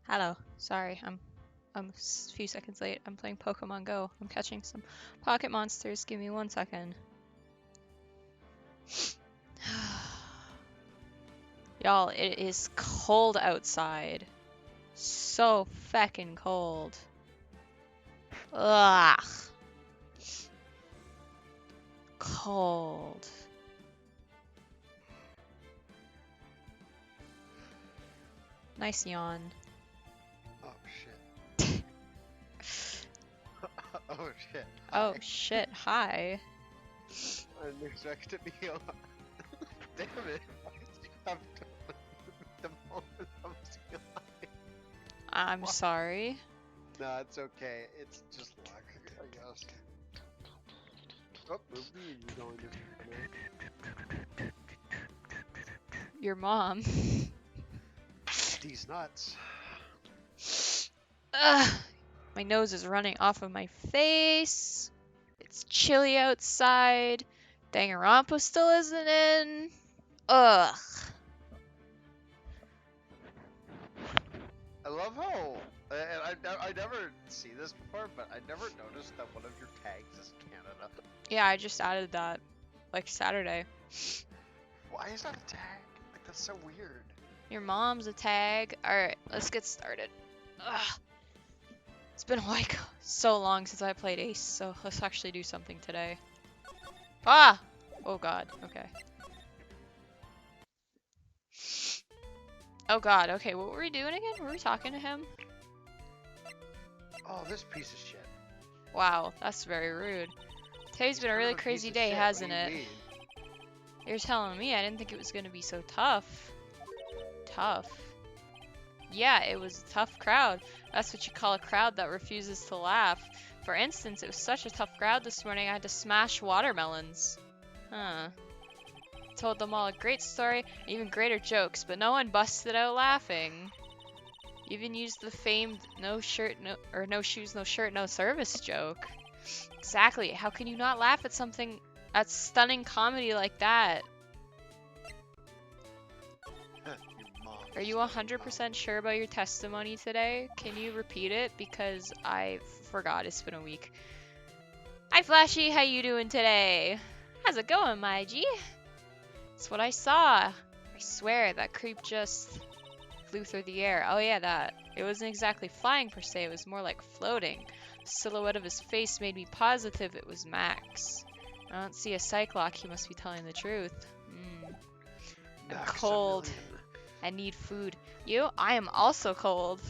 Hello. Sorry, I'm a few seconds late. I'm playing Pokemon Go. I'm catching some pocket monsters. Give me 1 second. Y'all, it is cold outside. So feckin' cold. Ugh. Cold. Nice yawn. Oh shit. Oh shit. Oh Hi. shit, hi. I didn't expect to be on. Damn it. Why did you have to the moment I was alive? I'm What? sorry. Nah, it's okay. It's just luck, I guess. Oh, movie, you going to Your mom. these nuts. Ugh. My nose is running off of my face. It's chilly outside. Danganronpa still isn't in. Ugh. I love how, and I never see this before, but I never noticed that one of your tags is Canada. Yeah, I just added that like Saturday. Why is that a tag? Like, that's so weird. Your mom's a tag. Alright, let's get started. Ugh. It's been like so long since I played Ace, so let's actually do something today. Ah! Oh god, okay. Oh god, okay, what were we doing again? Were we talking to him? Oh, this piece of shit. Wow, that's very rude. Today's been a Kind really of a piece crazy of day, shit. hasn't What do it? you mean? You're telling me I didn't think it was gonna be so tough. Tough. Yeah, it was a tough crowd. That's what you call a crowd that refuses to laugh. For instance, it was such a tough crowd this morning I had to smash watermelons. Huh. Told them all a great story, even greater jokes, but no one busted out laughing. Even used the famed no shirt, no shoes, no shirt, no service joke. Exactly. How can you not laugh at something at stunning comedy like that? Your mom Are is you studying 100% sure about your testimony today? Can you repeat it? Because I forgot. It's been a week. Hi, Flashy. How you doing today? How's it going, my G? That's what I saw. I swear, that creep just flew through the air. Oh yeah, that. It wasn't exactly flying per se. It was more like floating. The silhouette of his face made me positive it was Max. I don't see a Cyclock. He must be telling the truth. I'm Max cold. I need food. You? I am also cold.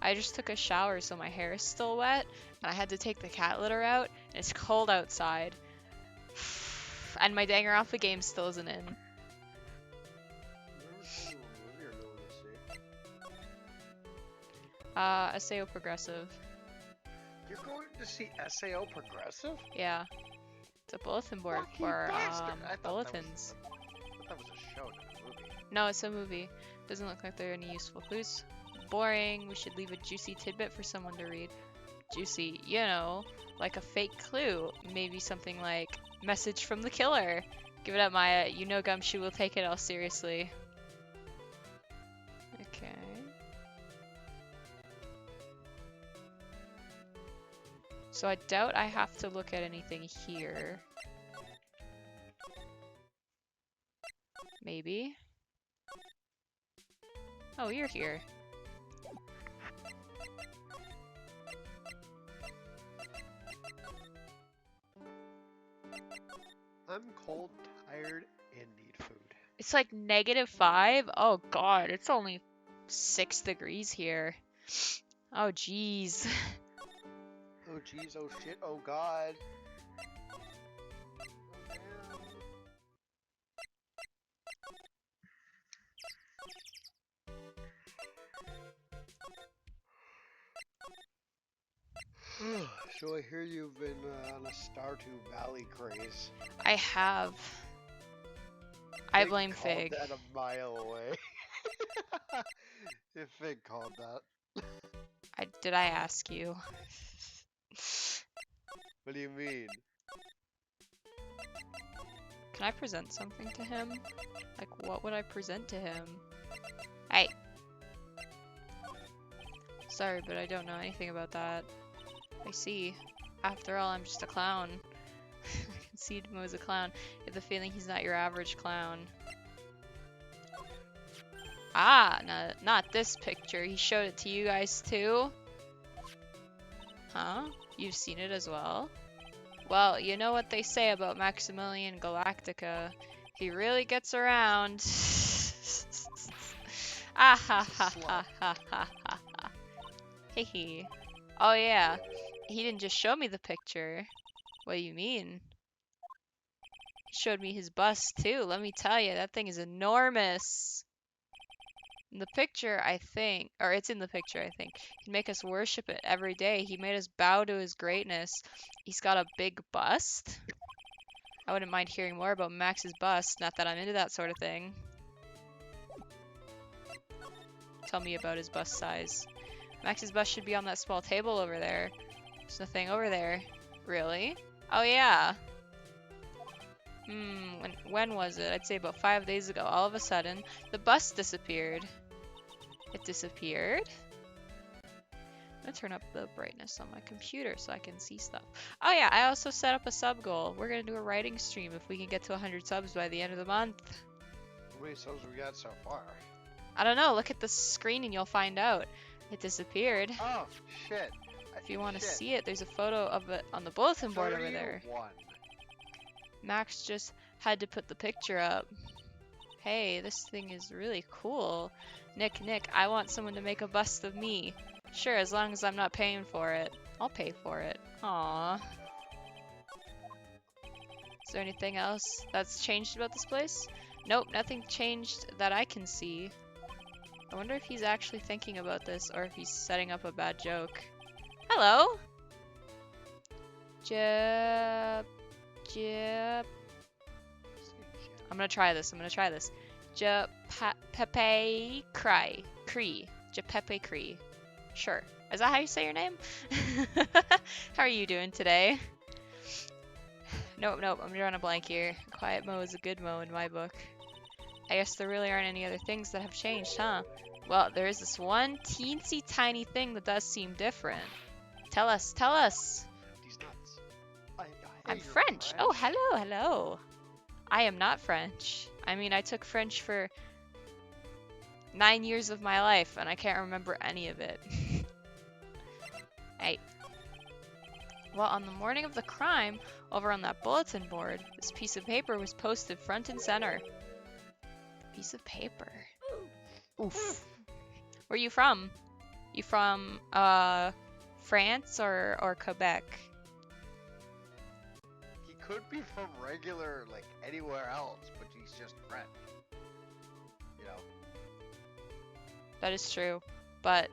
I just took a shower so my hair is still wet, and I had to take the cat litter out, and it's cold outside. And my Danganronpa game still isn't in. SAO Progressive. You're going to see SAO Progressive? Yeah. It's a bulletin board Lucky for bastard. I thought bulletins. that was a show, not a movie. No, it's a movie. Doesn't look like there are any useful clues. Boring. We should leave a juicy tidbit for someone to read. Juicy, you know, like a fake clue. Maybe something like, message from the killer. Give it up, Maya. You know Gumshoe will take it all seriously. Okay. So I doubt I have to look at anything here. Maybe. Oh, you're here. I'm cold, tired, and need food. It's like -5? Oh god, it's only 6 degrees here. Oh jeez. Oh jeez, oh shit, oh god. So I hear you've been on a Stardew Valley craze. I have. I blame Called Fig. that a mile away. If Fig called that. Did I ask you? What do you mean? Can I present something to him? Like, what would I present to him? Hey. Sorry, but I don't know anything about that. I see. After all, I'm just a clown. I can see Mo's a clown. I have the feeling he's not your average clown. Ah, no, not this picture. He showed it to you guys too? Huh? You've seen it as well? Well, you know what they say about Maximilian Galactica. He really gets around. Ah ha ha ha ha ha ha ha. Hee hee. Oh yeah. He didn't just show me the picture. What do you mean? He showed me his bust too. Let me tell you, that thing is enormous. In the picture, I think, or it's in the picture, I think. He'd make us worship it every day. He made us bow to his greatness. He's got a big bust. I wouldn't mind hearing more about Max's bust, not that I'm into that sort of thing. Tell me about his bust size. Max's bust should be on that small table over there. There's nothing over there. Really? Oh yeah. When was it? I'd say about 5 days ago. All of a sudden, the bust disappeared. It disappeared? I'm gonna turn up the brightness on my computer so I can see stuff. Oh yeah, I also set up a sub goal. We're gonna do a writing stream if we can get to 100 subs by the end of the month. How many subs we got so far? I don't know, look at the screen and you'll find out. It disappeared. Oh, shit. If you want to see it, there's a photo of it on the bulletin board over there. 31. Max just had to put the picture up. Hey, this thing is really cool. Nick, I want someone to make a bust of me. Sure, as long as I'm not paying for it. I'll pay for it. Aww. Is there anything else that's changed about this place? Nope, nothing changed that I can see. I wonder if he's actually thinking about this or if he's setting up a bad joke. Hello! I'm gonna try this. Pepe Cree. Pepe Cree. Sure. Is that how you say your name? How are you doing today? Nope, I'm drawing a blank here. Quiet Mo is a good Mo in my book. I guess there really aren't any other things that have changed, huh? Well, there is this one teensy tiny thing that does seem different. Tell us. These nuts. I'm French. Oh, hello. I am not French. I mean, I took French for 9 years of my life, and I can't remember any of it. Hey. Well, on the morning of the crime, over on that bulletin board, this piece of paper was posted front and center. Piece of paper. Oof. Where are you from? You from, France or Quebec? He could be from regular, like, anywhere else, but he's just French. You know? That is true, but...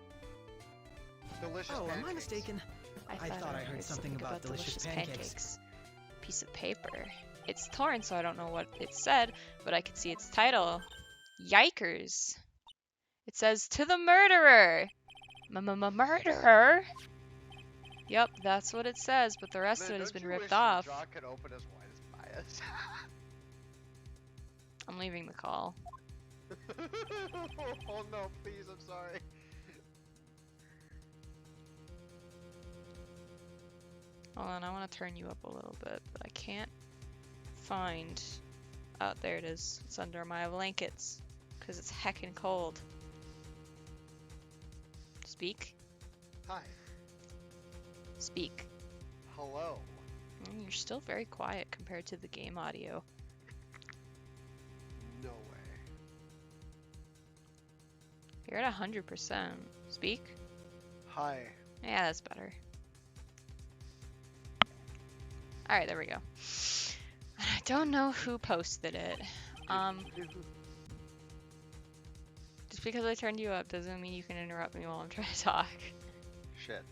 Delicious Oh, pancakes. am I mistaken? I thought I heard something about delicious pancakes. Piece of paper. It's torn, so I don't know what it said, but I can see its title. Yikers. It says, "To the murderer!" Murderer? Yep, that's what it says, but the rest of it has been ripped off. Jaw could open as wide as bias. I'm leaving the call. Oh no, please, I'm sorry. Hold on, I want to turn you up a little bit, but I can't find... Oh, there it is. It's under my blankets, because it's heckin' cold. Speak. Hi. Speak. Hello. You're still very quiet compared to the game audio. No way. You're at 100%. Speak. Hi. Yeah, that's better. Alright, there we go. I don't know who posted it. Just because I turned you up doesn't mean you can interrupt me while I'm trying to talk. Shit.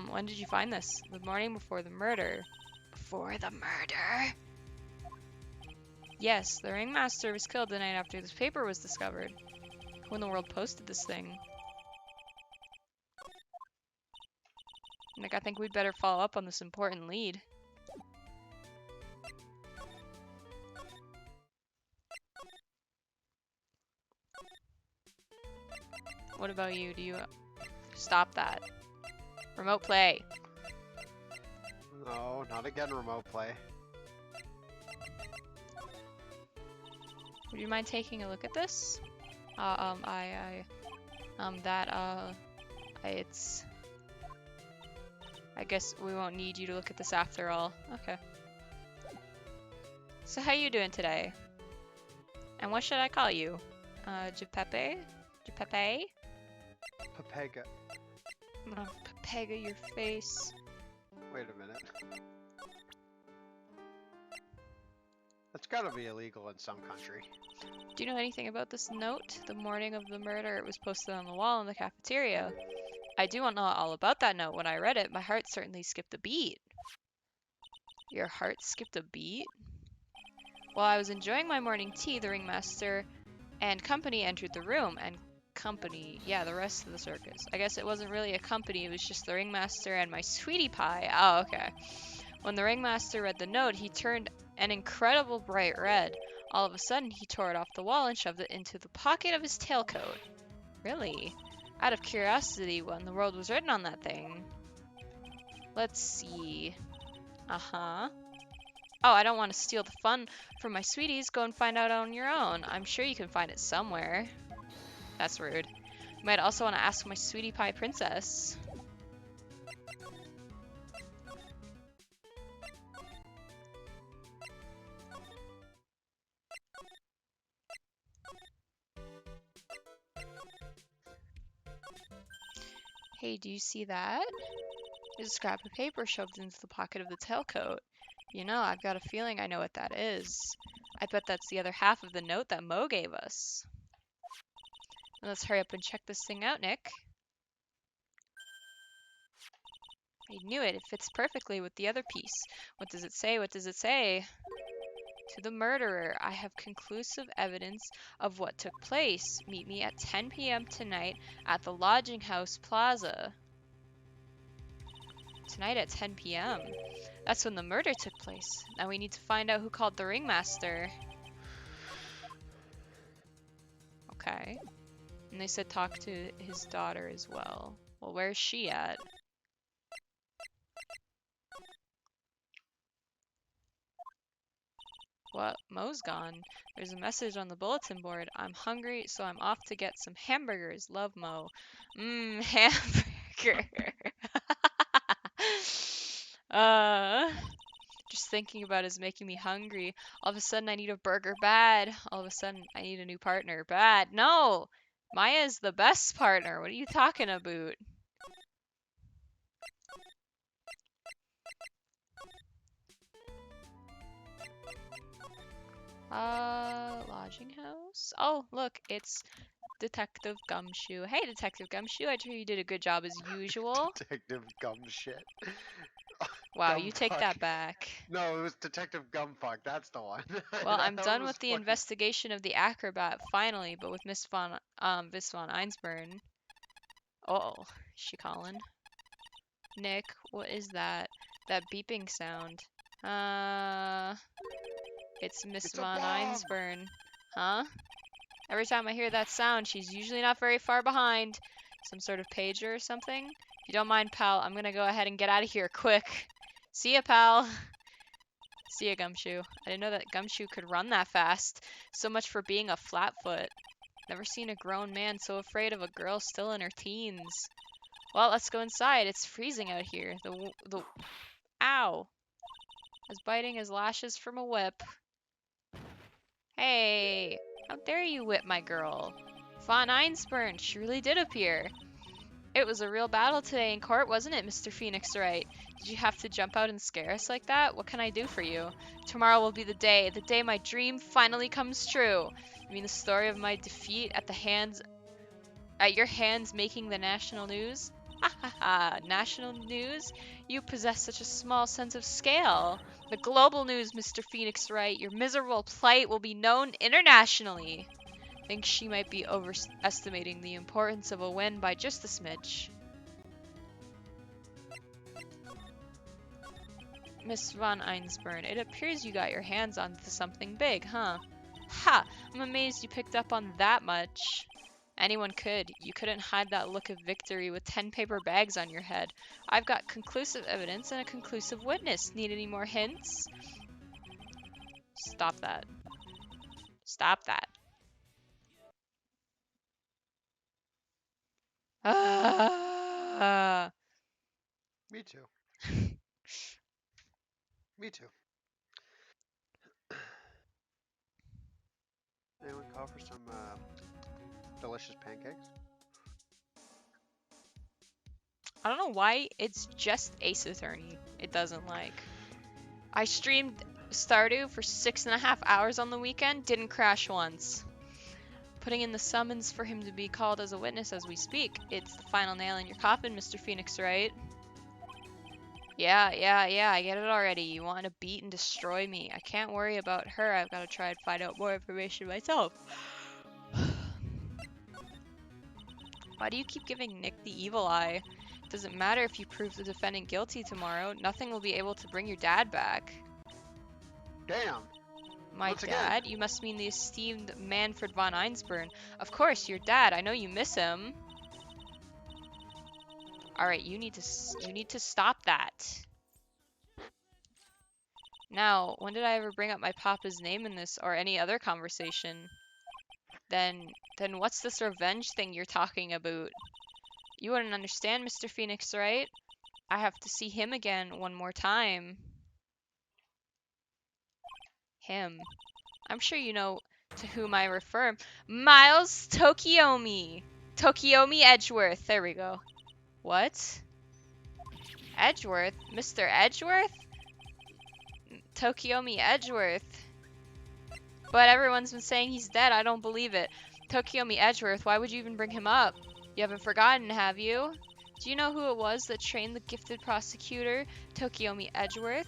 When did you find this? The morning before the murder. Before the murder? Yes, the ringmaster was killed the night after this paper was discovered. Who in the world posted this thing? Like, I think we'd better follow up on this important lead. What about you? Do you Stop that. Remote play. No, not again, remote play. Would you mind taking a look at this? It's... I guess we won't need you to look at this after all. Okay. So how you doing today? And what should I call you? Giuseppe? Giuseppe? Papega. I'm gonna Papega your face. Wait a minute. That's gotta be illegal in some country. Do you know anything about this note? The morning of the murder, it was posted on the wall in the cafeteria. I do not know all about that note. When I read it, my heart certainly skipped a beat. Your heart skipped a beat? While I was enjoying my morning tea, the ringmaster and company entered the room. And company, yeah, the rest of the circus. I guess it wasn't really a company, it was just the ringmaster and my sweetie pie. Oh, okay. When the ringmaster read the note, he turned an incredible bright red. All of a sudden, he tore it off the wall and shoved it into the pocket of his tailcoat. Really? Out of curiosity, what in the world was written on that thing? Let's see. Uh-huh. Oh, I don't want to steal the fun from my sweeties. Go and find out on your own. I'm sure you can find it somewhere. That's rude. You might also want to ask my sweetie pie princess. Hey, do you see that? There's a scrap of paper shoved into the pocket of the tailcoat. You know, I've got a feeling I know what that is. I bet that's the other half of the note that Mo gave us. Let's hurry up and check this thing out, Nick. I knew it. It fits perfectly with the other piece. What does it say? What does it say? To the murderer, I have conclusive evidence of what took place. Meet me at 10 p.m. tonight at the Lodging House Plaza. Tonight at 10 p.m. That's when the murder took place. Now we need to find out who called the ringmaster. Okay. And they said talk to his daughter as well. Well, where's she at? What? Mo's gone. There's a message on the bulletin board. I'm hungry, so I'm off to get some hamburgers. Love, Mo. Hamburger. Just thinking about it is making me hungry. All of a sudden, I need a burger. Bad. All of a sudden, I need a new partner. Bad. No! Maya's the best partner. What are you talking about? Lodging house? Oh, look, it's Detective Gumshoe. Hey, Detective Gumshoe, I hear you did a good job as usual. Detective Gumshit. Wow, you take Gumfuck. that back. No, it was Detective Gumfuck. That's the one. Well, I'm That done was with the fucking- investigation of the acrobat, finally, but with Miss von Einsburn. Oh, is she calling? Nick, what is that? That beeping sound. It's Miss It's a von bomb! Einsburn. Huh? Every time I hear that sound, she's usually not very far behind. Some sort of pager or something? If you don't mind, pal, I'm gonna go ahead and get out of here, quick. See ya, pal. See ya, Gumshoe. I didn't know that Gumshoe could run that fast. So much for being a flatfoot. Never seen a grown man so afraid of a girl still in her teens. Well, let's go inside. It's freezing out here. Ow. As biting as lashes from a whip. Hey, how dare you whip my girl? Von Einsburn, she really did appear. It was a real battle today in court, wasn't it, Mr. Phoenix Wright? Did you have to jump out and scare us like that? What can I do for you? Tomorrow will be the day my dream finally comes true. You mean the story of my defeat at your hands making the national news? Ha ha ha, national news? You possess such a small sense of scale. The global news, Mr. Phoenix Wright. Your miserable plight will be known internationally. Think she might be overestimating the importance of a win by just a smidge. Miss von Einsburn, it appears you got your hands onto something big, huh? Ha! I'm amazed you picked up on that much. Anyone could. You couldn't hide that look of victory with 10 paper bags on your head. I've got conclusive evidence and a conclusive witness. Need any more hints? Stop that. Stop that. Ah. Me too. Me too. Anyone call for some delicious pancakes? I don't know why it's just Ace Attorney it doesn't like. I streamed Stardew for 6.5 hours on the weekend, didn't crash once. Putting in the summons for him to be called as a witness as we speak. It's the final nail in your coffin, Mr. Phoenix, right? Yeah, I get it already. You want to beat and destroy me. I can't worry about her. I've got to try and find out more information myself. Why do you keep giving Nick the evil eye? Doesn't matter if you prove the defendant guilty tomorrow. Nothing will be able to bring your dad back. Damn. My Once again. dad? You must mean the esteemed Manfred von Einsburn. Of course, your dad. I know you miss him. Alright, you need to stop that. Now, when did I ever bring up my papa's name in this or any other conversation? Then what's this revenge thing you're talking about? You wouldn't understand, Mr. Phoenix, right? I have to see him again one more time. Him. I'm sure you know to whom I refer. Miles Tokiomi. Tokiomi Edgeworth. There we go. What? Edgeworth? Mr. Edgeworth? Tokiomi Edgeworth. But everyone's been saying he's dead. I don't believe it. Tokiomi Edgeworth, why would you even bring him up? You haven't forgotten, have you? Do you know who it was that trained the gifted prosecutor, Tokiomi Edgeworth?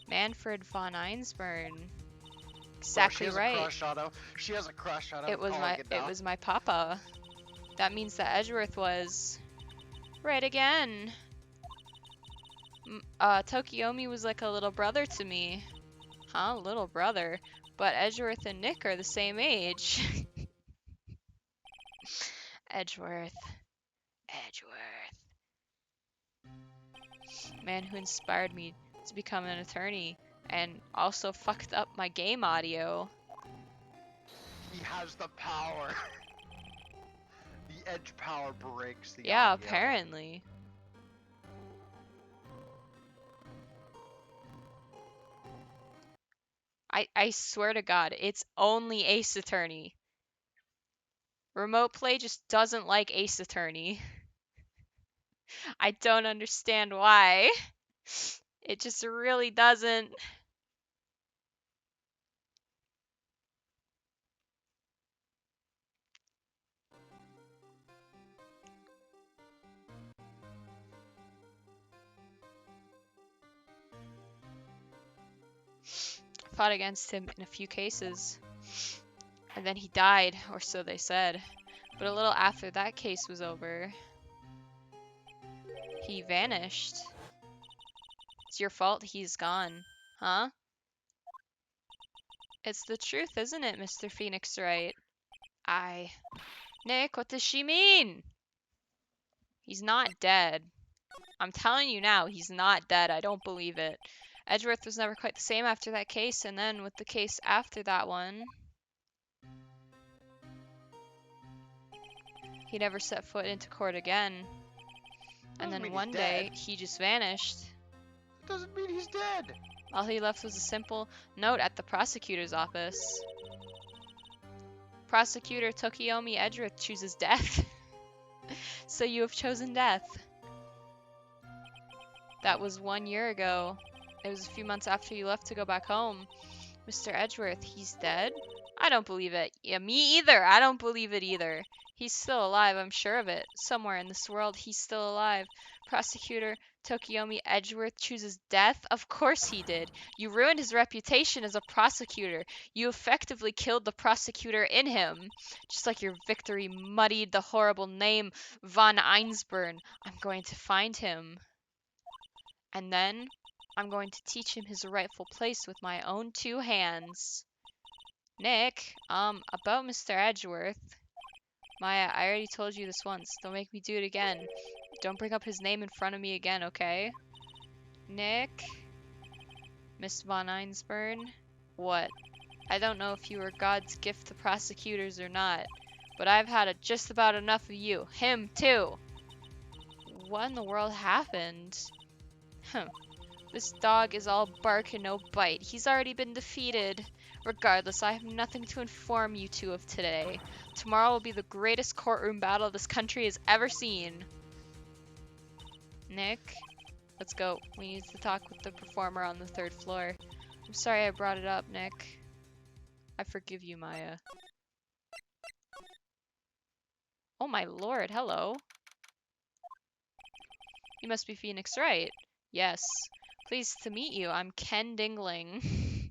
Manfred von Einsburn. Exactly right. She has a crush on him. It was my papa. That means that Edgeworth was right again. Tokiomi was like a little brother to me. Huh? Little brother. But Edgeworth and Nick are the same age. Edgeworth. Man who inspired me to become an attorney and also fucked up my game audio. He has the power. The edge power breaks the Yeah, audio. apparently. I swear to God, it's only Ace Attorney. Remote Play just doesn't like Ace Attorney. I don't understand why. It just really doesn't. Fought against him in a few cases. And then he died, or so they said. But a little after that case was over, he vanished. It's your fault he's gone, huh? It's the truth, isn't it, Mr. Phoenix Wright? Nick, what does she mean? He's not dead. I'm telling you now, he's not dead. I don't believe it. Edgeworth was never quite the same after that case, and then with the case after that one, he never set foot into court again. And then one day, he just vanished. It doesn't mean he's dead. All he left was a simple note at the prosecutor's office. Prosecutor Tokiomi Edgeworth chooses death. So you have chosen death. That was 1 year ago. It was a few months after you left to go back home. Mr. Edgeworth, he's dead? I don't believe it. Yeah, me either. I don't believe it either. He's still alive, I'm sure of it. Somewhere in this world, he's still alive. Prosecutor Tokiomi Edgeworth chooses death? Of course he did. You ruined his reputation as a prosecutor. You effectively killed the prosecutor in him. Just like your victory muddied the horrible name von Einsburn. I'm going to find him. And then I'm going to teach him his rightful place with my own 2 hands. Nick, about Mr. Edgeworth. Maya, I already told you this once. Don't make me do it again. Don't bring up his name in front of me again, okay? Nick? Miss Von Einsburn? What? I don't know if you were God's gift to prosecutors or not, but I've had just about enough of you. Him, too! What in the world happened? This dog is all bark and no bite. He's already been defeated. Regardless, I have nothing to inform you two of today. Tomorrow will be the greatest courtroom battle this country has ever seen. Nick, let's go. We need to talk with the performer on the 3rd floor. I'm sorry I brought it up, Nick. I forgive you, Maya. Oh my lord, hello. You must be Phoenix Wright. Yes. Pleased to meet you. I'm Ken Dingling.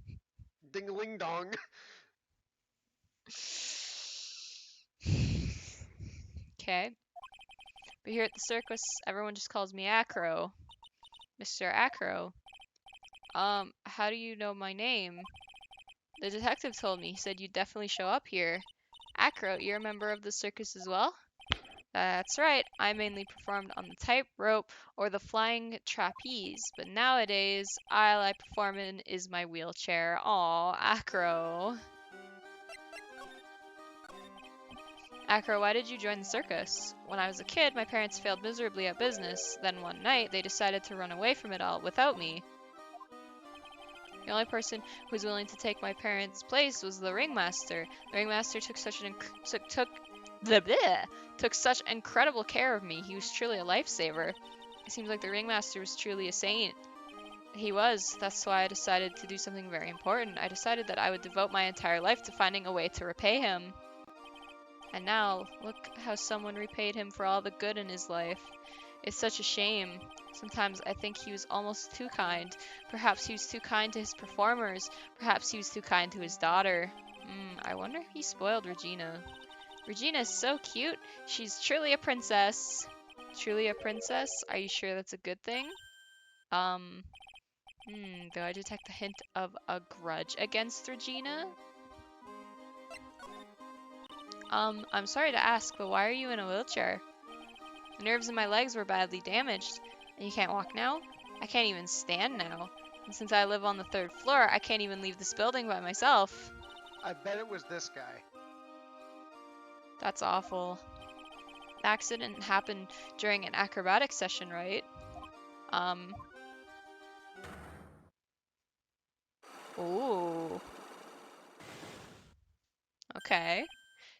Ding-a-ling dong. Okay. But here at the circus, everyone just calls me Acro. Mr. Acro. How do you know my name? The detective told me. He said you'd definitely show up here. Acro, you're a member of the circus as well? That's right. I mainly performed on the tightrope or the flying trapeze, but nowadays, all I perform in is my wheelchair. Aw, Acro. Acro, why did you join the circus? When I was a kid, my parents failed miserably at business. Then one night, they decided to run away from it all without me. The only person who was willing to take my parents' place was the ringmaster. The ringmaster took such incredible care of me. He was truly a lifesaver. It seems like the ringmaster was truly a saint. He was. That's why I decided to do something very important. I decided that I would devote my entire life to finding a way to repay him. And now, look how someone repaid him for all the good in his life. It's such a shame. Sometimes I think he was almost too kind. Perhaps he was too kind to his performers. Perhaps he was too kind to his daughter. I wonder if he spoiled Regina. Regina is so cute. She's truly a princess. Truly a princess? Are you sure that's a good thing? Do I detect a hint of a grudge against Regina? I'm sorry to ask, but why are you in a wheelchair? The nerves in my legs were badly damaged. And you can't walk now? I can't even stand now. And since I live on the 3rd floor, I can't even leave this building by myself. I bet it was this guy. That's awful. The accident happened during an acrobatic session, right? Ooh. Okay.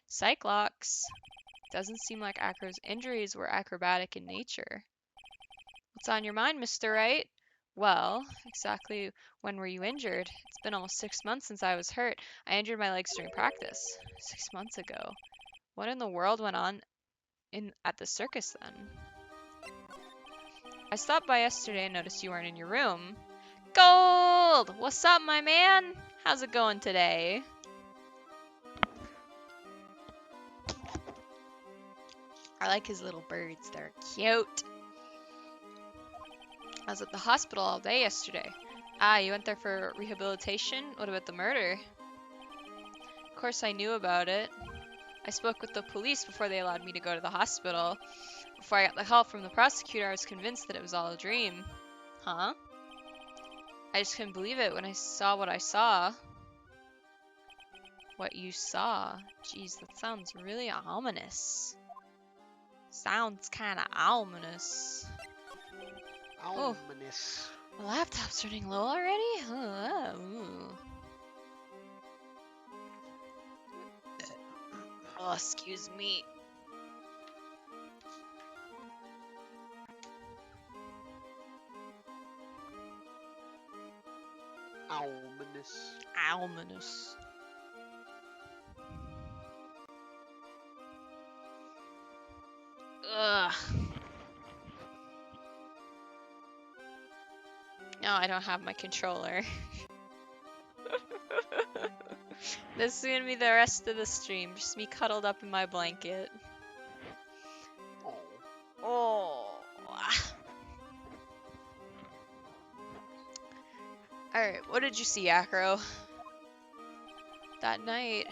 Cyclops. Doesn't seem like Acro's injuries were acrobatic in nature. What's on your mind, Mr. Wright? Well, exactly when were you injured? It's been almost 6 months since I was hurt. I injured my legs during practice. 6 months ago. What in the world went on at the circus then? I stopped by yesterday and noticed you weren't in your room. Gold! What's up, my man? How's it going today? I like his little birds. They're cute. I was at the hospital all day yesterday. Ah, you went there for rehabilitation? What about the murder? Of course I knew about it. I spoke with the police before they allowed me to go to the hospital. Before I got the help from the prosecutor, I was convinced that it was all a dream. Huh? I just couldn't believe it when I saw what I saw. What you saw? Jeez, that sounds really ominous. Sounds kinda ominous. Ominous. The laptop's running low already? Oh, excuse me. Ominous. Ominous. Ugh. No, I don't have my controller. This is gonna be the rest of the stream. Just me cuddled up in my blanket. Oh. Alright, what did you see, Acro? That night,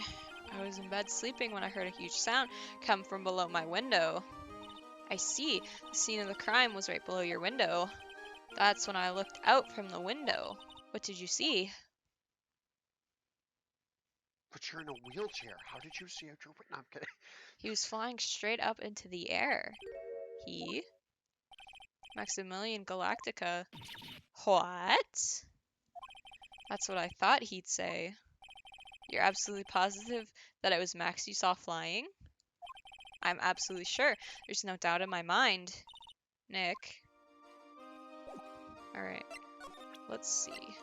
I was in bed sleeping when I heard a huge sound come from below my window. I see. The scene of the crime was right below your window. That's when I looked out from the window. What did you see? But you're in a wheelchair. How did you see a trooper? No, I'm kidding. He was flying straight up into the air. He? Maximilian Galactica. What? That's what I thought he'd say. You're absolutely positive that it was Max you saw flying? I'm absolutely sure. There's no doubt in my mind. Nick. Alright. Let's see.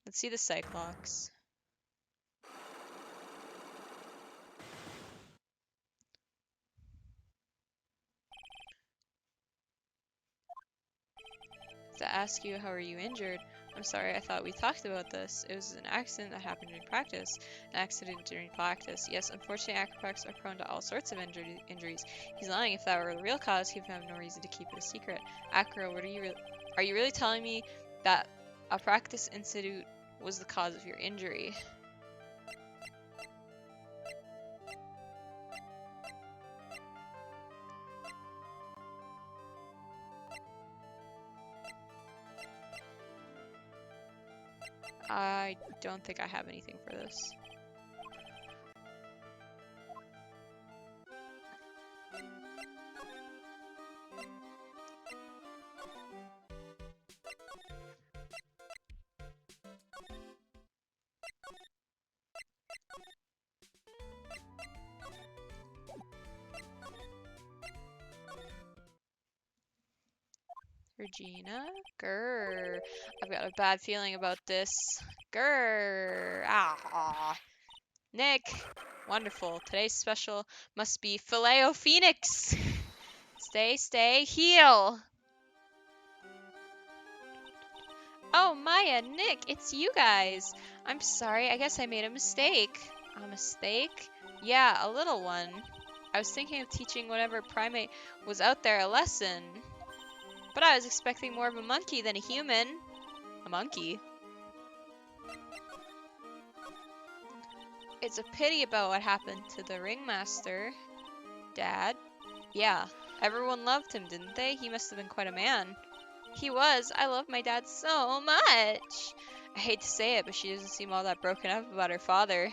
Let's see the Cyclops. To ask you, how are you injured? I'm sorry, I thought we talked about this. It was an accident that happened during practice. An accident during practice. Yes, unfortunately, acrobats are prone to all sorts of injuries. He's lying. If that were the real cause, he'd have no reason to keep it a secret. Acro, what are you really telling me that a practice incident was the cause of your injury? I don't think I have anything for this. Regina? Grr. I've got a bad feeling about this. Grr. Ah. Nick. Wonderful. Today's special must be Filet-O-Phoenix. Stay, heal. Oh, Maya, Nick, it's you guys. I'm sorry, I guess I made a mistake. A mistake? Yeah, a little one. I was thinking of teaching whatever primate was out there a lesson. But I was expecting more of a monkey than a human. A monkey? It's a pity about what happened to the ringmaster. Dad? Yeah, everyone loved him, didn't they? He must have been quite a man. He was. I love my dad so much. I hate to say it, but she doesn't seem all that broken up about her father.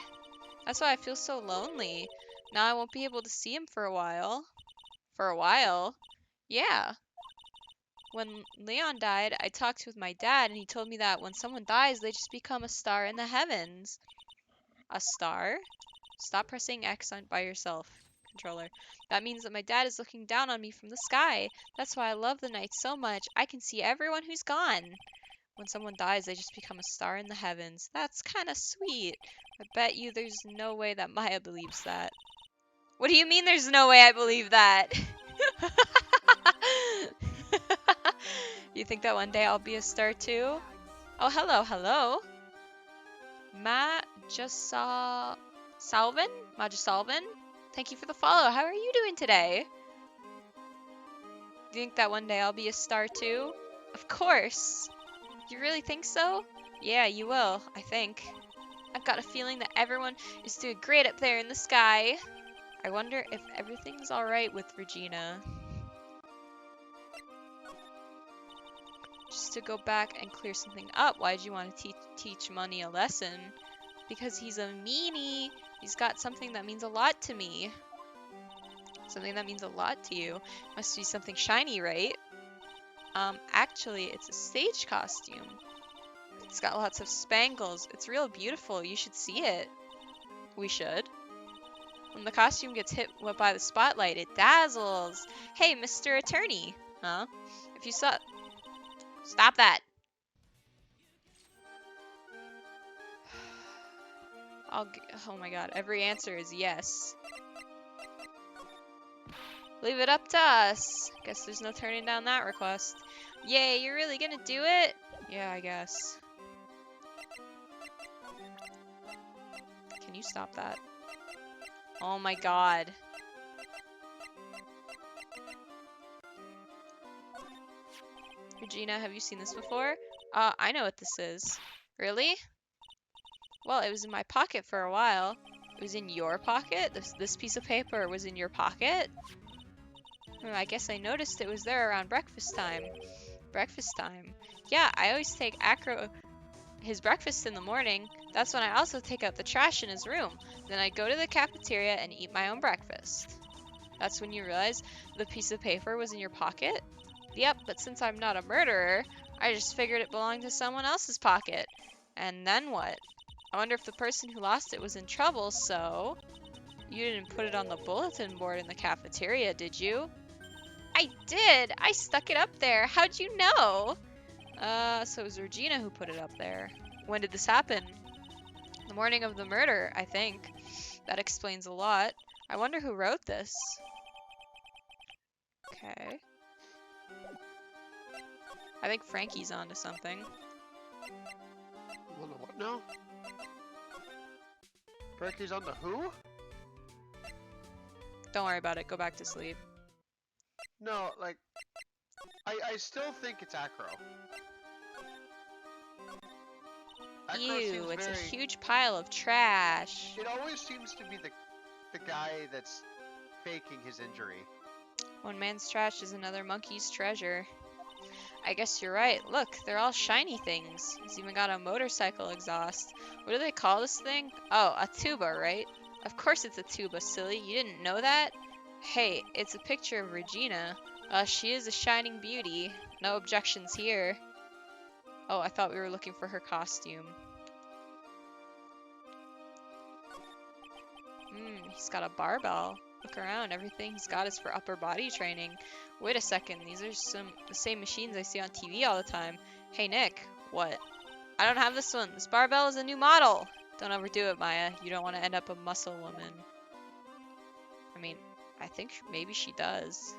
That's why I feel so lonely. Now I won't be able to see him for a while. For a while? Yeah. When Leon died, I talked with my dad, and he told me that when someone dies, they just become a star in the heavens. A star? Stop pressing X by yourself, controller. That means that my dad is looking down on me from the sky. That's why I love the night so much. I can see everyone who's gone. When someone dies, they just become a star in the heavens. That's kind of sweet. I bet you there's no way that Maya believes that. What do you mean there's no way I believe that? You think that one day I'll be a star too? Oh, hello. Majasalvin? Majasalvin? Thank you for the follow. How are you doing today? Do you think that one day I'll be a star too? Of course. You really think so? Yeah, you will, I think. I've got a feeling that everyone is doing great up there in the sky. I wonder if everything's alright with Regina. Just to go back and clear something up, why'd you want to teach Money a lesson? Because he's a meanie. He's got something that means a lot to me. Something that means a lot to you. Must be something shiny, right? Actually, it's a stage costume. It's got lots of spangles. It's real beautiful. You should see it. We should. When the costume gets hit by the spotlight, it dazzles. Hey, Mr. Attorney. Huh? If you saw... Stop that! Oh my god, every answer is yes. Leave it up to us. Guess there's no turning down that request. Yay, you're really gonna do it? Yeah, I guess. Can you stop that? Oh my god. Regina, have you seen this before? I know what this is. Really? Well, it was in my pocket for a while. It was in your pocket? This piece of paper was in your pocket? I guess I noticed it was there around breakfast time. Breakfast time. Yeah, I always take Acro his breakfast in the morning. That's when I also take out the trash in his room. Then I go to the cafeteria and eat my own breakfast. That's when you realize the piece of paper was in your pocket? Yep, but since I'm not a murderer, I just figured it belonged to someone else's pocket. And then what? I wonder if the person who lost it was in trouble, so... You didn't put it on the bulletin board in the cafeteria, did you? I did! I stuck it up there. How'd you know? So it was Regina who put it up there. When did this happen? The morning of the murder, I think. That explains a lot. I wonder who wrote this. Okay. I think Frankie's onto something. Well, what now? Frankie's on the who? Don't worry about it. Go back to sleep. No, like, I still think it's Acro. Ew, it's a huge pile of trash. It always seems to be the guy that's faking his injury. One man's trash is another monkey's treasure. I guess you're right. Look, they're all shiny things. He's even got a motorcycle exhaust. What do they call this thing? Oh, a tuba, right? Of course it's a tuba, silly. You didn't know that? Hey, it's a picture of Regina. She is a shining beauty. No objections here. Oh, I thought we were looking for her costume. He's got a barbell. Look around, everything he's got is for upper body training. Wait a second, these are the same machines I see on TV all the time. Hey Nick, what? I don't have this one. This barbell is a new model. Don't overdo it, Maya. You don't want to end up a muscle woman. I mean, I think maybe she does.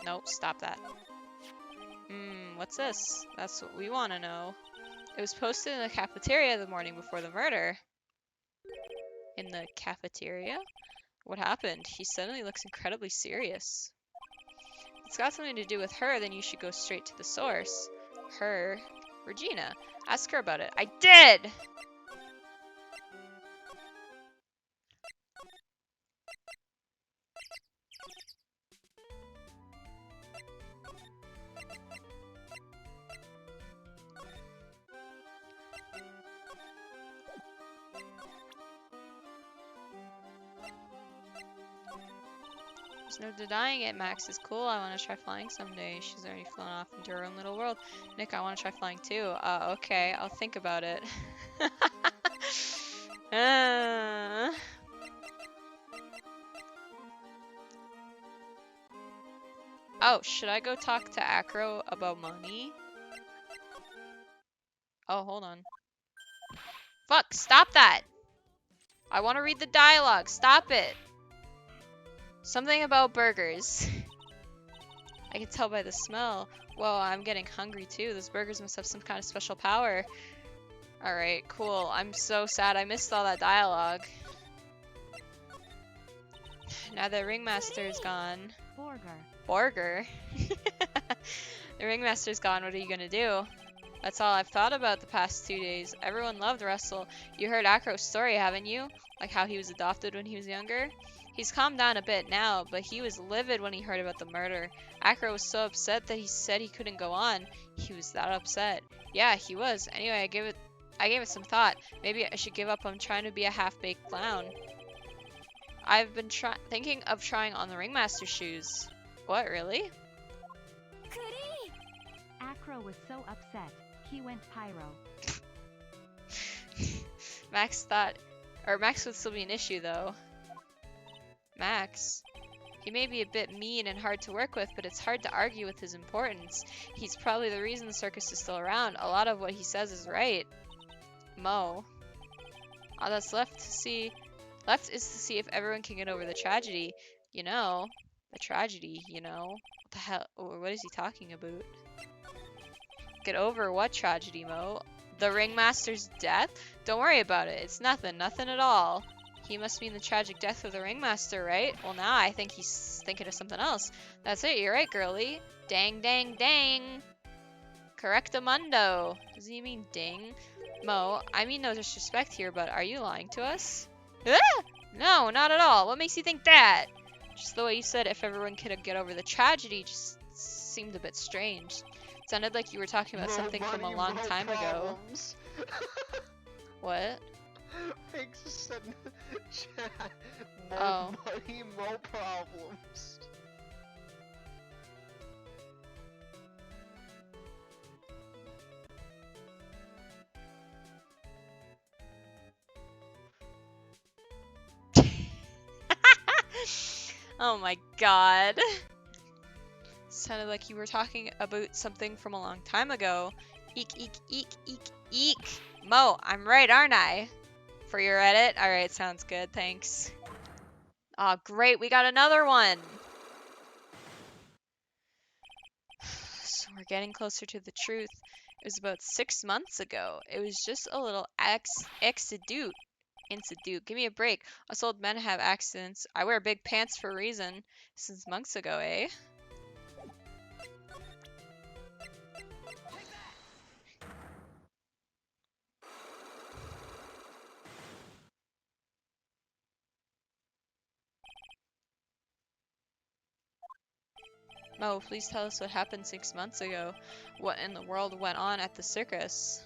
Nope, stop that. What's this? That's what we want to know. It was posted in the cafeteria the morning before the murder. In the cafeteria? What happened? He suddenly looks incredibly serious. If it's got something to do with her, then you should go straight to the source. Her? Regina. Ask her about it. I did! There's no denying it. Max is cool. I want to try flying someday. She's already flown off into her own little world. Nick, I want to try flying too. Okay. I'll think about it. Oh, should I go talk to Acro about money? Oh, hold on. Fuck, stop that! I want to read the dialogue. Stop it! Something about burgers. I can tell by the smell. Whoa, I'm getting hungry too. Those burgers must have some kind of special power. Alright, cool. I'm so sad I missed all that dialogue. Now the ringmaster's gone. Borger? The ringmaster's gone. What are you gonna do? That's all I've thought about the past 2 days. Everyone loved Russell. You heard Acro's story, haven't you? Like how he was adopted when he was younger? He's calmed down a bit now, but he was livid when he heard about the murder. Acro was so upset that he said he couldn't go on. He was that upset. Yeah, he was. Anyway, I gave it some thought. Maybe I should give up on trying to be a half-baked clown. I've been thinking of trying on the ringmaster's shoes. What, really? Acro was so upset, he went pyro. Max would still be an issue, though. Max? He may be a bit mean and hard to work with, but it's hard to argue with his importance. He's probably the reason the circus is still around. A lot of what he says is right. Mo. All that's left is to see if everyone can get over the tragedy. You know. The tragedy, you know. What the hell? What is he talking about? Get over what tragedy, Mo? The ringmaster's death? Don't worry about it. It's nothing. Nothing at all. He must mean the tragic death of the ringmaster, right? Well, now I think he's thinking of something else. That's it, you're right, girlie. Dang, dang, dang. Correctamundo. Does he mean ding? Mo, I mean no disrespect here, but are you lying to us? Ah! No, not at all. What makes you think that? Just the way you said if everyone could get over the tragedy just seemed a bit strange. It sounded like you were talking about something from a long time ago. What? Thanks for sending chat. More Oh. money, more problems. Oh my god. Sounded like you were talking about something from a long time ago. Eek, eek, eek, eek, eek. Mo, I'm right, aren't I? For your edit? Alright, sounds good, thanks. Aw, great, we got another one! So we're getting closer to the truth. It was about 6 months ago. It was just a little accident. Give me a break. Us old men have accidents. I wear big pants for a reason. Since months ago, eh? Mo, please tell us what happened 6 months ago. What in the world went on at the circus?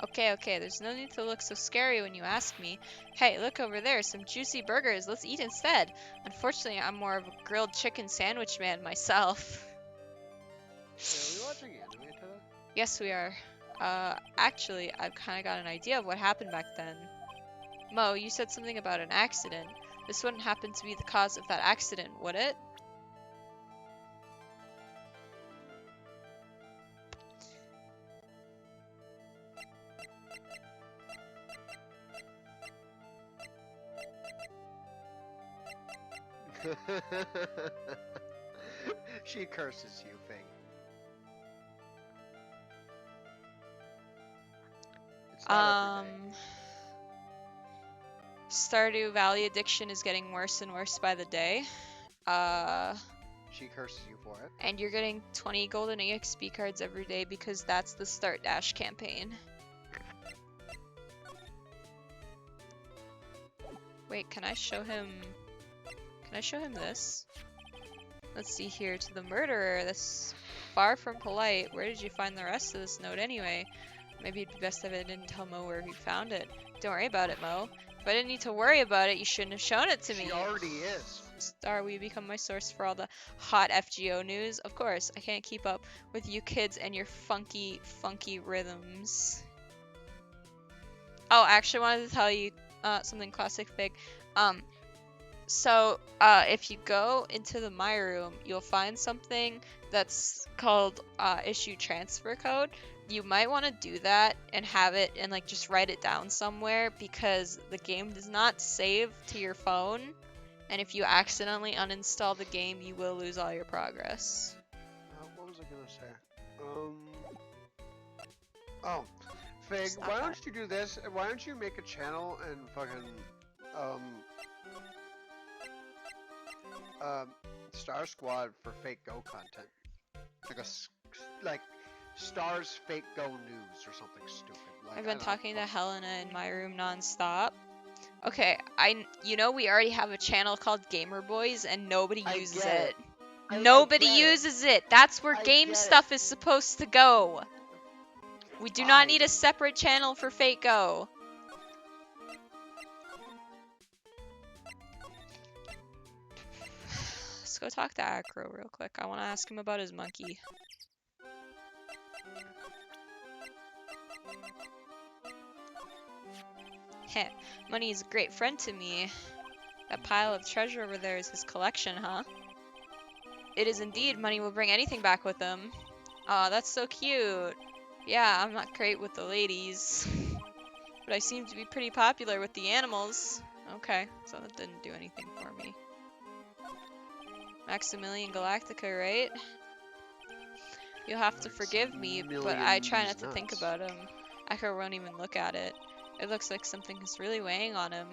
Okay, there's no need to look so scary when you ask me. Hey, look over there, some juicy burgers. Let's eat instead. Unfortunately, I'm more of a grilled chicken sandwich man myself. Are we watching anime today? Yes, we are. Actually, I've kind of got an idea of what happened back then. Mo, you said something about an accident. This wouldn't happen to be the cause of that accident, would it? She curses you, Fing. It's not every day. Stardew Valley addiction is getting worse and worse by the day. She curses you for it. And you're getting 20 golden EXP cards every day because that's the Start Dash campaign. Wait, can I show him this? Let's see here. To the murderer, that's far from polite. Where did you find the rest of this note anyway? Maybe it'd be best if I didn't tell Mo where he found it. Don't worry about it, Mo. If I didn't need to worry about it, you shouldn't have shown it to me. She already is. Star, will you become my source for all the hot FGO news? Of course, I can't keep up with you kids and your funky rhythms. Oh, I actually wanted to tell you something classic Fig. So if you go into the My Room, you'll find something that's called issue transfer code. You might want to do that and have it and like just write it down somewhere because the game does not save to your phone. And if you accidentally uninstall the game, you will lose all your progress. What was I gonna say? Oh, Fig, Stop why that. don't you do this? Why don't you make a channel and fucking Star Squad for fake Go content, like Star's fake Go news or something stupid. Like, I've been talking to Helena in my room nonstop. Okay, you know we already have a channel called Gamer Boys and nobody I uses get it. it. Nobody I get it. uses it. That's where I game get stuff is supposed to go. We do not need Fine. a separate channel for Fake Go. Let's go talk to Acro real quick. I want to ask him about his monkey. Heh, money is a great friend to me. That pile of treasure over there is his collection, huh? It is indeed. Money will bring anything back with him. Aw, that's so cute. Yeah, I'm not great with the ladies. But I seem to be pretty popular with the animals. Okay, so that didn't do anything for me. Maximilian Galactica, right? You'll have to forgive me, but I try not to think about him. Echo won't even look at it. It looks like something is really weighing on him.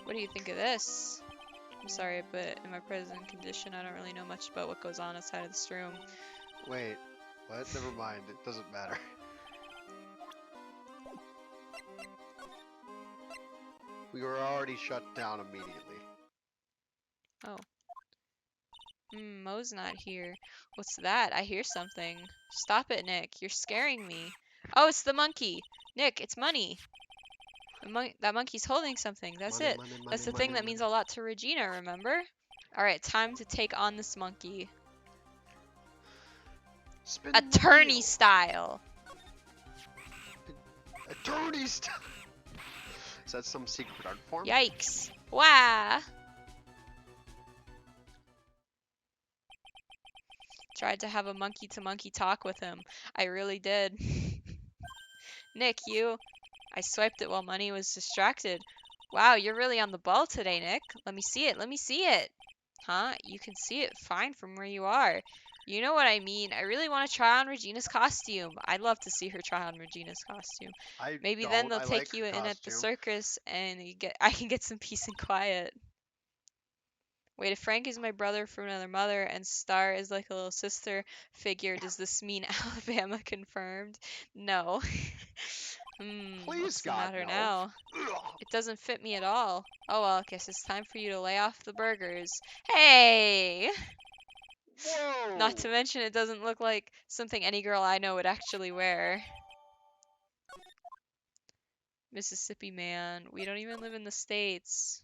What do you think of this? I'm sorry, but in my present condition, I don't really know much about what goes on outside of this room. Wait, what? Never mind. It doesn't matter. We were already shut down immediately. Oh. Mo's not here. What's that? I hear something. Stop it, Nick. You're scaring me. Oh, it's the monkey. Nick, it's money. That monkey's holding something. That's Money, it. money, That's the money, thing money, that means money. a lot to Regina, remember? Alright, time to take on this monkey. Spin the Attorney wheel. style. Attorney style. Is that some secret art form? Yikes. Wow. Tried to have a monkey-to-monkey talk with him. I really did. Nick, you... I swiped it while Money was distracted. Wow, you're really on the ball today, Nick. Let me see it. Let me see it. Huh? You can see it fine from where you are. You know what I mean. I really want to try on Regina's costume. I'd love to see her try on Regina's costume. I Maybe don't. then they'll I take like you her in at the costume. circus and I can get some peace and quiet. Wait, if Frank is my brother from another mother and Star is like a little sister figure, does this mean Alabama confirmed? No. Please, What's the God, matter no. now? Ugh. It doesn't fit me at all. Oh well, guess it's time for you to lay off the burgers. Hey! Whoa! Not to mention it doesn't look like something any girl I know would actually wear. Mississippi man, we don't even live in the States.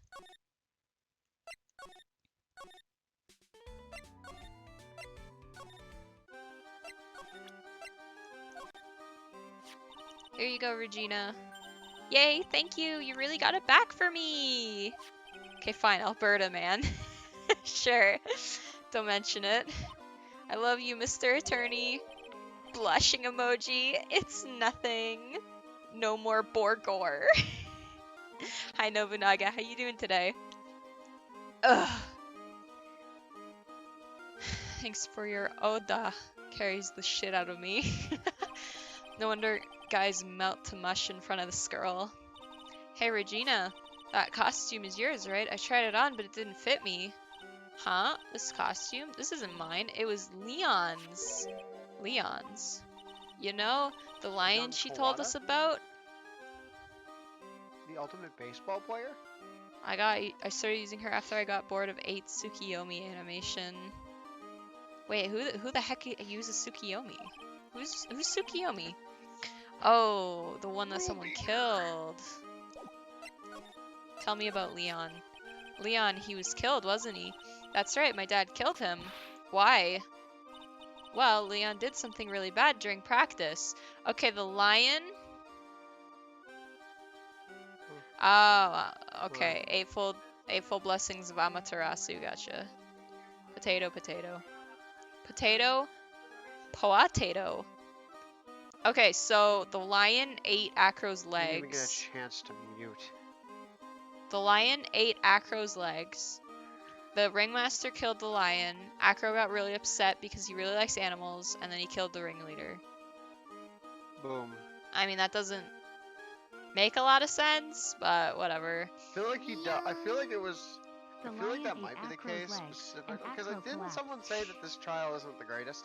Here you go, Regina. Yay, thank you. You really got it back for me. Okay, fine, Alberta, man. Sure. Don't mention it. I love you, Mr. Attorney. Blushing emoji. It's nothing. No more Borgor. Hi, Nobunaga. How you doing today? Ugh. Thanks for your Oda. Carries the shit out of me. No wonder guys melt to mush in front of this girl. Hey, Regina. That costume is yours, right? I tried it on, but it didn't fit me. Huh? This costume? This isn't mine. It was Leon's. Leon's. You know, the lion Leon she told Kawada? us about? The ultimate baseball player? I started using her after I got bored of 8 Tsukiyomi animation. Wait, who the heck uses Tsukiyomi? Who's Tsukiyomi? Oh, the one that someone killed. Tell me about Leon. Leon, he was killed, wasn't he? That's right, my dad killed him. Why? Well, Leon did something really bad during practice. Okay, the lion? Oh, okay. Eightfold blessings of Amaterasu, gotcha. Potato, potato. Potato, potato. Okay, so the lion ate Acro's Didn't even get a legs. chance to mute. The lion ate Acro's legs. The ringmaster killed the lion. Acro got really upset because he really likes animals, and then he killed the ringleader. Boom. I mean, that doesn't make a lot of sense, but whatever. I feel like he died. I feel like it was. The I feel like lion that ate might be the Acro's case leg, and specifically because Acro didn't collapsed. someone say that this trial isn't the greatest?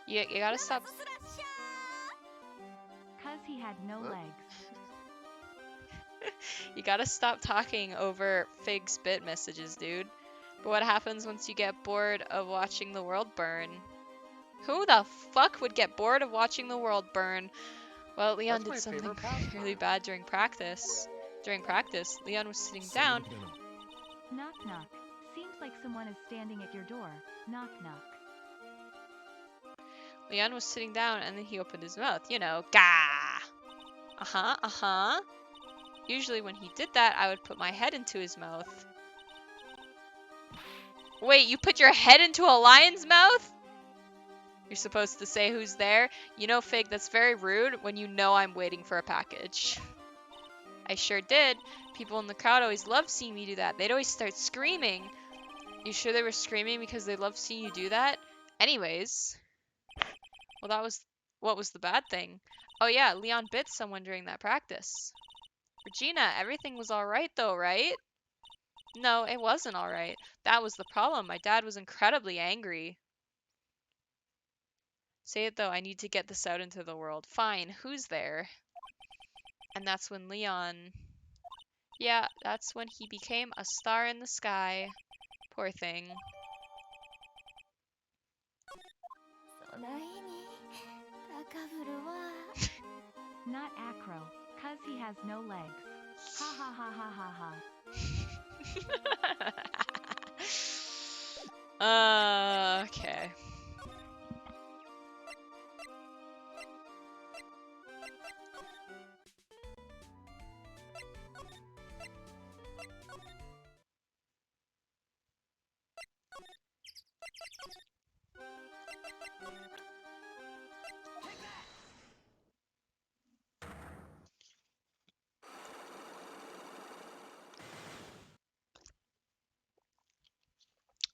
You gotta stop. Cause he had no Huh? legs. You gotta stop talking over Fig's bit messages, dude. But what happens once you get bored of watching the world burn? Who the fuck would get bored of watching the world burn? Well, Leon That's my did something favorite pastime. really bad during practice. During practice, Leon was sitting down. Knock knock. Seems like someone is standing at your door. Knock knock. Leon was sitting down and then he opened his mouth. You know, gah! Uh-huh, uh-huh. Usually when he did that, I would put my head into his mouth. Wait, you put your head into a lion's mouth? You're supposed to say who's there. You know, Fig, that's very rude when you know I'm waiting for a package. I sure did. People in the crowd always loved seeing me do that. They'd always start screaming. You sure they were screaming because they loved seeing you do that? Anyways. Well, what was the bad thing? Oh yeah, Leon bit someone during that practice. Regina, everything was alright though, right? No, it wasn't alright. That was the problem. My dad was incredibly angry. Say it though, I need to get this out into the world. Fine, who's there? And that's when Leon... Yeah, that's when he became a star in the sky. Poor thing. Not acro, cuz he has no legs. Ha ha ha ha ha ha. Okay.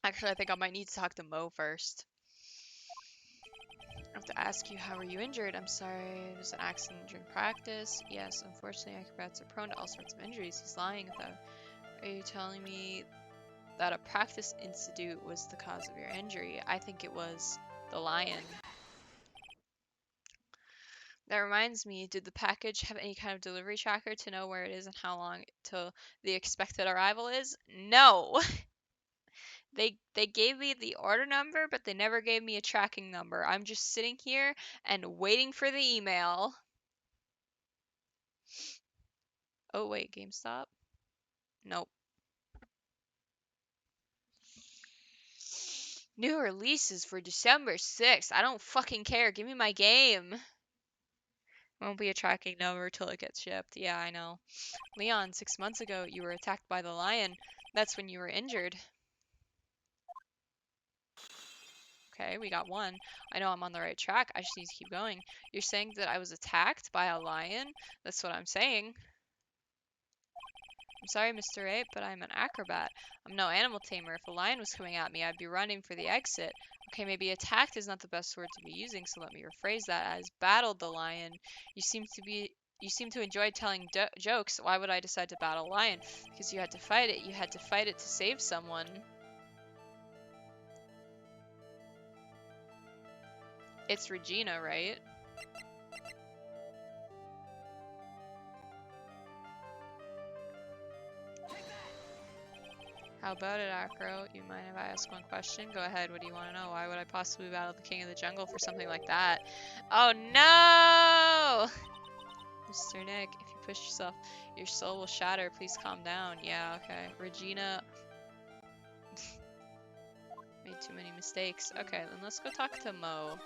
Actually, I think I might need to talk to Mo first. I have to ask you, how were you injured? I'm sorry, it was an accident during practice. Yes, unfortunately, acrobats are prone to all sorts of injuries. He's lying though. Are you telling me that a practice incident was the cause of your injury? I think it was the lion. That reminds me, did the package have any kind of delivery tracker to know where it is and how long till the expected arrival is? No! They gave me the order number, but they never gave me a tracking number. I'm just sitting here and waiting for the email. Oh wait, GameStop? Nope. New releases for December 6th. I don't fucking care. Give me my game. Won't be a tracking number till it gets shipped. Yeah, I know. Leon, 6 months ago, you were attacked by the lion. That's when you were injured. Okay, we got one. I know I'm on the right track. I just need to keep going. You're saying that I was attacked by a lion? That's what I'm saying. I'm sorry, Mr. Wright, but I'm an acrobat. I'm no animal tamer. If a lion was coming at me, I'd be running for the exit. Okay, maybe attacked is not the best word to be using, so let me rephrase that as battled the lion. You seem to enjoy telling jokes. Why would I decide to battle a lion? Because you had to fight it. You had to fight it to save someone. It's Regina, right? How about it, Acro? You mind if I ask one question? Go ahead, what do you want to know? Why would I possibly battle the king of the jungle for something like that? Oh no! Mr. Nick, if you push yourself, your soul will shatter. Please calm down. Yeah, okay. Regina made too many mistakes. Okay, then let's go talk to Mo.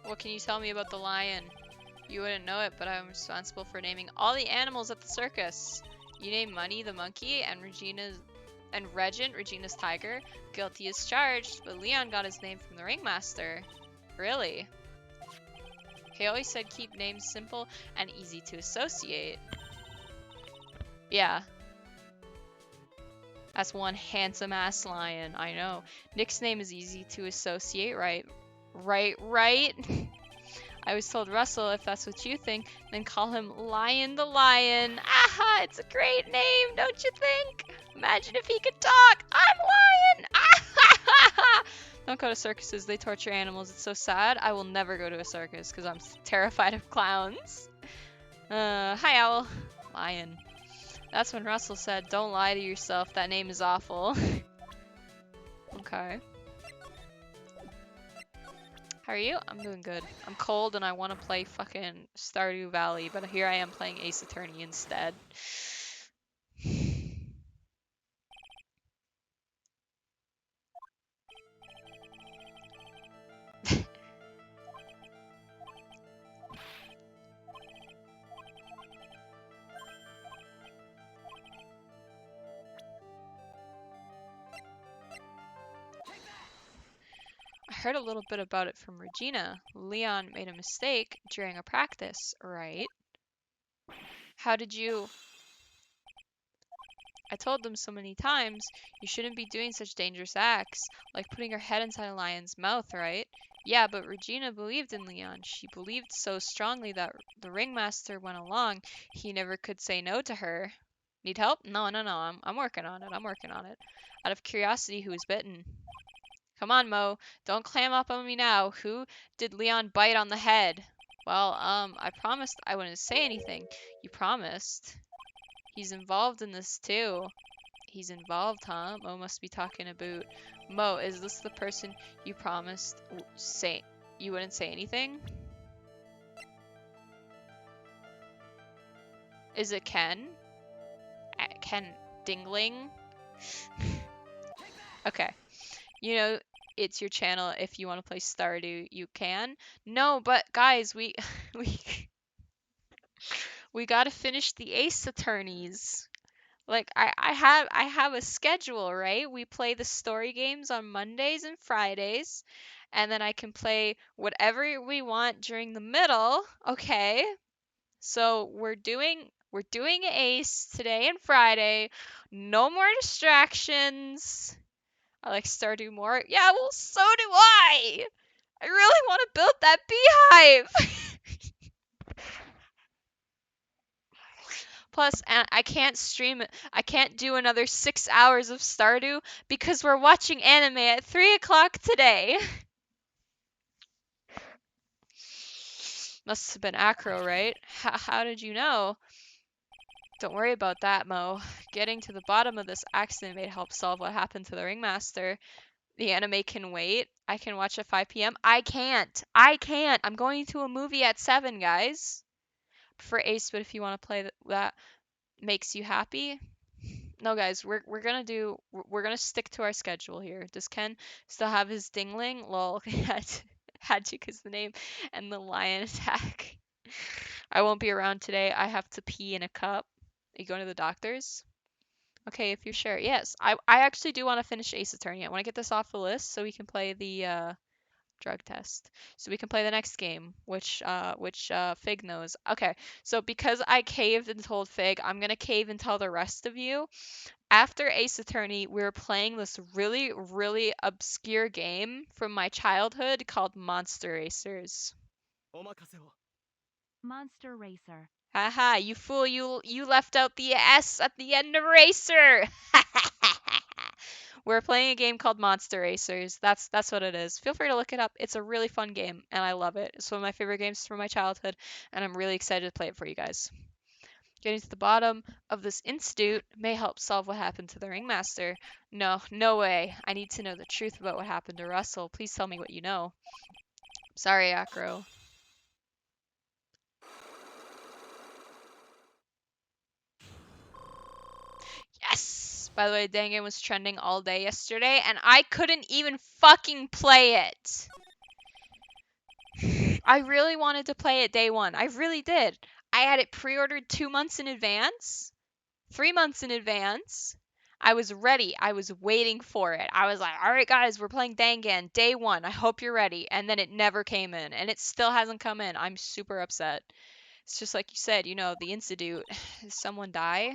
What can you tell me about the lion? You wouldn't know it, but I'm responsible for naming all the animals at the circus. You named Money the monkey and Regent, Regina's tiger. Guilty as charged, but Leon got his name from the ringmaster. Really? He always said keep names simple and easy to associate. Yeah. That's one handsome ass lion, I know. Nick's name is easy to associate, right? Right? I was told Russell, if that's what you think, then call him Lion the Lion. Aha, it's a great name, don't you think? Imagine if he could talk. I'm Lion. Ah, don't go to circuses, they torture animals. It's so sad. I will never go to a circus because I'm terrified of clowns. Hi, Owl. Lion. That's when Russell said, don't lie to yourself, that name is awful. Okay. How are you? I'm doing good. I'm cold and I want to play fucking Stardew Valley, but here I am playing Ace Attorney instead. I heard a little bit about it from Regina. Leon made a mistake during a practice, right? How did you... I told them so many times, you shouldn't be doing such dangerous acts, like putting your head inside a lion's mouth, right? Yeah, but Regina believed in Leon. She believed so strongly that the ringmaster went along, he never could say no to her. Need help? No, I'm working on it. I'm working on it. Out of curiosity, who was bitten? Come on, Mo. Don't clam up on me now. Who did Leon bite on the head? Well, I promised I wouldn't say anything. You promised. He's involved in this too. He's involved, huh? Mo must be talking about... Mo, is this the person you promised you wouldn't say anything? Is it Ken? Ken Dingling? Okay. You know, it's your channel. If you want to play Stardew, you can. No, but guys, we we gotta finish the Ace Attorneys. Like I have a schedule, right? We play the story games on Mondays and Fridays, and then I can play whatever we want during the middle, okay? So we're doing Ace today and Friday. No more distractions. I like Stardew more. Yeah, well, so do I. I really want to build that beehive. Plus, I can't stream it. I can't do another 6 hours of Stardew because we're watching anime at 3 o'clock today. Must have been Acro, right? How did you know? Don't worry about that, Mo. Getting to the bottom of this accident may help solve what happened to the ringmaster. The anime can wait. I can watch at 5 p.m. I can't. I'm going to a movie at 7, guys. For Ace, but if you want to play that makes you happy. No, guys, we're gonna stick to our schedule here. Does Ken still have his dingling? Lol, had to because the name and the lion attack. I won't be around today. I have to pee in a cup. Are you going to the doctor's? Okay, if you're sure. Yes, I actually do want to finish Ace Attorney. I want to get this off the list so we can play the drug test. So we can play the next game, which Fig knows. Okay, so because I caved and told Fig, I'm gonna cave and tell the rest of you. After Ace Attorney, we were playing this really, really obscure game from my childhood called Monster Racers. Monster Racer. Haha, you fool, you left out the S at the end of Racer! We're playing a game called Monster Racers. That's what it is. Feel free to look it up. It's a really fun game, and I love it. It's one of my favorite games from my childhood, and I'm really excited to play it for you guys. Getting to the bottom of this institute may help solve what happened to the ringmaster. No way. I need to know the truth about what happened to Russell. Please tell me what you know. Sorry, Acro. Yes! By the way, Dangan was trending all day yesterday, and I couldn't even fucking play it. I really wanted to play it day one. I really did. I had it pre-ordered 2 months in advance. 3 months in advance. I was ready. I was waiting for it. I was like, all right, guys, we're playing Dangan day one. I hope you're ready. And then it never came in. And it still hasn't come in. I'm super upset. It's just like you said, you know, the Institute. Did someone die?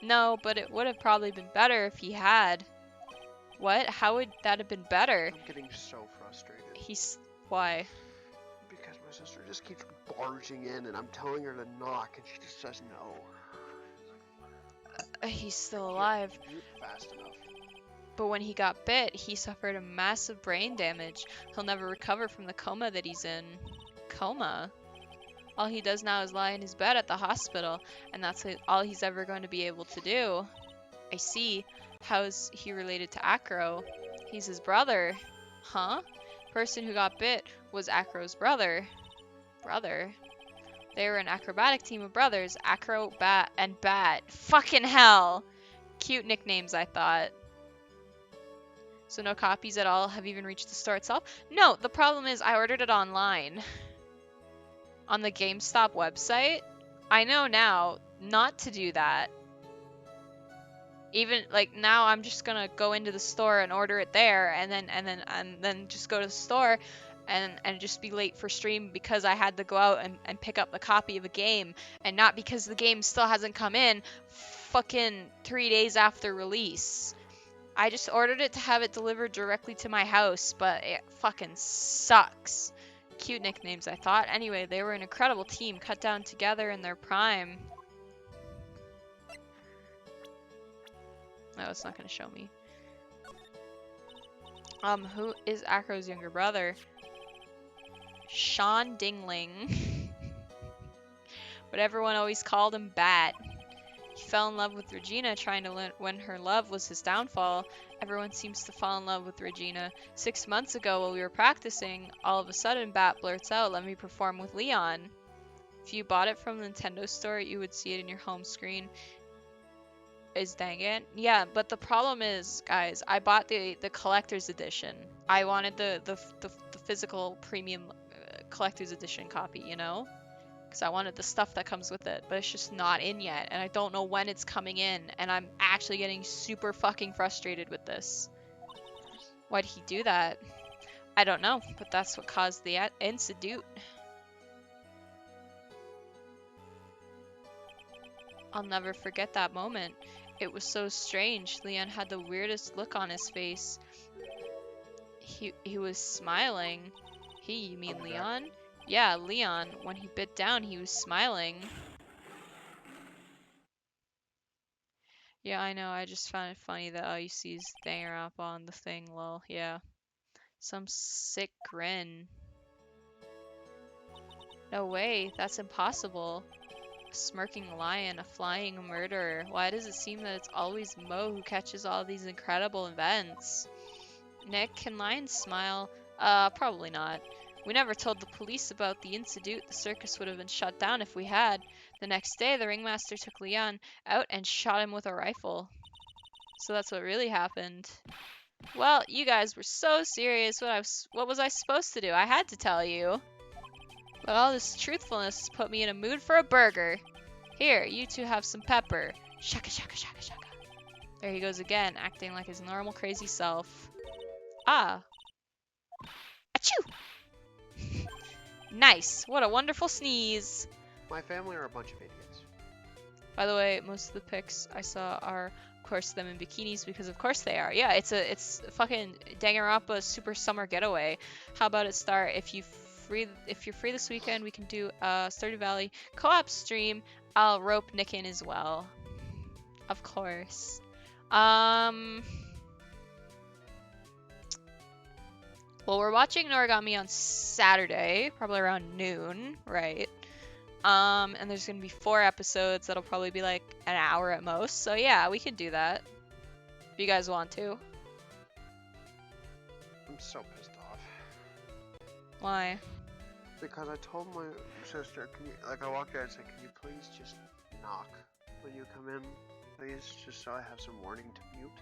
No, but it would have probably been better if he had. What? How would that have been better? I'm getting so frustrated. Why? Because my sister just keeps barging in and I'm telling her to knock and she just says no. He's still alive. Fast enough. But when he got bit, he suffered a massive brain damage. He'll never recover from the coma that he's in. Coma? All he does now is lie in his bed at the hospital, and that's all he's ever going to be able to do. I see. How is he related to Acro? He's his brother. Huh? Person who got bit was Acro's brother. Brother? They were an acrobatic team of brothers. Acro, Bat, and Bat. Fucking hell! Cute nicknames, I thought. So no copies at all have even reached the store itself? No, the problem is I ordered it online. On the GameStop website. I know now not to do that. Even like now I'm just gonna go into the store and order it there, and then just go to the store and just be late for stream because I had to go out and pick up the copy of a game, and not because the game still hasn't come in fucking 3 days after release. I just ordered it to have it delivered directly to my house, but it fucking sucks. Cute nicknames, I thought. Anyway, they were an incredible team, cut down together in their prime. No, it's not gonna show me. Who is Acro's younger brother? Sean Dingling. But everyone always called him Bat. He fell in love with Regina, trying to win her love was his downfall. Everyone seems to fall in love with Regina. 6 months ago, while we were practicing, all of a sudden Bat blurts out, "Let me perform with Leon." If you bought it from the Nintendo store, you would see it in your home screen. Dang it. Yeah, but the problem is, guys, I bought the collector's edition. I wanted the physical premium collector's edition copy, you know? Because I wanted the stuff that comes with it, but it's just not in yet, and I don't know when it's coming in, and I'm actually getting super fucking frustrated with this. Why did he do that? I don't know, but that's what caused the incident. I'll never forget that moment. It was so strange. Leon had the weirdest look on his face. He was smiling. You mean Leon? Yeah, Leon. When he bit down, he was smiling. Yeah, I know. I just found it funny that all you see is Danger up on the thing. Lol. Yeah. Some sick grin. No way. That's impossible. A smirking lion, a flying murderer. Why does it seem that it's always Mo who catches all these incredible events? Nick, can lions smile? Probably not. We never told the police about the incident. The circus would have been shut down if we had. The next day, the ringmaster took Leon out and shot him with a rifle. So that's what really happened. Well, you guys were so serious. What was I supposed to do? I had to tell you. But all this truthfulness has put me in a mood for a burger. Here, you two have some pepper. Shaka shaka shaka shaka. There he goes again, acting like his normal crazy self. Ah. Achoo! Nice. What a wonderful sneeze. My family are a bunch of idiots. By the way, most of the pics I saw are, of course, them in bikinis, because of course they are. Yeah, it's fucking Danganronpa Super Summer Getaway. How about it start if you're free this weekend, we can do a Stardew Valley co-op stream. I'll rope Nick in as well. Of course. Well, we're watching Noragami on Saturday, probably around noon, right? And there's gonna be 4 episodes that'll probably be like an hour at most. So yeah, we can do that. If you guys want to. I'm so pissed off. Why? Because I told my sister, I walked out and said, can you please just knock when you come in, please, just so I have some warning to mute.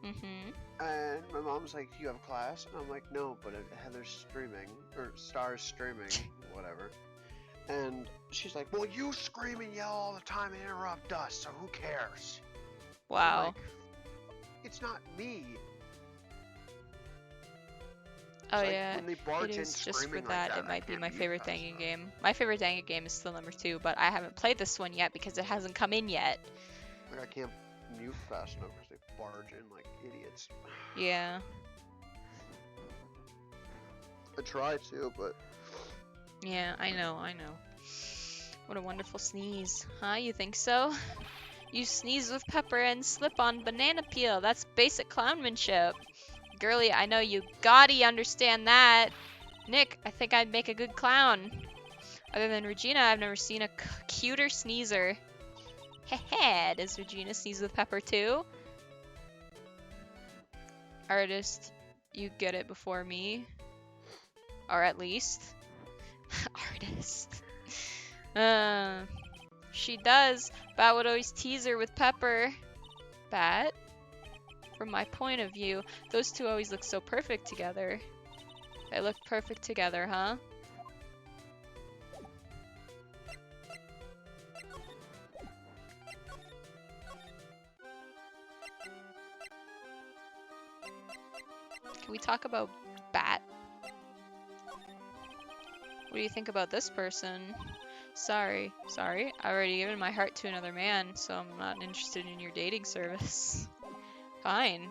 Mm-hmm. And my mom's like, you have class? And I'm like, no, but Heather's streaming, or Star's streaming, whatever. And she's like, well, you scream and yell all the time and interrupt us, so who cares? Wow. Like, it's not me. Oh It's yeah, like when they barge it in is just for screaming that. like It might be can't my mute favorite fast Dangan enough. game. My favorite Dangan game is still number 2, but I haven't played this one yet because it hasn't come in yet. Like I can't mute fast enough because they barge in like idiots. Yeah. I try to, but Yeah, I know. What a wonderful sneeze. Huh, you think so? You sneeze with pepper and slip on banana peel. That's basic clownmanship. Girly, I know you gotta understand that. Nick, I think I'd make a good clown. Other than Regina, I've never seen a cuter sneezer. Heh, does Regina sneeze with pepper too? Artist, you get it before me. Or at least. Artist. She does. Bat would always tease her with pepper. Bat? From my point of view, those two always look so perfect together. They look perfect together, huh? Can we talk about Bat? What do you think about this person? Sorry. I already given my heart to another man, so I'm not interested in your dating service. Fine,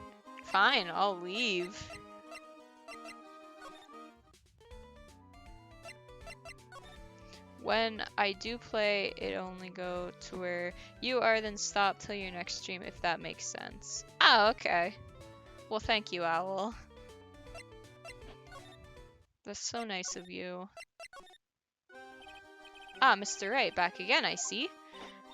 I'll leave. When I do play, it only go to where you are, then stop till your next stream, if that makes sense. Oh, okay. Well, thank you, Owl. That's so nice of you. Ah, Mr. Wright, back again, I see.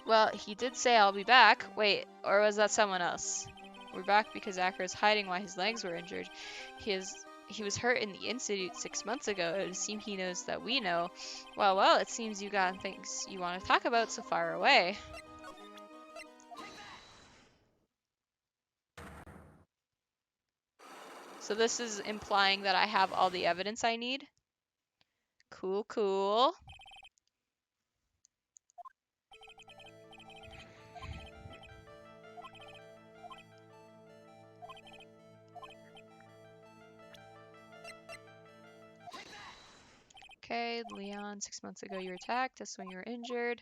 Well, he did say I'll be back. Wait, or was that someone else? We're back because Acro's hiding why his legs were injured. He was hurt in the institute 6 months ago. It would seem he knows that we know. Well, it seems you got things you want to talk about so far away. So this is implying that I have all the evidence I need? Cool. Okay, Leon, 6 months ago you were attacked. That's when you were injured.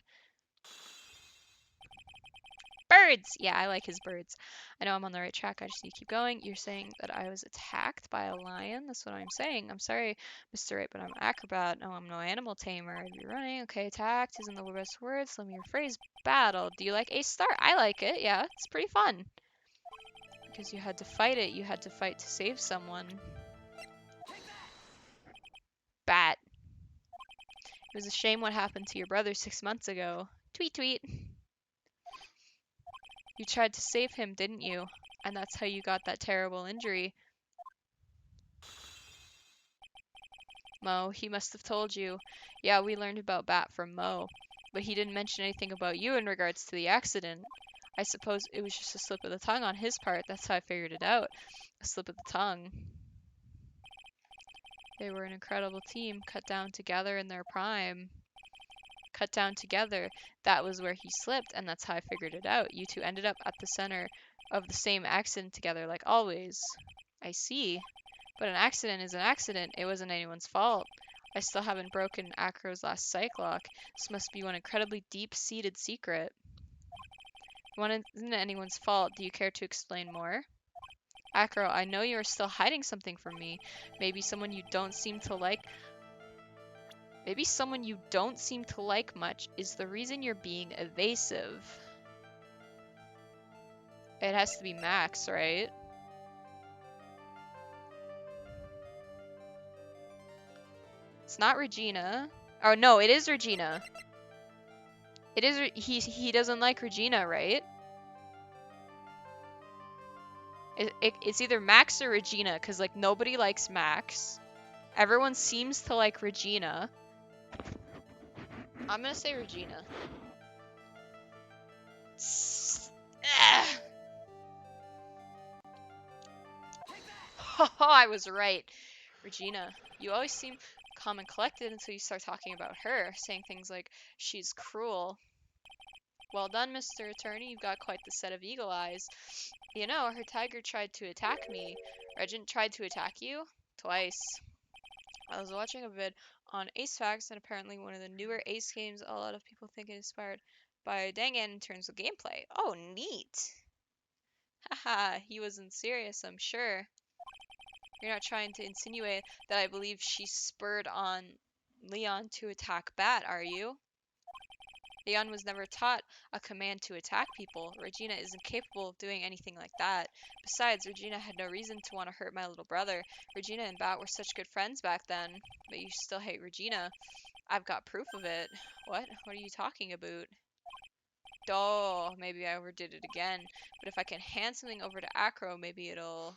Birds! Yeah, I like his birds. I know I'm on the right track. I just need to keep going. You're saying that I was attacked by a lion? That's what I'm saying. I'm sorry, Mr. Wright, but I'm an acrobat. No, I'm no animal tamer. I'd be running. Okay, attacked isn't the best words. Let me rephrase. Battle. Do you like A Star? I like it. Yeah, it's pretty fun. Because you had to fight it. You had to fight to save someone. Bat. It was a shame what happened to your brother 6 months ago. Tweet. You tried to save him, didn't you? And that's how you got that terrible injury. Mo, he must have told you. Yeah, we learned about Bat from Mo. But he didn't mention anything about you in regards to the accident. I suppose it was just a slip of the tongue on his part. That's how I figured it out. A slip of the tongue. They were an incredible team, cut down together in their prime. Cut down together. That was where he slipped, and that's how I figured it out. You two ended up at the center of the same accident together, like always. I see. But an accident is an accident. It wasn't anyone's fault. I still haven't broken Acro's last psych lock. This must be one incredibly deep-seated secret. One isn't anyone's fault. Do you care to explain more? Acro, I know you are still hiding something from me. Maybe someone you don't seem to like much is the reason you're being evasive. It has to be Max, right? It's not Regina. Oh, no, it is Regina. It is. He doesn't like Regina, right? It's either Max or Regina, because, like, nobody likes Max. Everyone seems to like Regina. I'm gonna say Regina. Oh, I was right. Regina, you always seem calm and collected until you start talking about her, saying things like, she's cruel. Well done, Mr. Attorney, you've got quite the set of eagle eyes. You know, her tiger tried to attack me. Regent tried to attack you? Twice. I was watching a vid on Ace Facts, and apparently one of the newer Ace games a lot of people think is inspired by Dangan in terms of gameplay. Oh, neat! Haha, he wasn't serious, I'm sure. You're not trying to insinuate that I believe she spurred on Leon to attack Bat, are you? Leon was never taught a command to attack people. Regina isn't capable of doing anything like that. Besides, Regina had no reason to want to hurt my little brother. Regina and Bat were such good friends back then. But you still hate Regina. I've got proof of it. What? What are you talking about? Oh, maybe I overdid it again. But if I can hand something over to Acro, maybe it'll...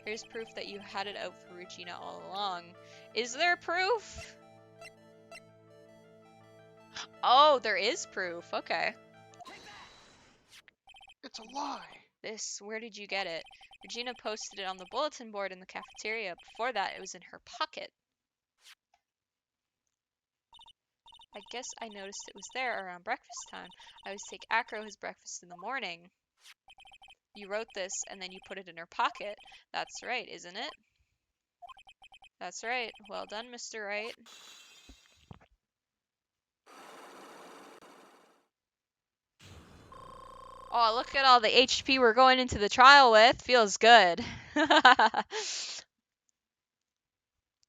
Here's proof that you had it out for Regina all along. Is there proof? Oh, there is proof. Okay. It's a lie. Where did you get it? Regina posted it on the bulletin board in the cafeteria. Before that, it was in her pocket. I guess I noticed it was there around breakfast time. I always take Acro his breakfast in the morning. You wrote this and then you put it in her pocket. That's right, isn't it? That's right. Well done, Mr. Wright. Oh, look at all the HP we're going into the trial with. Feels good.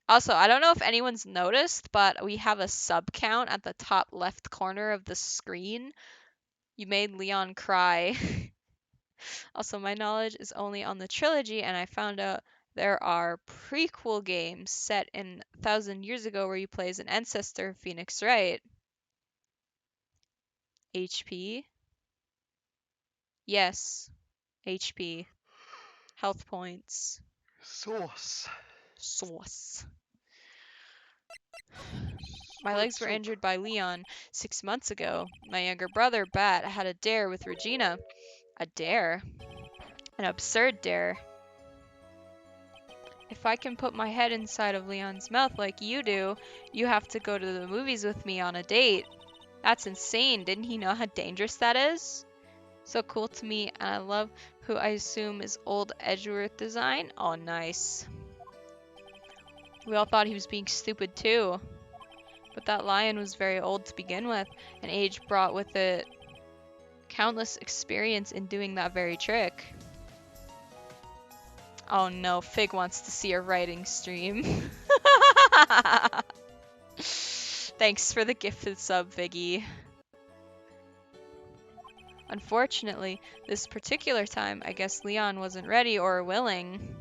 Also, I don't know if anyone's noticed, but we have a sub count at the top left corner of the screen. You made Leon cry. Also, my knowledge is only on the trilogy, and I found out there are prequel games set in 1,000 years ago where you play as an ancestor of Phoenix Wright. HP? Yes. HP. Health points. Sauce. Sauce. My Squirt legs were soup. injured by Leon 6 months ago. My younger brother, Bat, had a dare with Regina. A dare? An absurd dare. If I can put my head inside of Leon's mouth like you do, you have to go to the movies with me on a date. That's insane. Didn't he know how dangerous that is? So cool to me, and I love who I assume is old Edgeworth design. Oh, nice. We all thought he was being stupid too. But that lion was very old to begin with, and age brought with it countless experience in doing that very trick. Oh no, Fig wants to see a writing stream. Thanks for the gifted sub, Figgy. Unfortunately, this particular time, I guess Leon wasn't ready or willing.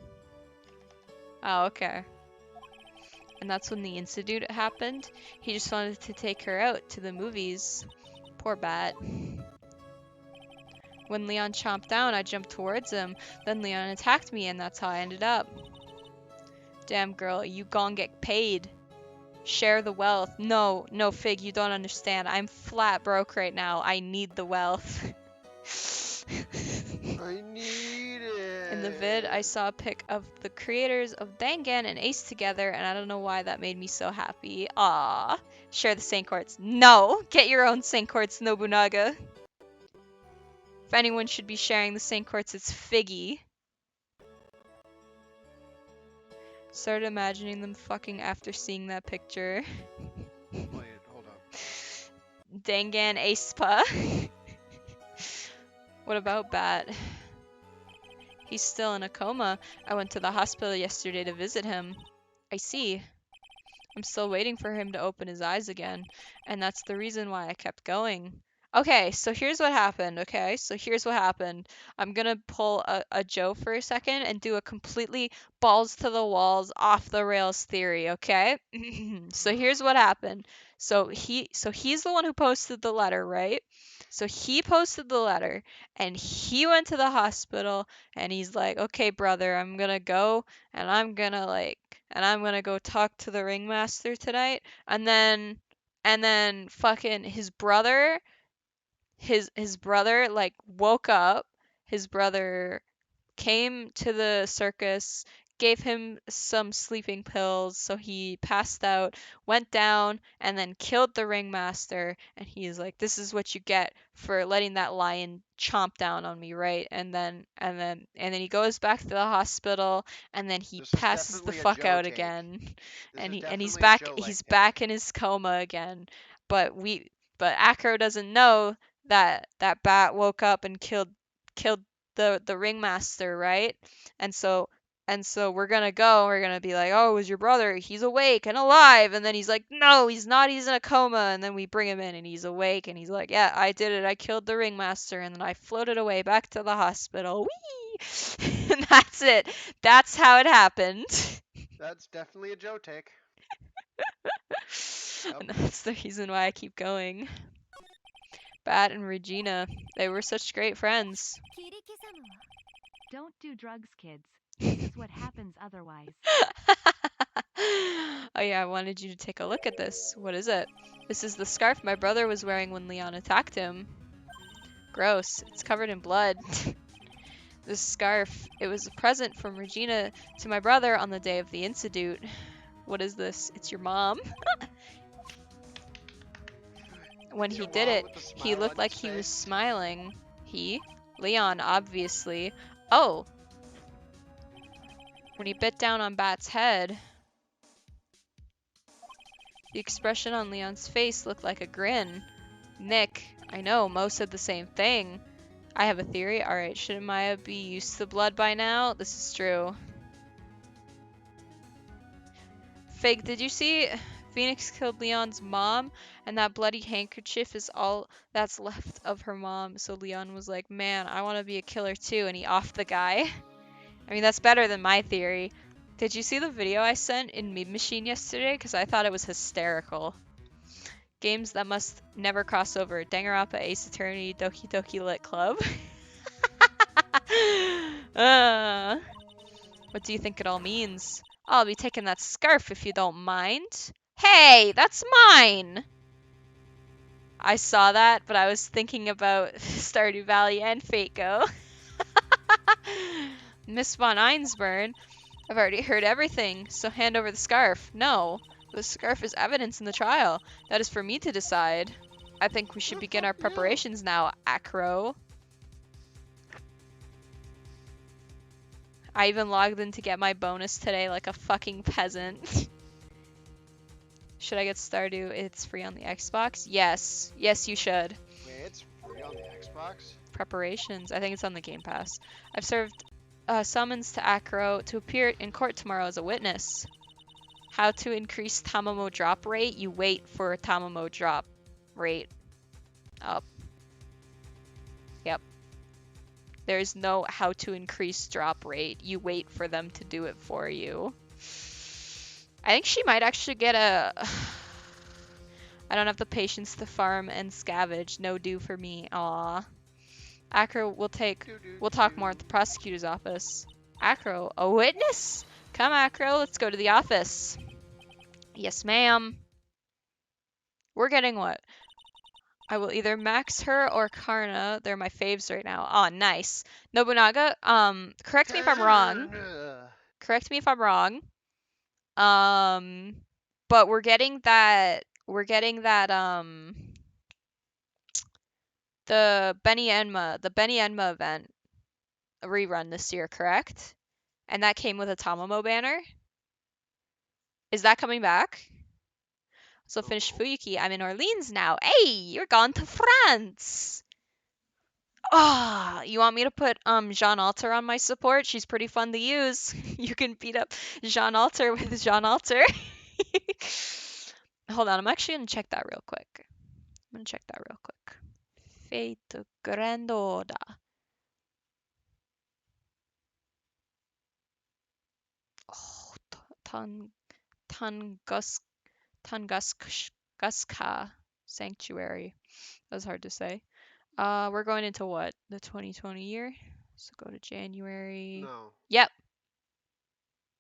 Oh, okay. And that's when the incident happened. He just wanted to take her out to the movies. Poor Bat. When Leon chomped down, I jumped towards him. Then Leon attacked me, and that's how I ended up. Damn, girl, you gon' get paid. Share the wealth. No, Fig, you don't understand. I'm flat broke right now. I need the wealth. I need it. In the vid, I saw a pic of the creators of Dangan and Ace together, and I don't know why that made me so happy. Aww. Share the Saint Quartz. No! Get your own Saint Quartz, Nobunaga. If anyone should be sharing the Saint Quartz, it's Figgy. Started imagining them fucking after seeing that picture. Wait, hold up. Dangan Aespa. What about Bat? He's still in a coma. I went to the hospital yesterday to visit him. I see. I'm still waiting for him to open his eyes again, and that's the reason why I kept going. Okay, so here's what happened, okay? So here's what happened. I'm gonna pull a Joe for a second and do a completely balls to the walls, off the rails theory, okay? So here's what happened. So he's the one who posted the letter, right? So he posted the letter, and he went to the hospital, and he's like, okay, brother, I'm gonna go, and I'm gonna go talk to the ringmaster tonight. And then fucking his brother like woke up. His brother came to the circus, gave him some sleeping pills, so he passed out, went down, and then killed the ringmaster. And he's like, "This is what you get for letting that lion chomp down on me, right?" And then he goes back to the hospital, and then he This is passes the definitely a fuck Joe out take. again, This and is he's definitely a back. Joe-like He's take. back in his coma again, but Acro doesn't know that Bat woke up and killed the ringmaster, right? And so we're gonna be like, "Oh, it was your brother. He's awake and alive." And then he's like, "No, he's not. He's in a coma." And then we bring him in, and he's awake, and he's like, "Yeah, I did it. I killed the ringmaster." And then I floated away back to the hospital. Whee! And that's it. That's how it happened. That's definitely a Joe take. And that's the reason why I keep going. Bat and Regina, they were such great friends. Don't do drugs, kids. This is what happens otherwise. Oh yeah, I wanted you to take a look at this. What is it? This is the scarf my brother was wearing when Leon attacked him. Gross. It's covered in blood. This scarf, it was a present from Regina to my brother on the day of the incident. What is this? It's your mom. When he did it, he looked like he was smiling. He? Leon, obviously. Oh, when he bit down on Bat's head, the expression on Leon's face looked like a grin. Nick, I know, Mo said the same thing. I have a theory. Alright, shouldn't Maya be used to blood by now? This is true. Fig, did you see Phoenix killed Leon's mom? And that bloody handkerchief is all that's left of her mom. So Leon was like, man, I want to be a killer too. And he offed the guy. I mean, that's better than my theory. Did you see the video I sent in Meme Machine yesterday? Because I thought it was hysterical. Games that must never cross over. Danganronpa, Ace Attorney, Doki Doki Lit Club. What do you think it all means? I'll be taking that scarf if you don't mind. Hey, that's mine! I saw that, but I was thinking about Stardew Valley and Fate Go. Miss Von Einsburn, I've already heard everything, so hand over the scarf. No, the scarf is evidence in the trial. That is for me to decide. I think we should begin our preparations now, Acro. I even logged in to get my bonus today like a fucking peasant. Should I get Stardew? It's free on the Xbox? Yes. Yes, you should. Wait, it's free on the Xbox? Preparations. I think it's on the Game Pass. I've served summons to Acro to appear in court tomorrow as a witness. How to increase Tamamo drop rate? You wait for Tamamo drop rate up. Yep. There's no how to increase drop rate. You wait for them to do it for you. I think she might actually get a... I don't have the patience to farm and scavenge. No do for me. Aw. Acro, we'll talk more at the prosecutor's office. Acro, a witness? Come, Acro, let's go to the office. Yes, ma'am. We're getting what? I will either max her or Karna. They're my faves right now. Aw, nice. Nobunaga, correct me if I'm wrong. Correct me if I'm wrong. But we're getting that, the Benny Enma event rerun this year, correct? And that came with a Tamamo banner? Is that coming back? So finish Fuyuki. I'm in Orleans now. Hey, you're gone to France. Ah, you want me to put Jean Alter on my support? She's pretty fun to use. You can beat up Jean Alter with Jean Alter. Hold on, I'm actually gonna check that real quick. Fate Grandoda. Oh, Tunguska Sanctuary. That was hard to say. We're going into what? The 2020 year? So go to January. No. Yep.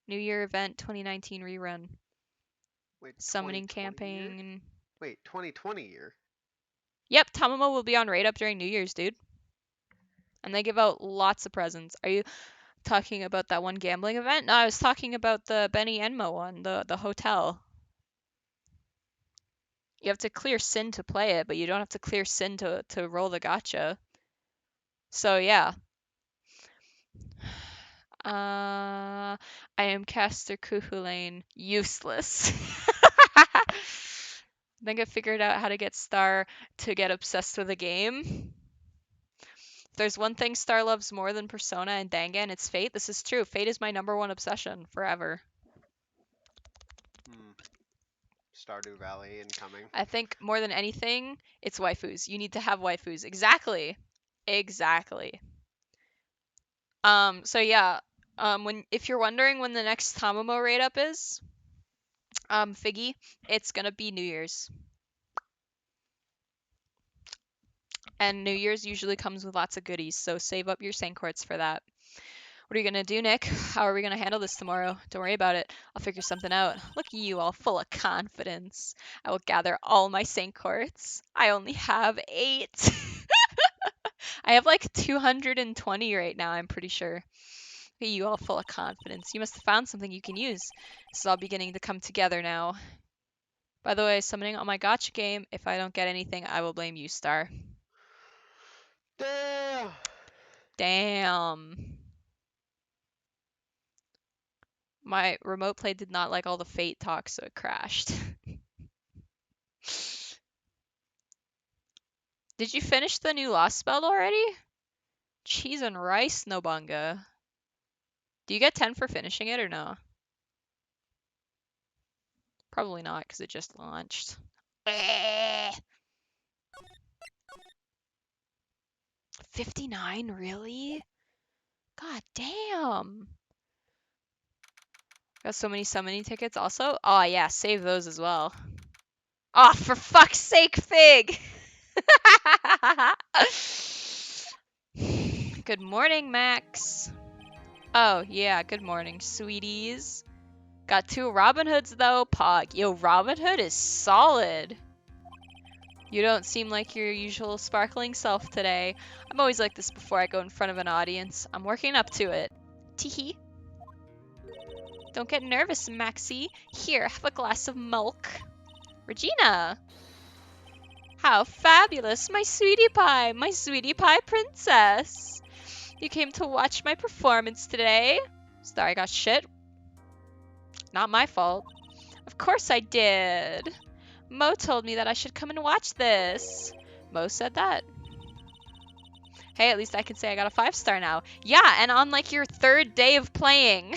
New Year event 2019 rerun. Wait, Summoning 2020 year? campaign. Wait, 2020 year? Yep, Tamamo will be on Raid Up during New Year's, dude. And they give out lots of presents. Are you talking about that one gambling event? No, I was talking about the Benny Enmo one, the hotel. You have to clear Sin to play it, but you don't have to clear Sin to roll the gacha. So yeah. I am Caster Kuhulain. Useless. I think I figured out how to get Star to get obsessed with a game. If there's one thing Star loves more than Persona and Dangan, it's Fate. This is true. Fate is my #1 obsession forever. Stardew Valley incoming. I think more than anything, it's waifus. You need to have waifus. Exactly. So yeah, if you're wondering when the next Tamamo raid up is, Figgy, it's gonna be New Year's. And New Year's usually comes with lots of goodies, so save up your Sankorts for that. What are you gonna do, Nick? How are we gonna handle this tomorrow? Don't worry about it. I'll figure something out. Look at you, all full of confidence. I will gather all my Sankorts. I only have 8. I have like 220 right now, I'm pretty sure. Look at you, all full of confidence. You must have found something you can use. This is all beginning to come together now. By the way, summoning on my gacha game. If I don't get anything, I will blame you, Star. Damn! Damn. My remote play did not like all the Fate talk, so it crashed. Did you finish the new Lost spell already? Cheese and rice, Nobunga. Do you get 10 for finishing it or no? Probably not, because it just launched. 59, really? God damn. Got so many summoning tickets also? Oh yeah, save those as well. Oh, for fuck's sake, Fig! Good morning, Max. Oh, yeah, good morning, sweeties. Got 2 Robin Hoods, though. Pog. Yo, Robin Hood is solid. You don't seem like your usual sparkling self today. I'm always like this before I go in front of an audience. I'm working up to it. Teehee. Don't get nervous, Maxie. Here, have a glass of milk. Regina. How fabulous, my sweetie pie princess. You came to watch my performance today. Sorry, I got shit. Not my fault. Of course I did. Mo told me that I should come and watch this. Mo said that. Hey, at least I can say I got a 5-star now. Yeah, and on like your 3rd day of playing.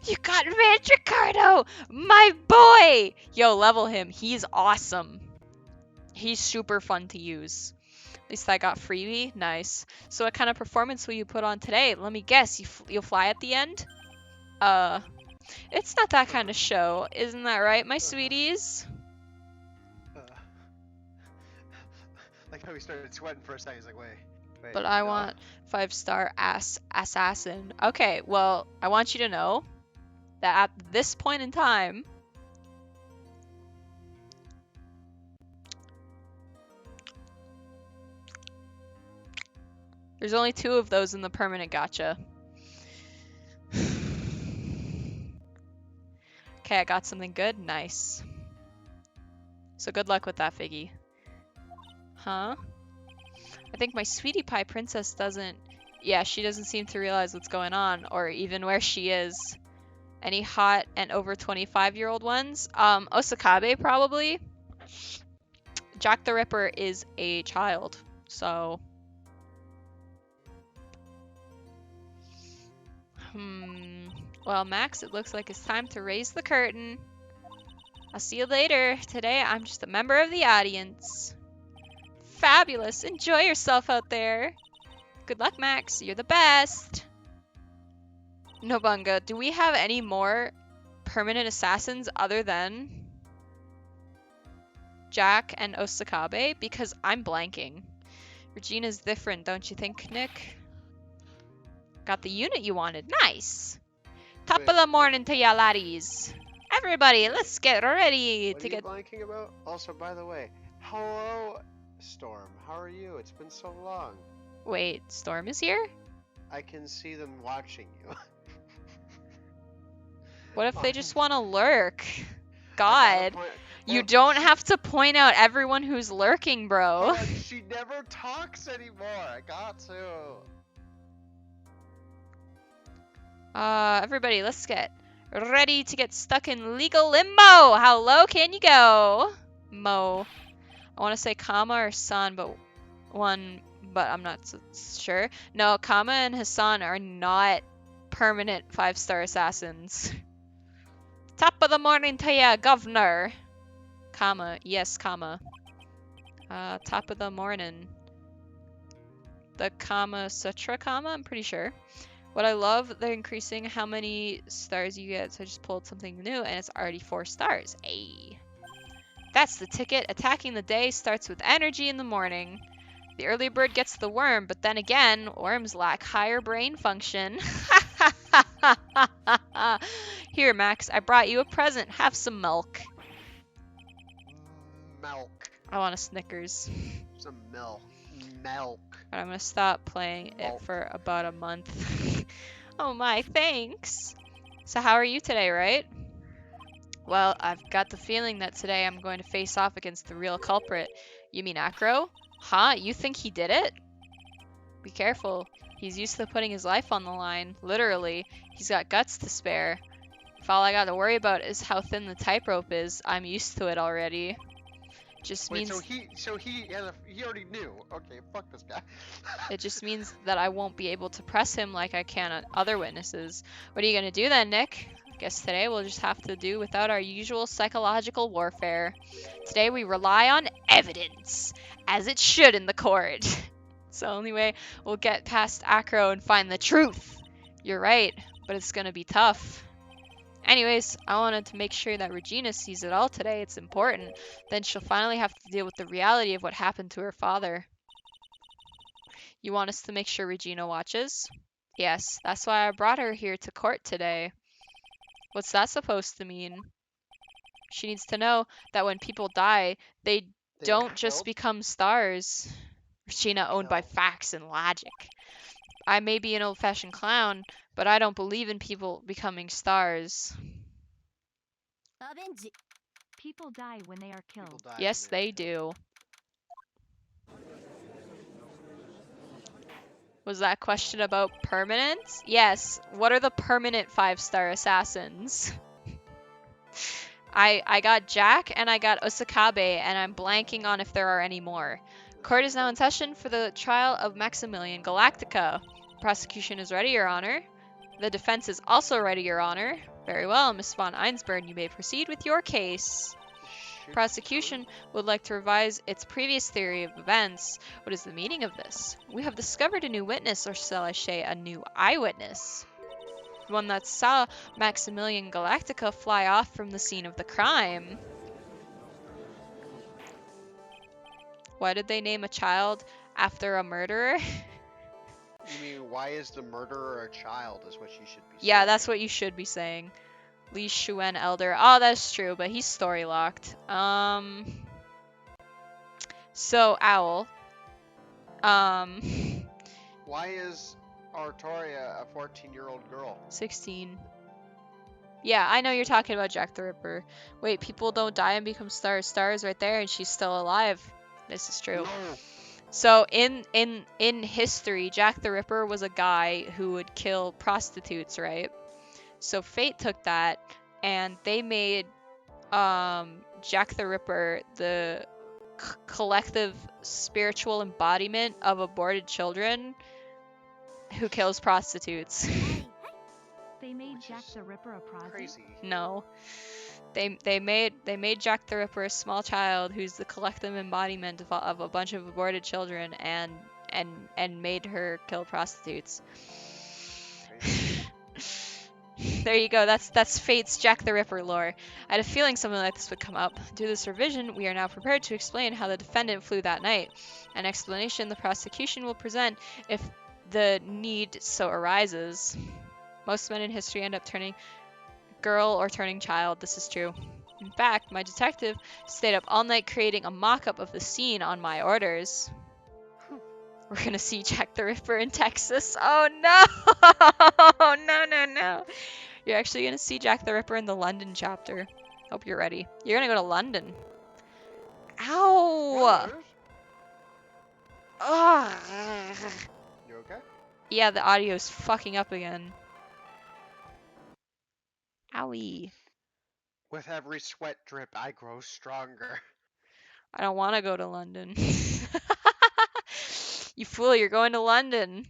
You got Ranch Ricardo! My boy! Yo, level him. He's awesome. He's super fun to use. At least I got freebie. Nice. So what kind of performance will you put on today? Let me guess. You'll fly at the end? It's not that kind of show. Isn't that right, my sweeties? Like how he started sweating for a second. He's like, wait. But I no. want 5-star assassin. Okay, well, I want you to know that at this point in time, there's only 2 of those in the permanent gacha. Okay, I got something good. Nice. So good luck with that, Figgy. Huh? I think my sweetie pie princess doesn't... Yeah, she doesn't seem to realize what's going on, or even where she is. Any hot and over 25-year-old ones? Osakabe, probably. Jack the Ripper is a child, so... Well, Max, it looks like it's time to raise the curtain. I'll see you later. Today, I'm just a member of the audience. Fabulous. Enjoy yourself out there. Good luck, Max. You're the best. Nobunga, do we have any more permanent assassins other than Jack and Osakabe? Because I'm blanking. Regina's different, don't you think, Nick? Got the unit you wanted. Nice. Top of the morning to ya laddies. Everybody, let's get ready What to are you get... blanking about? Also, by the way, hello, Storm. How are you? It's been so long. Wait, Storm is here? I can see them watching you. What if they just want to lurk? God. You Well, don't have to point out everyone who's lurking, bro. but she never talks anymore. I got to. Everybody, let's get ready to get stuck in legal limbo. How low can you go? Mo. I want to say Kama or San, but I'm not sure. No, Kama and Hassan are not permanent 5-star assassins. Top of the morning to ya, governor. Kama, yes, Kama. Top of the morning. The Kama Sutra Kama, I'm pretty sure. What I love, they're increasing how many stars you get. So I just pulled something new and it's already 4 stars. Ayy. That's the ticket. Attacking the day starts with energy in the morning. The early bird gets the worm, but then again, worms lack higher brain function. Here, Max, I brought you a present. Have some milk. Milk. I want a Snickers. Some milk. Milk. But I'm gonna stop playing it for about a month. Oh my, thanks. So how are you today, right? Well, I've got the feeling that today I'm going to face off against the real culprit. You mean Acro? Huh? You think he did it? Be careful. He's used to putting his life on the line. Literally. He's got guts to spare. If all I got to worry about is how thin the tight rope is, I'm used to it already. Just Wait, means he already knew. Okay, fuck this guy. it just means that I won't be able to press him like I can on other witnesses. What are you gonna do then, Nick? Guess today we'll just have to do without our usual psychological warfare. Today we rely on evidence, as it should in the court. It's the only way we'll get past Acro and find the truth. You're right, but it's gonna be tough. Anyways, I wanted to make sure that Regina sees it all today. It's important. Then she'll finally have to deal with the reality of what happened to her father. You want us to make sure Regina watches? Yes, that's why I brought her here to court today. What's that supposed to mean? She needs to know that when people die, they don't just killed? become stars. Regina owned by Killed. facts and logic. I may be an old-fashioned clown, but I don't believe in people becoming stars. People die when they are People killed. die Yes, when they do. Was that question about permanence? Yes. What are the permanent 5-star assassins? I got Jack and I got Osakabe, and I'm blanking on if there are any more. Court is now in session for the trial of Maximilian Galactica. Prosecution is ready, Your Honor. The defense is also ready, Your Honor. Very well, Miss von Einsburn, you may proceed with your case. Prosecution would like to revise its previous theory of events. What is the meaning of this? We have discovered a new witness, or shall I say a new eyewitness. One that saw Maximilian Galactica fly off from the scene of the crime. Why did they name a child after a murderer? You mean, why is the murderer a child, is what you should be saying. Yeah, that's what you should be saying. Li Shuen Elder. Oh, that's true, but he's story locked. So, Owl. Why is Artoria a 14-year-old girl? 16. Yeah, I know you're talking about Jack the Ripper. Wait, people don't die and become stars. Stars right there, and she's still alive. This is true. No. So in history, Jack the Ripper was a guy who would kill prostitutes, right? So Fate took that and they made Jack the Ripper the collective spiritual embodiment of aborted children who kills prostitutes. They made Which Jack is the Ripper a prosy? Crazy. No. They made Jack the Ripper a small child who's the collective embodiment of a bunch of aborted children and made her kill prostitutes. There you go. That's Fate's Jack the Ripper lore. I had a feeling something like this would come up. Due to this revision, we are now prepared to explain how the defendant flew that night. An explanation the prosecution will present if the need so arises. Most men in history end up turning girl or turning child. This is true. In fact, my detective stayed up all night creating a mock-up of the scene on my orders. We're gonna see Jack the Ripper in Texas. Oh no! No. You're actually gonna see Jack the Ripper in the London chapter. Hope you're ready. You're gonna go to London. Ow! Ugh. You okay? Yeah, the audio's fucking up again. Owie. With every sweat drip, I grow stronger. I don't want to go to London. You fool, you're going to London.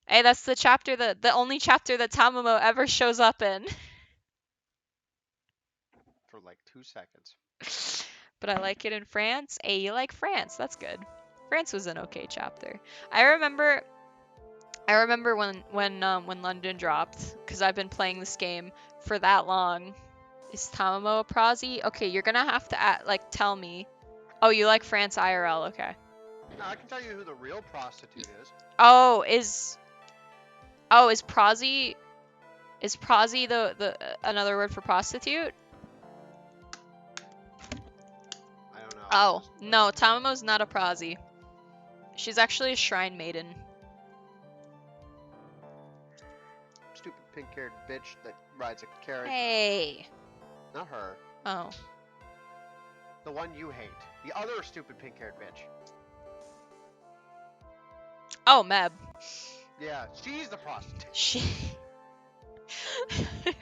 Hey, that's the chapter the only chapter that Tamamo ever shows up in. For like 2 seconds. But I like it in France. Hey, you like France? That's good. France was an okay chapter. I remember when London dropped, because I've been playing this game for that long. Is Tamamo a prosy? Okay, you're gonna have to tell me. Oh, you like France IRL? Okay. No, I can tell you who the real prostitute is. Is prosy the another word for prostitute? I don't know. Oh, no, Tamamo's not a prosy. She's actually a shrine maiden. Stupid pink-haired bitch that rides a carriage. Hey. Not her. Oh. The one you hate. The other stupid pink-haired bitch. Oh, Meb. Yeah, she's the prostitute. She...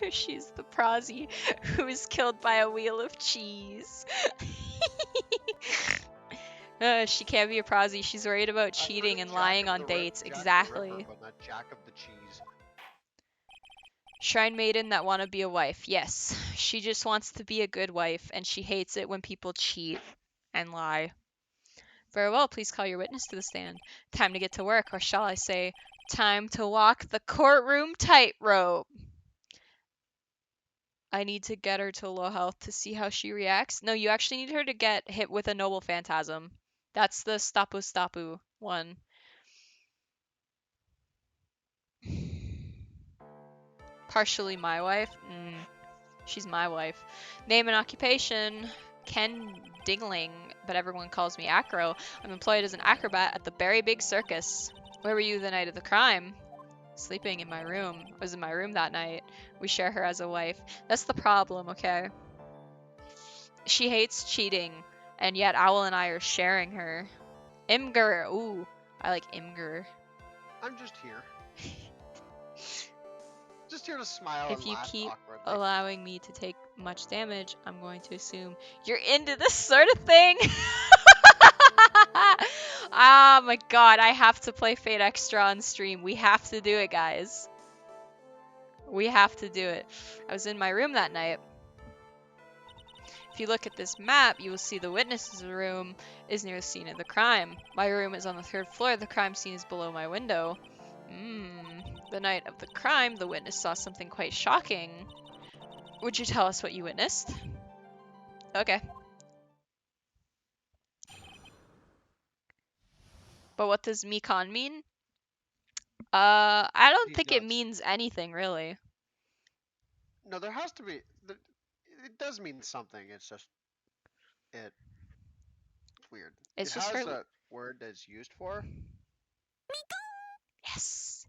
She's the prosy who was killed by a wheel of cheese. She can't be a prosy. She's worried about I heard cheating of and Jack lying of on the dates. Jack the Ripper, Exactly. but not Jack of the Cheese. Shrine maiden that want to be a wife. Yes. She just wants to be a good wife, and she hates it when people cheat and lie. Very well, please call your witness to the stand. Time to get to work, or shall I say, time to walk the courtroom tightrope. I need to get her to low health to see how she reacts. No, you actually need her to get hit with a noble phantasm. That's the Stapu Stapu one. Partially my wife? She's my wife. Name and occupation. Ken Dingling, but everyone calls me Acro. I'm employed as an acrobat at the Berry Big Circus. Where were you the night of the crime? Sleeping in my room. I was in my room that night. We share her as a wife. That's the problem, okay? She hates cheating, and yet Owl and I are sharing her. Imgur. Ooh, I like Imgur. I'm just here. Just here to smile If and you laugh keep awkwardly. allowing me to take much damage, I'm going to assume you're into this sort of thing. Ah, my god, I have to play Fate Extra on stream. We have to do it, guys. We have to do it. I was in my room that night. If you look at this map, you will see the witness's room is near the scene of the crime. My room is on the 3rd floor. The crime scene is below my window. The night of the crime, the witness saw something quite shocking. Would you tell us what you witnessed? Okay. But what does Mekon mean? I don't He's think it nuts. means anything, really. No, there has to be. It does mean something. It's just it's weird. It's It just has her... a word that's used for. Yes!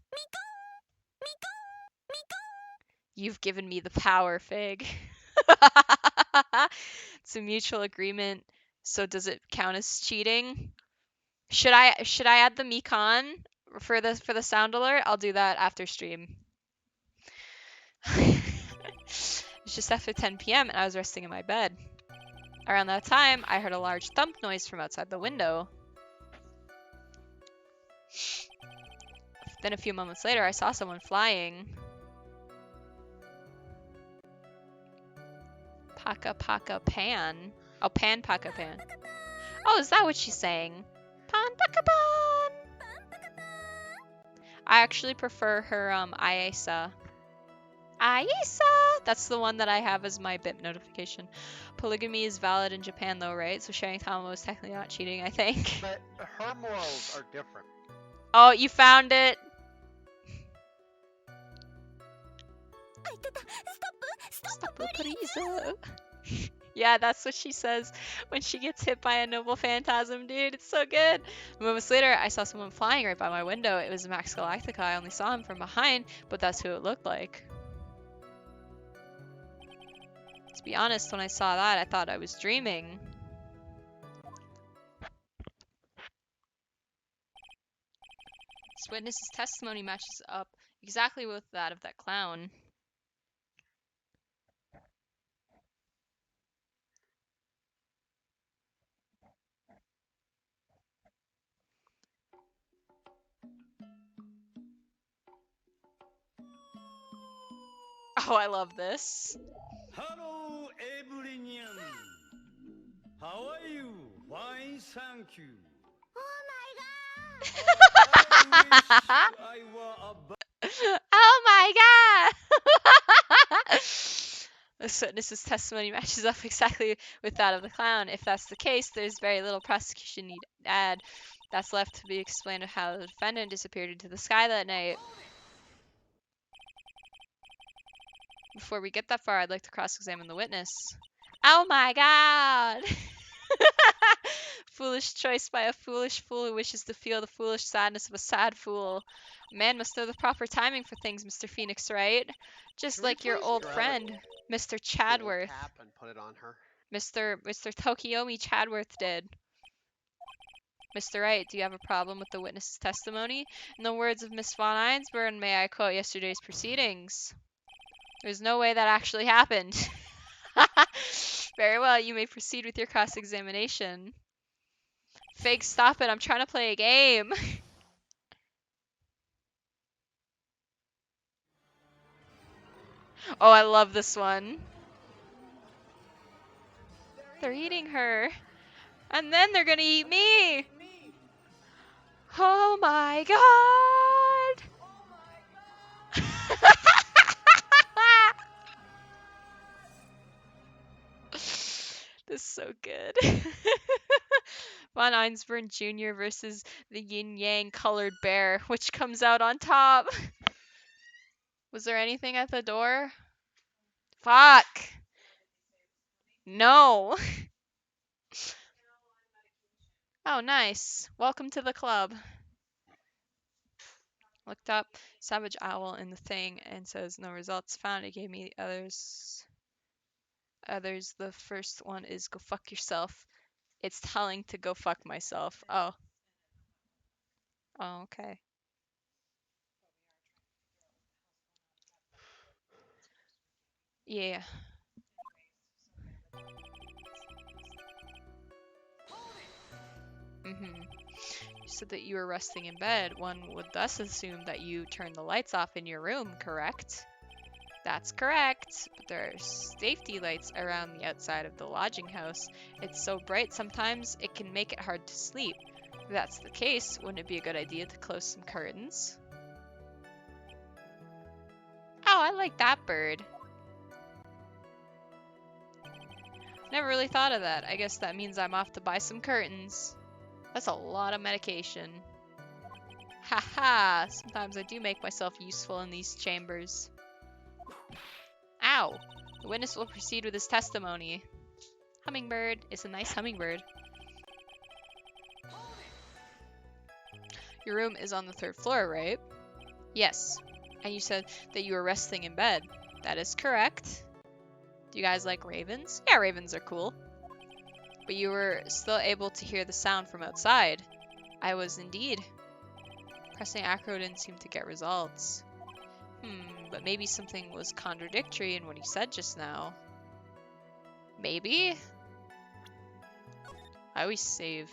You've given me the power, Fig. It's a mutual agreement. So does it count as cheating? Should I add the Mekon for the sound alert? I'll do that after stream. It's just after 10 p.m. and I was resting in my bed. Around that time, I heard a large thump noise from outside the window. Then a few moments later, I saw someone flying. Paka Paka Pan. Oh, Pan Paka Pan. Oh, is that what she's saying? Pan Paka Pan! I actually prefer her, Ayesa. Ayesa! That's the one that I have as my BIP notification. Polygamy is valid in Japan, though, right? So sharing Tamamo is technically not cheating, I think. But her morals are different. Oh, you found it! Stop, please. Yeah, that's what she says when she gets hit by a noble phantasm, dude. It's so good. Moments later, I saw someone flying right by my window. It was Max Galactica. I only saw him from behind, but that's who it looked like. To be honest, when I saw that, I thought I was dreaming. This witness's testimony matches up exactly with that of that clown. Oh, I love this. Hello, everyone. How are you? Fine, thank you. I wish I were a Oh my god! This witness's testimony matches up exactly with that of the clown. If that's the case, there's very little prosecution need to add. That's left to be explained of how the defendant disappeared into the sky that night. Before we get that far, I'd like to cross-examine the witness. Oh my god! Foolish choice by a foolish fool who wishes to feel the foolish sadness of a sad fool. A man must know the proper timing for things, Mr. Phoenix, right? Just Can we like your please old grab friend, Mr. the Chadworth. cap and put it on her? Mr. Tokiomi Chadworth did. Mr. Wright, do you have a problem with the witness's testimony? In the words of Miss von Einsburn, may I quote yesterday's proceedings? There's no way that actually happened. Very well, you may proceed with your cross-examination. Fake, stop it. I'm trying to play a game. Oh, I love this one. They're eating her. And then they're gonna eat me. Oh my god. This is so good. Von Einsburn Jr. versus the yin-yang colored bear, which comes out on top. Was there anything at the door? Fuck. No. Oh, nice. Welcome to the club. Looked up Savage Owl in the thing and says no results found. It gave me others. The first one is go fuck yourself. It's telling to go fuck myself. Oh. Oh, okay. Yeah. You said that you were resting in bed. One would thus assume that you turned the lights off in your room, correct? That's correct. But there are safety lights around the outside of the lodging house. It's so bright sometimes it can make it hard to sleep. If that's the case, wouldn't it be a good idea to close some curtains? Oh, I like that bird. Never really thought of that. I guess that means I'm off to buy some curtains. That's a lot of medication. Haha, sometimes I do make myself useful in these chambers. Ow! The witness will proceed with his testimony. Hummingbird. It's a nice hummingbird. Your room is on the 3rd floor, right? Yes. And you said that you were resting in bed. That is correct. Do you guys like ravens? Yeah, ravens are cool. But you were still able to hear the sound from outside. I was indeed. Pressing acro didn't seem to get results. But maybe something was contradictory in what he said just now. Maybe? I always save.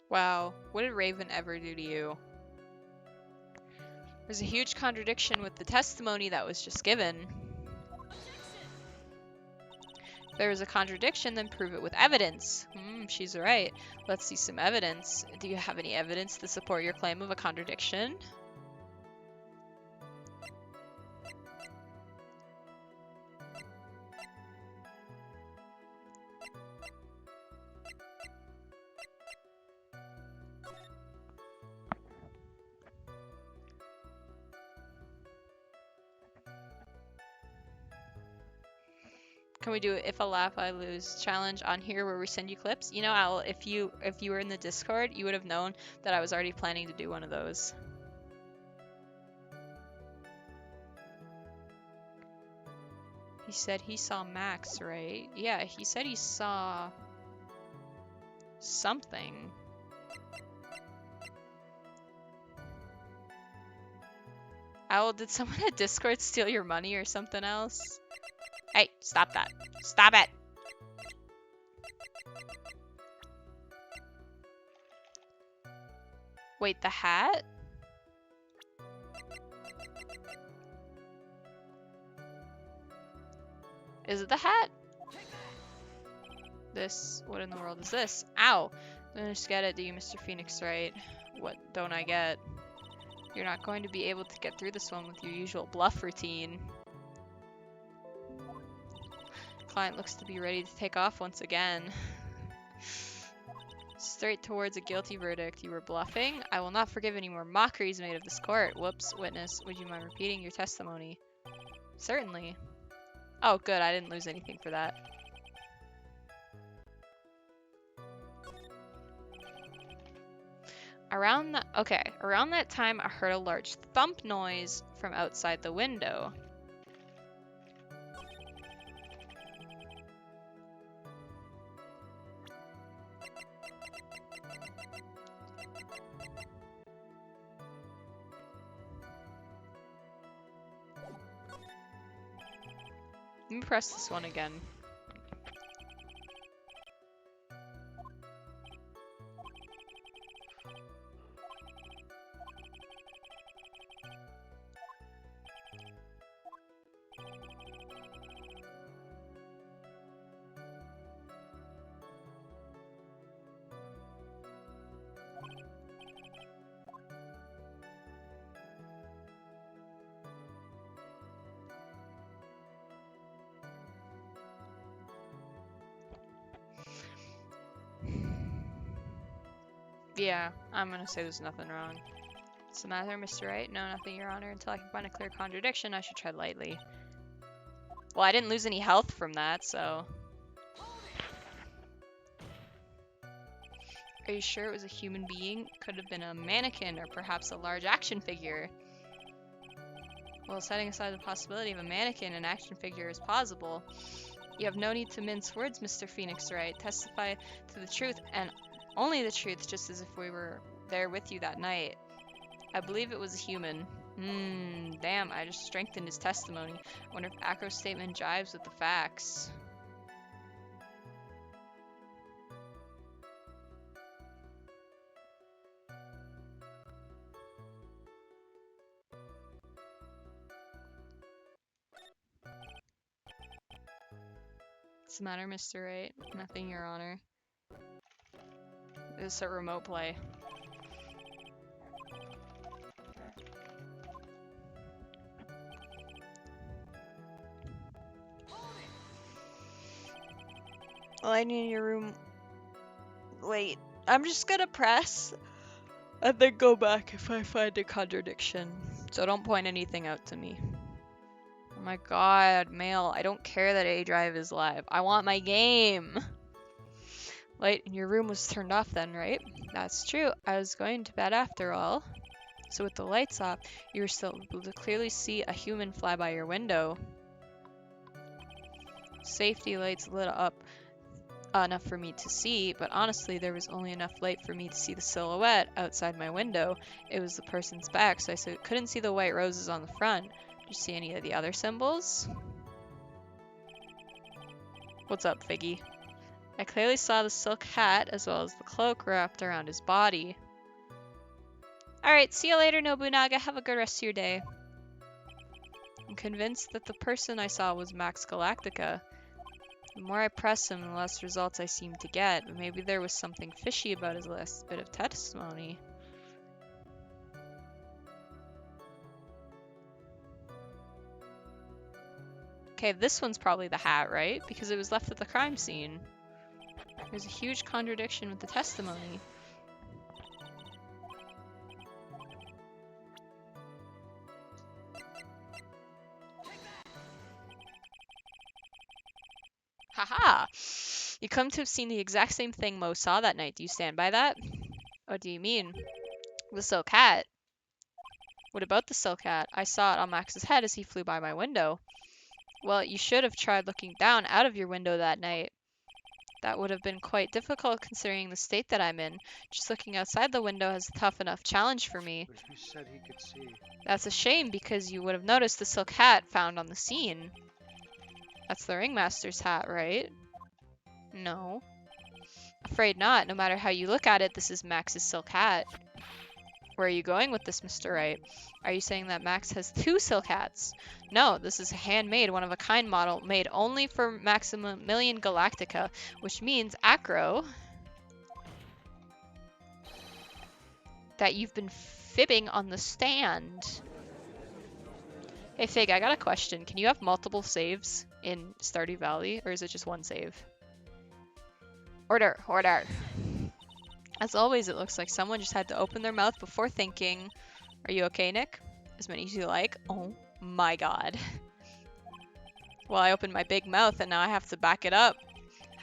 Wow, what did Raven ever do to you? There's a huge contradiction with the testimony that was just given. If there is a contradiction, then prove it with evidence. She's right. Let's see some evidence. Do you have any evidence to support your claim of a contradiction? Can we do it if I laugh I lose challenge on here where we send you clips? You know, Owl, if you were in the Discord, you would have known that I was already planning to do one of those. He said he saw Max, right? Yeah, he said he saw something. Owl, did someone at Discord steal your money or something else? Hey, stop that. Stop it! Wait, the hat? Is it the hat? This, what in the world is this? Ow! Don't just get it, do you, Mr. Phoenix, right? What don't I get? You're not going to be able to get through this one with your usual bluff routine. Client looks to be ready to take off once again. Straight towards a guilty verdict. You were bluffing? I will not forgive any more mockeries made of this court. Whoops, witness. Would you mind repeating your testimony? Certainly. Oh, good. I didn't lose anything for that. Around that time I heard a large thump noise from outside the window. Let me press this one again. Yeah, I'm gonna say there's nothing wrong. What's the matter, Mr. Wright? No, nothing, Your Honor. Until I can find a clear contradiction, I should tread lightly. Well, I didn't lose any health from that, so... Are you sure it was a human being? Could have been a mannequin, or perhaps a large action figure. Well, setting aside the possibility of a mannequin, an action figure is plausible. You have no need to mince words, Mr. Phoenix Wright. Testify to the truth, and only the truth, just as if we were there with you that night. I believe it was a human. Damn, I just strengthened his testimony. I wonder if Acro's statement jives with the facts. What's the matter, Mr. Wright? Nothing, Your Honor. This is a remote play. Lighting in your room. Wait, I'm just gonna press and then go back if I find a contradiction. So don't point anything out to me. Oh my god, mail. I don't care that A Drive is live. I want my game. Light in your room was turned off then, right? That's true. I was going to bed after all. So with the lights off, you were still able to clearly see a human fly by your window. Safety lights lit up enough for me to see, but honestly, there was only enough light for me to see the silhouette outside my window. It was the person's back, so I couldn't see the white roses on the front. Did you see any of the other symbols? What's up, Figgy? I clearly saw the silk hat as well as the cloak wrapped around his body. Alright, see you later, Nobunaga. Have a good rest of your day. I'm convinced that the person I saw was Max Galactica. The more I press him, the less results I seem to get, but maybe there was something fishy about his last bit of testimony. Okay, this one's probably the hat, right? Because it was left at the crime scene. There's a huge contradiction with the testimony. Haha! You come to have seen the exact same thing Mo saw that night. Do you stand by that? What do you mean? The silk hat. What about the silk hat? I saw it on Max's head as he flew by my window. Well, you should have tried looking down out of your window that night. That would have been quite difficult considering the state that I'm in. Just looking outside the window is a tough enough challenge for me. But he said he could see. That's a shame because you would have noticed the silk hat found on the scene. That's the ringmaster's hat, right? No. Afraid not. No matter how you look at it, this is Max's silk hat. Where are you going with this, Mr. Wright? Are you saying that Max has 2 silk hats? No, this is a handmade, one-of-a-kind model made only for Maximilian Galactica, which means, Acro, that you've been fibbing on the stand. Hey, Fig, I got a question. Can you have multiple saves in Stardew Valley, or is it just one save? Order, order. As always, it looks like someone just had to open their mouth before thinking. Are you okay, Nick? As many as you like. Oh my god. Well, I opened my big mouth and now I have to back it up.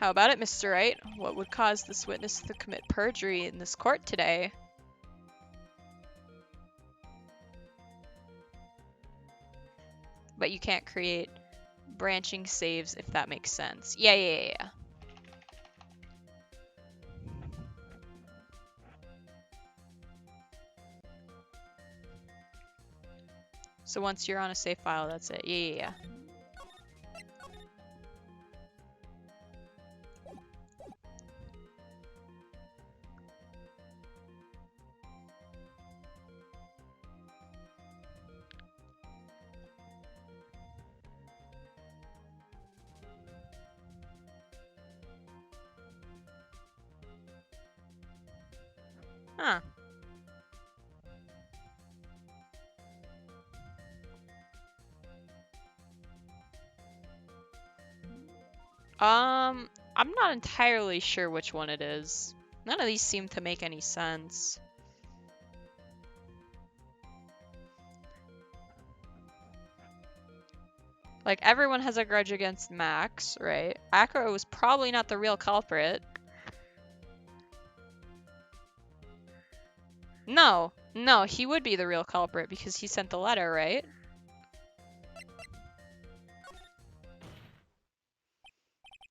How about it, Mr. Wright? What would cause this witness to commit perjury in this court today? but you can't create branching saves, if that makes sense. Yeah. So once you're on a save file, that's it. Yeah. Huh. I'm not entirely sure which one it is. None of these seem to make any sense. Like, everyone has a grudge against Max, right? Acro was probably not the real culprit. No, he would be the real culprit because he sent the letter, right?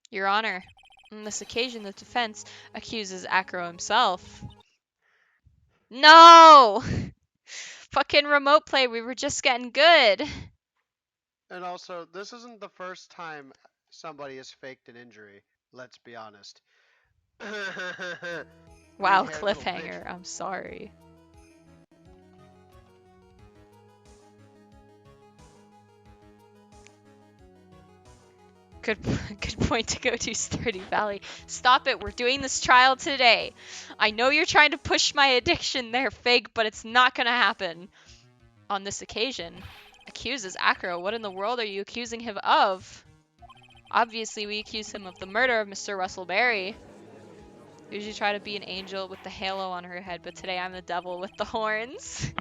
Your Honor, on this occasion, the defense accuses Acro himself. No! Fucking remote play, we were just getting good. And also, this isn't the first time somebody has faked an injury. Let's be honest. Wow, Green-haired little bitch. cliffhanger, I'm sorry. Good point to go to, Stardew Valley. Stop it, we're doing this trial today. I know you're trying to push my addiction there, Fig, but it's not gonna happen. On this occasion, accuses Acro. What in the world are you accusing him of? Obviously, we accuse him of the murder of Mr. Russell Berry. Usually try to be an angel with the halo on her head, but today I'm the devil with the horns.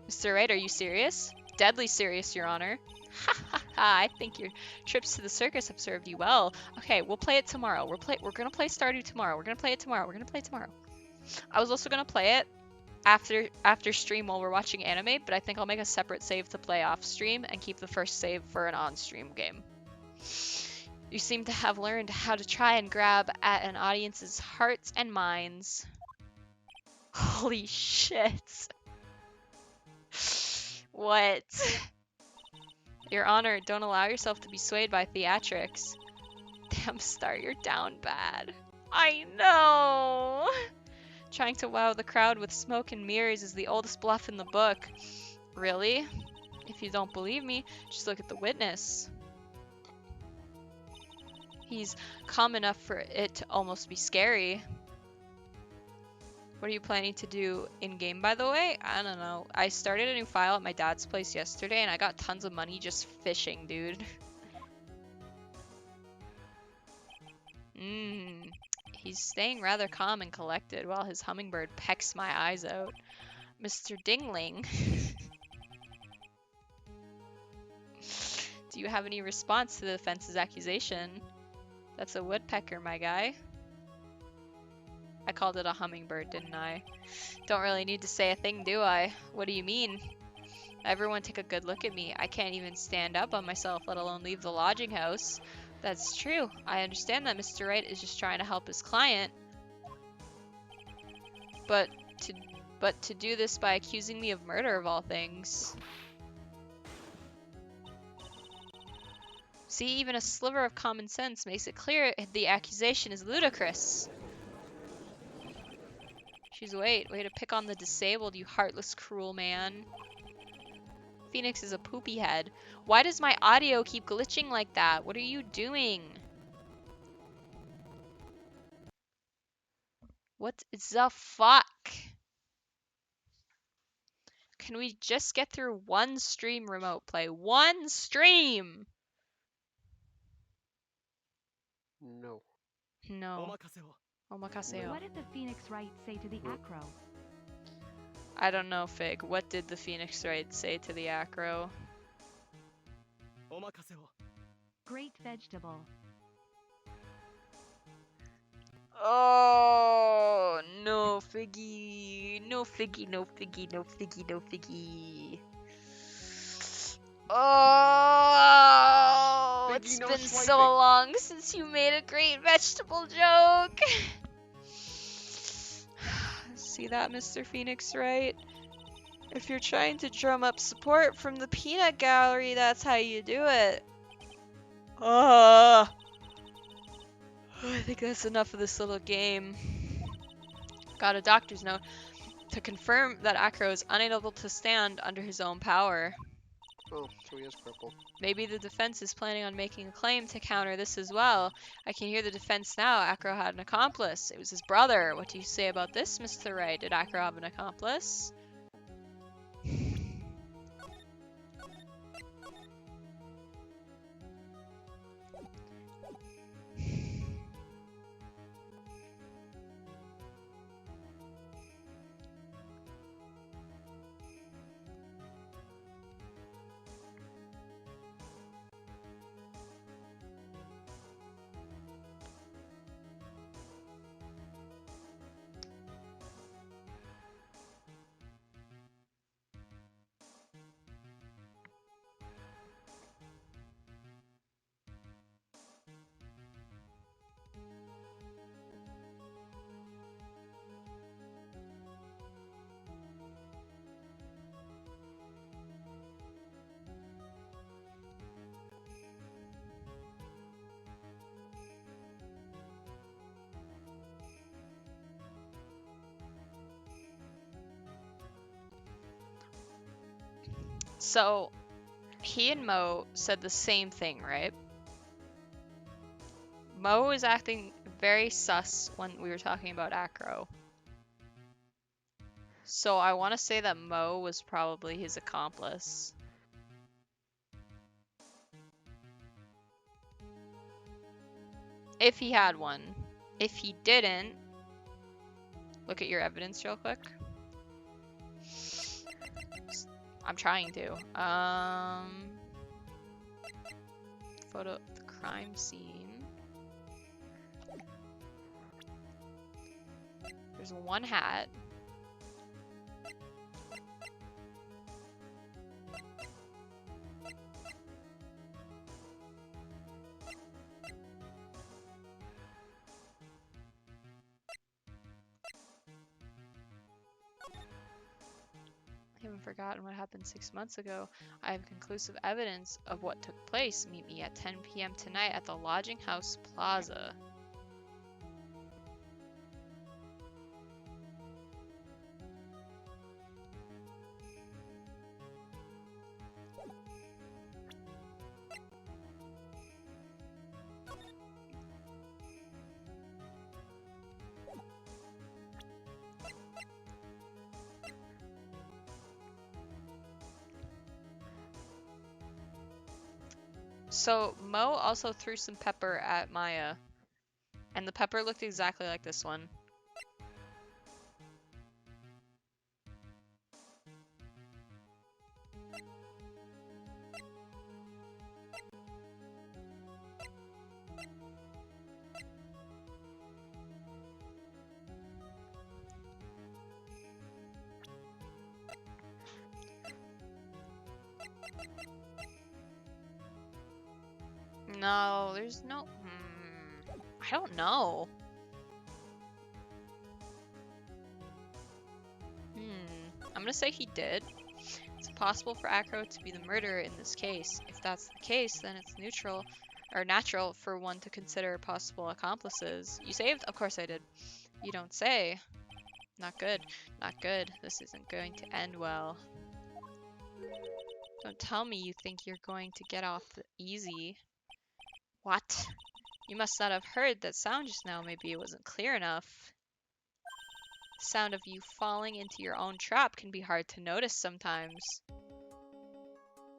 Mr. Wright, are you serious? Deadly serious, Your Honor. Ha ha ha, I think your trips to the circus have served you well. Okay, we'll play it tomorrow. We're gonna play Stardew tomorrow. We're gonna play it tomorrow. I was also gonna play it after stream while we're watching anime, but I think I'll make a separate save to play off stream and keep the first save for an on-stream game. You seem to have learned how to try and grab at an audience's hearts and minds. Holy shit. What? Your Honor, don't allow yourself to be swayed by theatrics. Damn, Star, you're down bad. I know! Trying to wow the crowd with smoke and mirrors is the oldest bluff in the book. Really? If you don't believe me, just look at the witness. He's calm enough for it to almost be scary. What are you planning to do in-game, by the way? I don't know. I started a new file at my dad's place yesterday, and I got tons of money just fishing, dude. He's staying rather calm and collected while his hummingbird pecks my eyes out. Mr. Dingling. Do you have any response to the defense's accusation? That's a woodpecker, my guy. I called it a hummingbird, didn't I? Don't really need to say a thing, do I? What do you mean? Everyone take a good look at me. I can't even stand up on myself, let alone leave the lodging house. That's true. I understand that Mr. Wright is just trying to help his client. But to do this by accusing me of murder of all things. See, even a sliver of common sense makes it clear the accusation is ludicrous. She's way to pick on the disabled, you heartless, cruel man. Phoenix is a poopy head. Why does my audio keep glitching like that? What are you doing? What the fuck? Can we just get through one stream remote play? One stream! No. No. Omakaseo. What did the Phoenix Wright say to the Acro? I don't know, Fig. What did the Phoenix Wright say to the Acro? Great vegetable. Oh, no, Figgy. No, Figgy, no, Figgy, no, Figgy, no, Figgy. Oh, Baby, it's no been so swiping. long since you made a great vegetable joke. See that, Mr. Phoenix, right? If you're trying to drum up support from the peanut gallery, that's how you do it. I think that's enough of this little game. Got a doctor's note to confirm that Acro is unable to stand under his own power. Oh, so he is crippled. Maybe the defense is planning on making a claim to counter this as well. I can hear the defense now. Acro had an accomplice. It was his brother. What do you say about this, Mr. Wright? Did Acro have an accomplice? So, he and Mo said the same thing, right? Mo was acting very sus when we were talking about Acro. So I want to say that Mo was probably his accomplice. If he had one. If he didn't, look at your evidence real quick. I'm trying to. Photo of the crime scene. There's one hat. I haven't forgotten what happened 6 months ago. I have conclusive evidence of what took place. Meet me at 10 p.m. tonight at the Lodging House Plaza. So, Mo also threw some pepper at Maya. And the pepper looked exactly like this one. No, there's no... I don't know. I'm gonna say he did. It's possible for Acro to be the murderer in this case. If that's the case, then it's natural for one to consider possible accomplices. You saved? Of course I did. You don't say. Not good. Not good. This isn't going to end well. Don't tell me you think you're going to get off easy. What? You must not have heard that sound just now. Maybe it wasn't clear enough. The sound of you falling into your own trap can be hard to notice sometimes.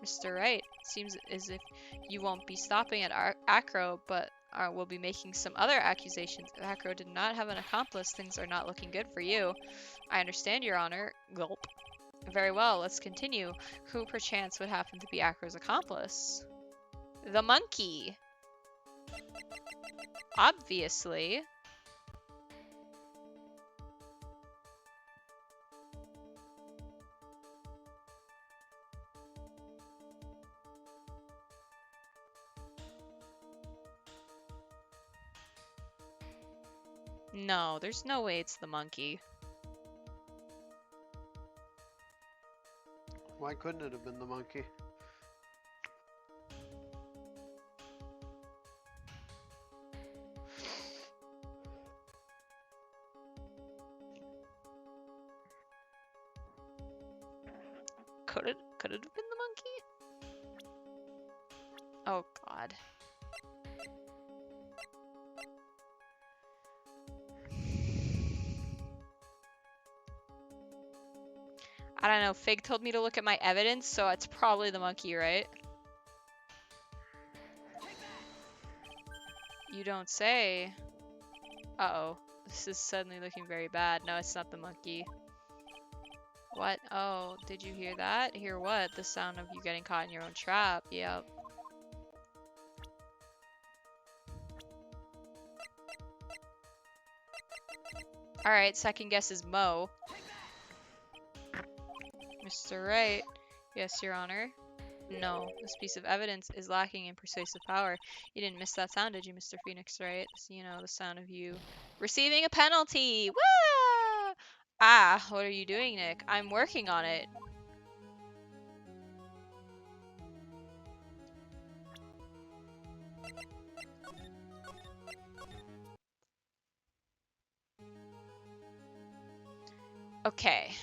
Mr. Wright, seems as if you won't be stopping at Acro, but will be making some other accusations. If Acro did not have an accomplice, things are not looking good for you. I understand, Your Honor. Gulp. Very well, let's continue. Who perchance would happen to be Acro's accomplice? The monkey. Obviously. No, there's no way it's the monkey. Why couldn't it have been the monkey? Could it have been the monkey? Oh god. I don't know, Fig told me to look at my evidence, so it's probably the monkey, right? You don't say. Uh-oh. This is suddenly looking very bad. No, it's not the monkey. What? Oh, did you hear that? Hear what? The sound of you getting caught in your own trap. Yep. Alright, second guess is Mo. Mr. Wright. Yes, Your Honor. No, this piece of evidence is lacking in persuasive power. You didn't miss that sound, did you, Mr. Phoenix Wright? So, you know, the sound of you receiving a penalty. Woo! Ah, what are you doing, Nick? I'm working on it. Okay.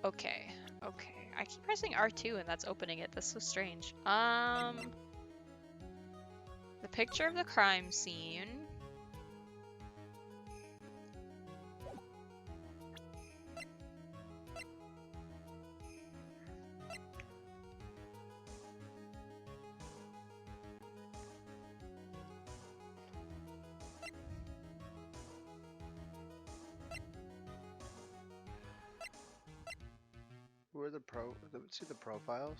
Okay. Okay. I keep pressing R2 and that's opening it. That's so strange. The picture of the crime scene. Where are the see the profiles?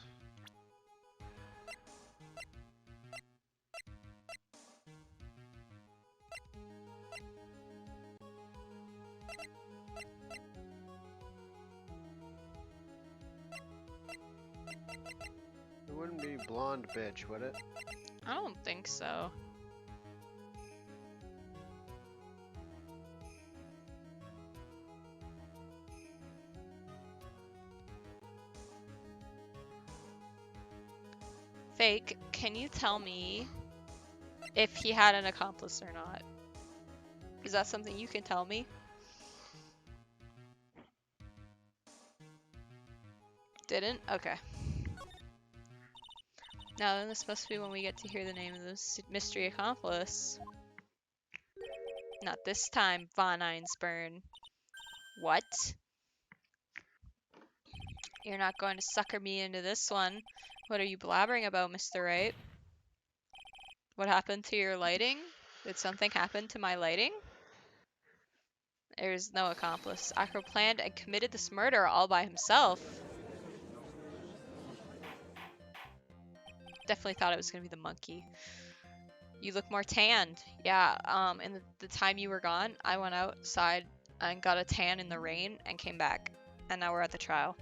It wouldn't be blonde bitch, would it? I don't think so. Fake, can you tell me if he had an accomplice or not? Is that something you can tell me? Didn't? Okay. Now then, this must be when we get to hear the name of this mystery accomplice. Not this time, Von Einsburn. What? You're not going to sucker me into this one. What are you blabbering about, Mr. Wright? What happened to your lighting? Did something happen to my lighting? There's no accomplice. Acro planned and committed this murder all by himself. Definitely thought it was gonna be the monkey. You look more tanned. Yeah, in the time you were gone, I went outside and got a tan in the rain and came back. And now we're at the trial.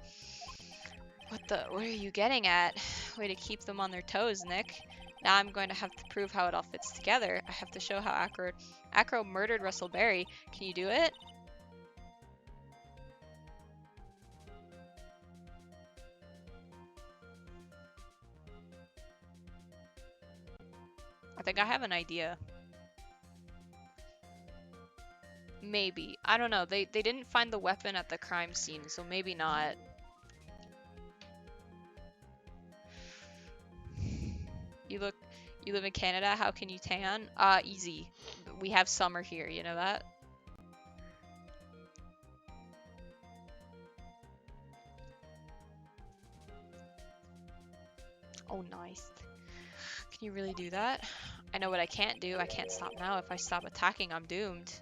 What are you getting at? Way to keep them on their toes, Nick. Now I'm going to have to prove how it all fits together. I have to show how Acro murdered Russell Berry. Can you do it? I think I have an idea. Maybe. I don't know. They didn't find the weapon at the crime scene, so maybe not. You live in Canada, how can you tan? Easy. We have summer here, you know that? Oh, nice. Can you really do that? I know what I can't do. I can't stop now. If I stop attacking, I'm doomed.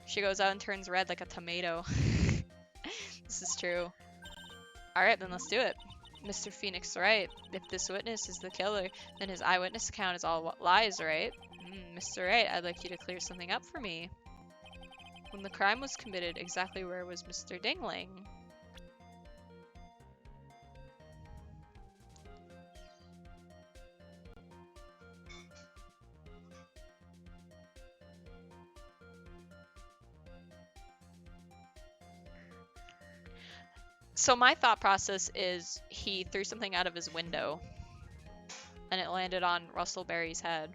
She goes out and turns red like a tomato. This is true. Alright, then let's do it. Mr. Phoenix, right? If this witness is the killer, then his eyewitness account is all lies, right? Mr. Wright, I'd like you to clear something up for me. When the crime was committed, exactly where was Mr. Dingling? So my thought process is he threw something out of his window and it landed on Russell Berry's head.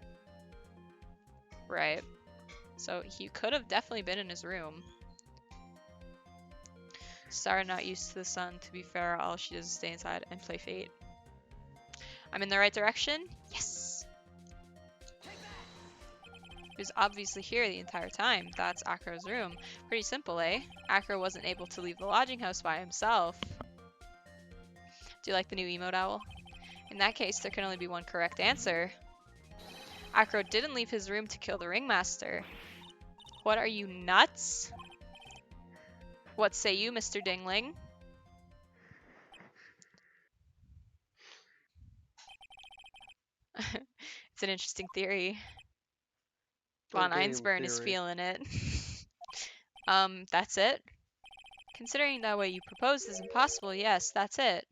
Right. So he could have definitely been in his room. Star not used to the sun. To be fair, all she does is stay inside and play Fate. I'm in the right direction? Yes! He was obviously here the entire time. That's Acro's room. Pretty simple, eh? Acro wasn't able to leave the lodging house by himself. Do you like the new emote owl? In that case, there can only be one correct answer. Acro didn't leave his room to kill the ringmaster. What, are you nuts? What say you, Mr. Dingling? It's an interesting theory. Von Einsburn is feeling it. That's it? Considering that what you proposed is impossible, yes, that's it.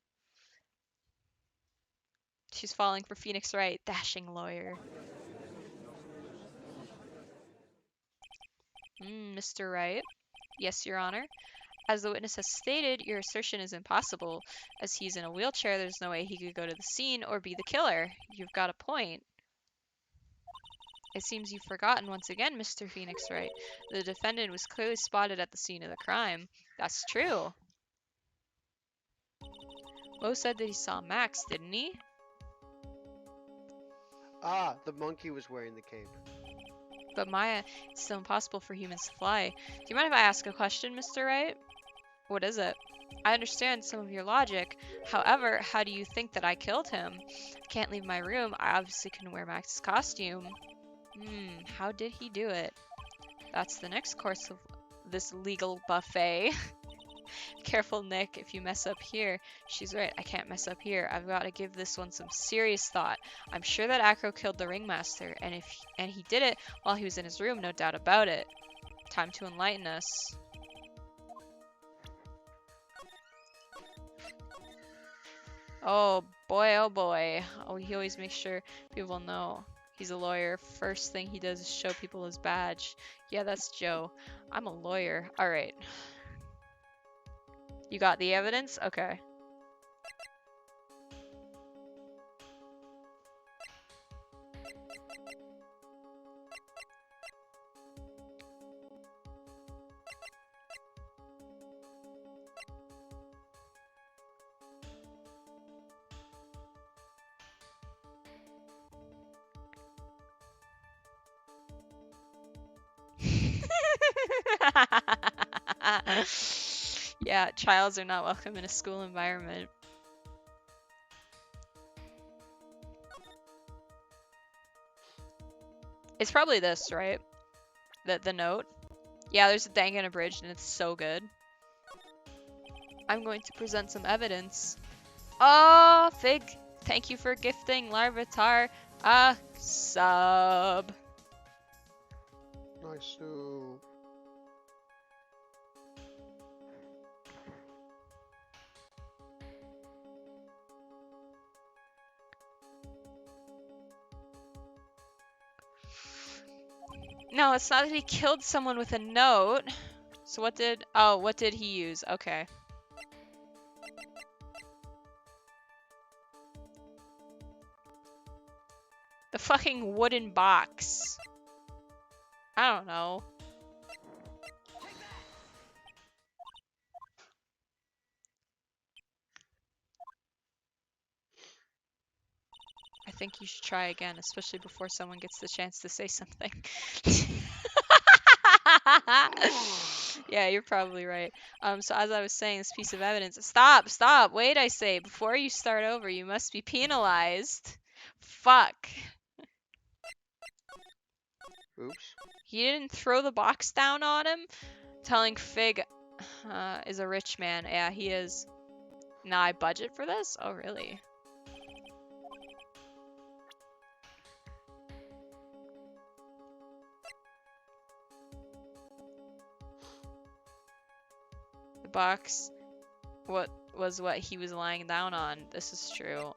She's falling for Phoenix Wright, dashing lawyer. Mr. Wright? Yes, Your Honor. As the witness has stated, your assertion is impossible. As he's in a wheelchair, there's no way he could go to the scene or be the killer. You've got a point. It seems you've forgotten once again, Mr. Phoenix Wright. The defendant was clearly spotted at the scene of the crime. That's true. Mo said that he saw Max, didn't he? Ah, the monkey was wearing the cape. But Maya, it's still impossible for humans to fly. Do you mind if I ask a question, Mr. Wright? What is it? I understand some of your logic. However, how do you think that I killed him? I can't leave my room. I obviously couldn't wear Max's costume. How did he do it? That's the next course of this legal buffet. Careful, Nick, if you mess up here. She's right, I can't mess up here. I've got to give this one some serious thought. I'm sure that Acro killed the ringmaster, and he did it while he was in his room, no doubt about it. Time to enlighten us. Oh boy, oh boy. Oh, he always makes sure people know he's a lawyer. First thing he does is show people his badge. Yeah, that's Joe. I'm a lawyer. Alright. You got the evidence? Okay. Yeah, childs are not welcome in a school environment. It's probably this, right? The note. Yeah, there's a Dangan abridged and it's so good. I'm going to present some evidence. Oh, Fig, thank you for gifting Larvitar a sub. Nice soup. No, it's not that he killed someone with a note. So what did he use? Okay. The fucking wooden box. I don't know. I think you should try again, especially before someone gets the chance to say something. Yeah, you're probably right. So as I was saying, this piece of evidence... Stop! Wait, I say. Before you start over, you must be penalized. Fuck. Oops. He didn't throw the box down on him? Telling Fig is a rich man. Yeah, he is. Nah, I budget for this? Oh, really? The box what he was lying down on. This is true.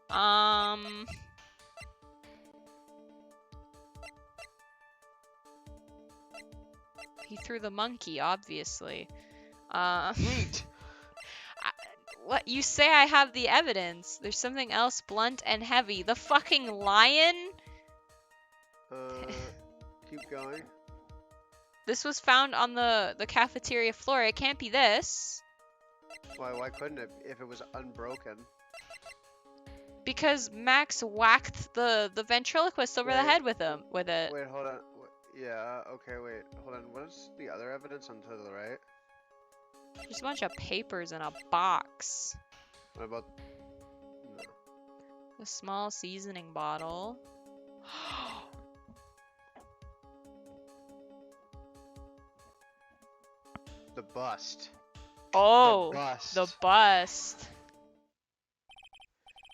He threw the monkey, obviously. What? You say I have the evidence. There's something else blunt and heavy. The fucking lion? Keep going. This was found on the cafeteria floor. It can't be this. Why couldn't it if it was unbroken? Because Max whacked the ventriloquist over the Wait. head with it. Wait, hold on. Yeah, okay, wait. Hold on. What's the other evidence on to the right? There's a bunch of papers in a box. What about... No. A small seasoning bottle. The bust. Oh, The bust. the bust.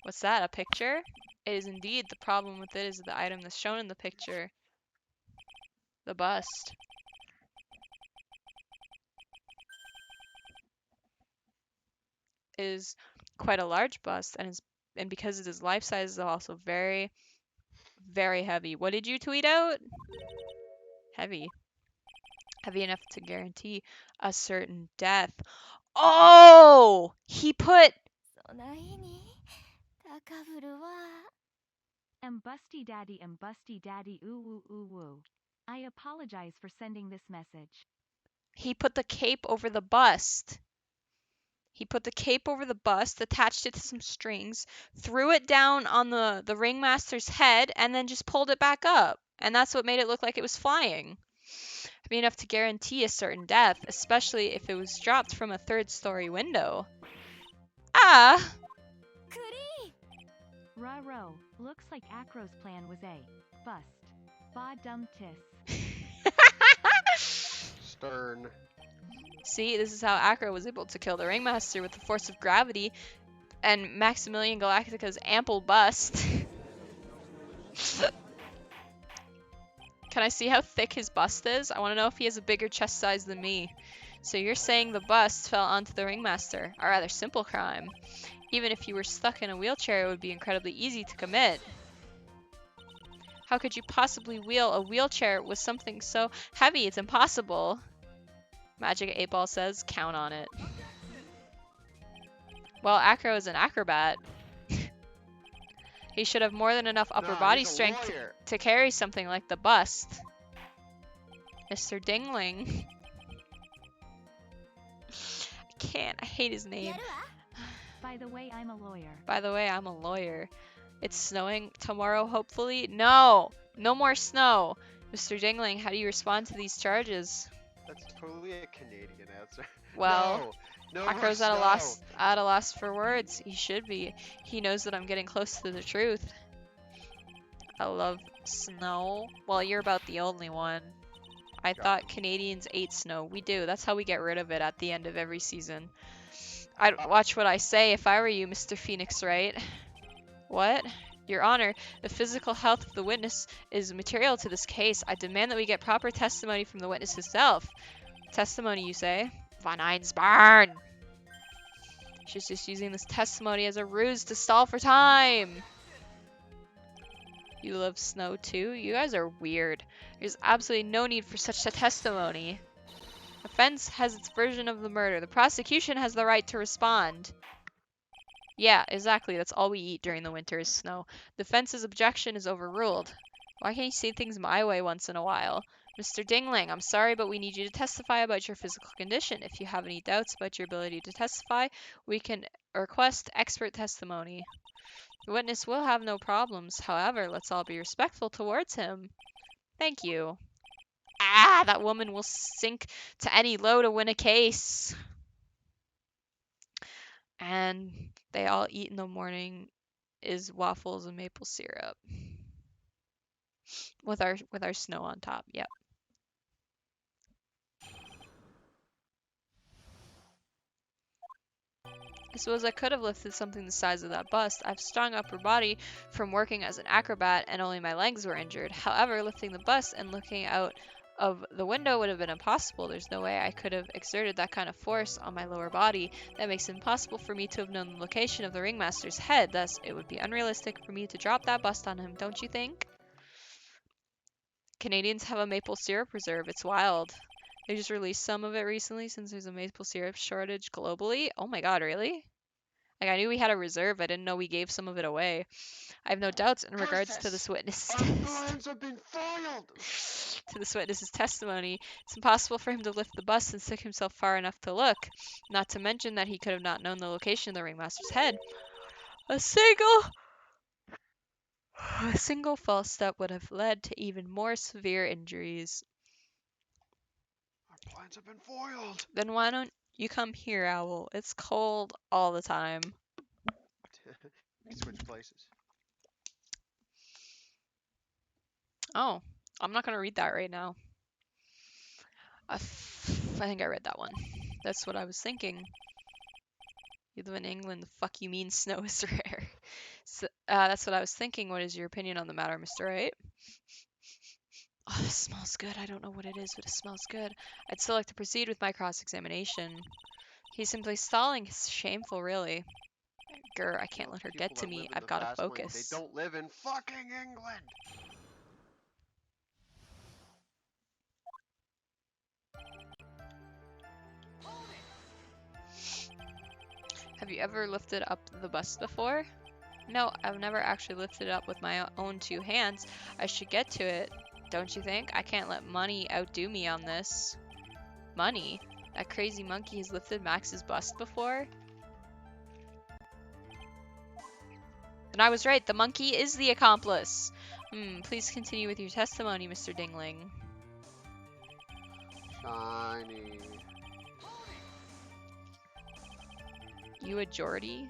What's that, a picture? It is indeed. The problem with it is the item that's shown in the picture. The bust. Is quite a large bust, and because it is life size, is also very, very heavy. What did you tweet out? Heavy. Heavy enough to guarantee a certain death. Oh! He put... Busty daddy ooh woo ooh woo. I apologize for sending this message. He put the cape over the bust. He put the cape over the bust, attached it to some strings, threw it down on the ringmaster's head, and then just pulled it back up. And that's what made it look like it was flying. Heavy enough to guarantee a certain death, especially if it was dropped from a third-story window. Ah! Ruh-roh, looks like Acro's plan was a bust. Ba dum tis. Stern. See, this is how Acro was able to kill the ringmaster with the force of gravity and Maximilian Galactica's ample bust. Can I see how thick his bust is? I want to know if he has a bigger chest size than me. So you're saying the bust fell onto the ringmaster, a rather simple crime. Even if you were stuck in a wheelchair, it would be incredibly easy to commit. How could you possibly wheel a wheelchair with something so heavy? It's impossible. Magic 8 Ball says, count on it. Well, Acro is an acrobat. He should have more than enough upper body strength to carry something like the bust. Mr. Dingling. I can't. I hate his name. By the way, I'm a lawyer. By the way, I'm a lawyer. It's snowing tomorrow, hopefully. No! No more snow! Mr. Dingling, how do you respond to these charges? That's totally a Canadian answer. Well, no Acro's at a loss for words. He should be. He knows that I'm getting close to the truth. I love snow. Well, you're about the only one. I thought Canadians ate snow. We do. That's how we get rid of it at the end of every season. I'd watch what I say if I were you, Mr. Phoenix Wright. What? Your Honor, the physical health of the witness is material to this case. I demand that we get proper testimony from the witness herself. Testimony, you say? Von Einsbarn! She's just using this testimony as a ruse to stall for time. You love snow too? You guys are weird. There's absolutely no need for such a testimony. Offense has its version of the murder. The prosecution has the right to respond. Yeah, exactly. That's all we eat during the winter is snow. Defense's objection is overruled. Why can't you say things my way once in a while? Mr. Dingling, I'm sorry, but we need you to testify about your physical condition. If you have any doubts about your ability to testify, we can request expert testimony. The witness will have no problems. However, let's all be respectful towards him. Thank you. Ah, that woman will sink to any low to win a case. And they all eat in the morning is waffles and maple syrup. With our snow on top. Yep. I suppose I could have lifted something the size of that bust. I have strong upper body from working as an acrobat and only my legs were injured. However, lifting the bust and looking out of the window would have been impossible. There's no way I could have exerted that kind of force on my lower body. That makes it impossible for me to have known the location of the ringmaster's head. Thus, it would be unrealistic for me to drop that bust on him, don't you think? Canadians have a maple syrup reserve. It's wild. They just released some of it recently since there's a maple syrup shortage globally. Oh my god, really? Like, I knew we had a reserve. I didn't know we gave some of it away. I have no doubts in regards to this witness. Our plans have been foiled! To this witness's testimony, it's impossible for him to lift the bust and stick himself far enough to look. Not to mention that he could have not known the location of the ringmaster's head. A single false step would have led to even more severe injuries. Our plans have been foiled! Then why don't you come here, Owl? It's cold all the time. We switch places. Oh, I'm not going to read that right now. I think I read that one. That's what I was thinking. You live in England, the fuck you mean snow is rare? So, that's what I was thinking. What is your opinion on the matter, Mr. Wright? Oh, this smells good. I don't know what it is, but it smells good. I'd still like to proceed with my cross-examination. He's simply stalling. It's shameful, really. Grr, I can't let her get to me. I've got to focus. They don't live in fucking England! Have you ever lifted up the bust before? No, I've never actually lifted it up with my own two hands. I should get to it, don't you think? I can't let money outdo me on this. Money? That crazy monkey has lifted Max's bust before? And I was right, the monkey is the accomplice. Please continue with your testimony, Mr. Dingling. Shiny. You a Geordie?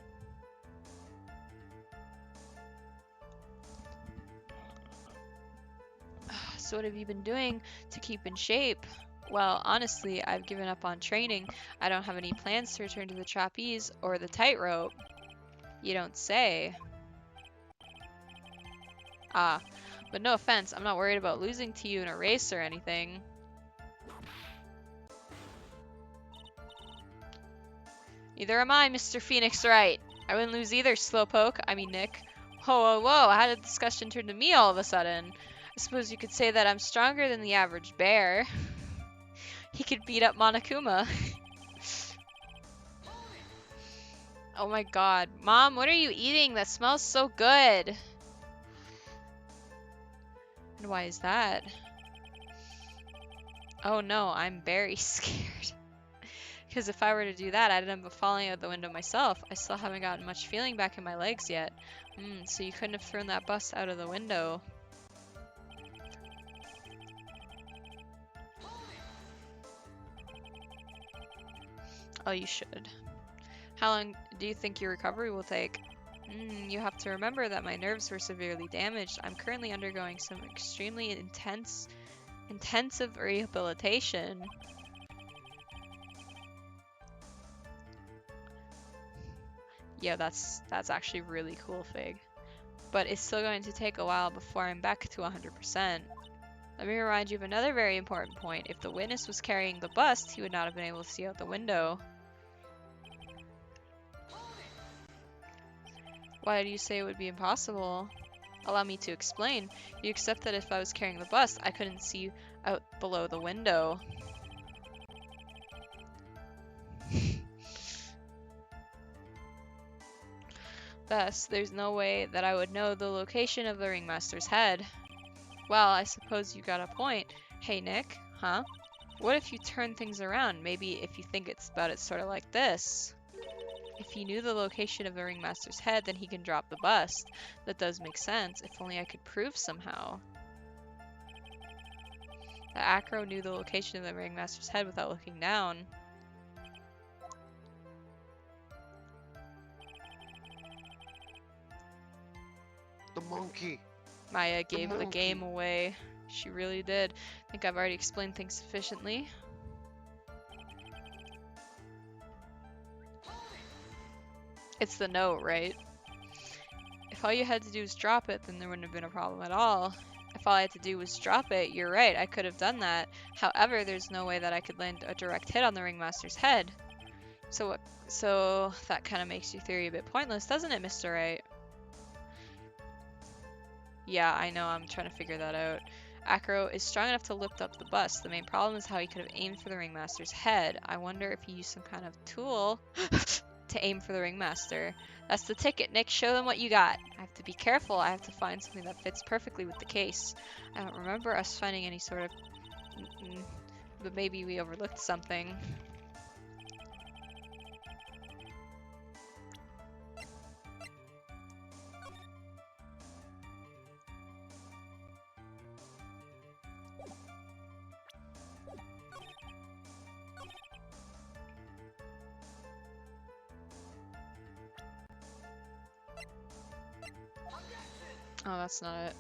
So what have you been doing to keep in shape? Well, honestly, I've given up on training. I don't have any plans to return to the trapeze or the tightrope. You don't say. Ah, but no offense, I'm not worried about losing to you in a race or anything. Neither am I, Mr. Phoenix Wright. I wouldn't lose either, Slowpoke. I mean, Nick. Whoa, how did the discussion turn to me all of a sudden? I suppose you could say that I'm stronger than the average bear. He could beat up Monokuma. Oh my god. Mom, what are you eating? That smells so good. And why is that? Oh no, I'm very scared. Because if I were to do that, I'd end up falling out the window myself. I still haven't gotten much feeling back in my legs yet. So you couldn't have thrown that bus out of the window. Oh, you should. How long do you think your recovery will take? You have to remember that my nerves were severely damaged. I'm currently undergoing some extremely intensive rehabilitation. Yeah, that's actually really cool, Fig. But it's still going to take a while before I'm back to 100%. Let me remind you of another very important point. If the witness was carrying the bust, he would not have been able to see out the window. Why do you say it would be impossible? Allow me to explain. You accept that if I was carrying the bust, I couldn't see out below the window. Thus, there's no way that I would know the location of the ringmaster's head. Well, I suppose you got a point. Hey, Nick, huh? What if you turn things around? Maybe if you think it's about it sort of like this. If he knew the location of the ringmaster's head, then he can drop the bust. That does make sense, if only I could prove somehow. The Acro knew the location of the ringmaster's head without looking down. The monkey. Maya gave the game away. She really did. I think I've already explained things sufficiently. It's the note, right? If all you had to do was drop it, then there wouldn't have been a problem at all. If all I had to do was drop it, you're right, I could have done that. However, there's no way that I could land a direct hit on the ringmaster's head. So that kind of makes your theory a bit pointless, doesn't it, Mr. Wright? Yeah, I know, I'm trying to figure that out. Acro is strong enough to lift up the bust. The main problem is how he could have aimed for the ringmaster's head. I wonder if he used some kind of tool to aim for the ringmaster. That's the ticket, Nick. Show them what you got. I have to be careful. I have to find something that fits perfectly with the case. I don't remember us finding any sort of... but maybe we overlooked something. Oh, that's not it.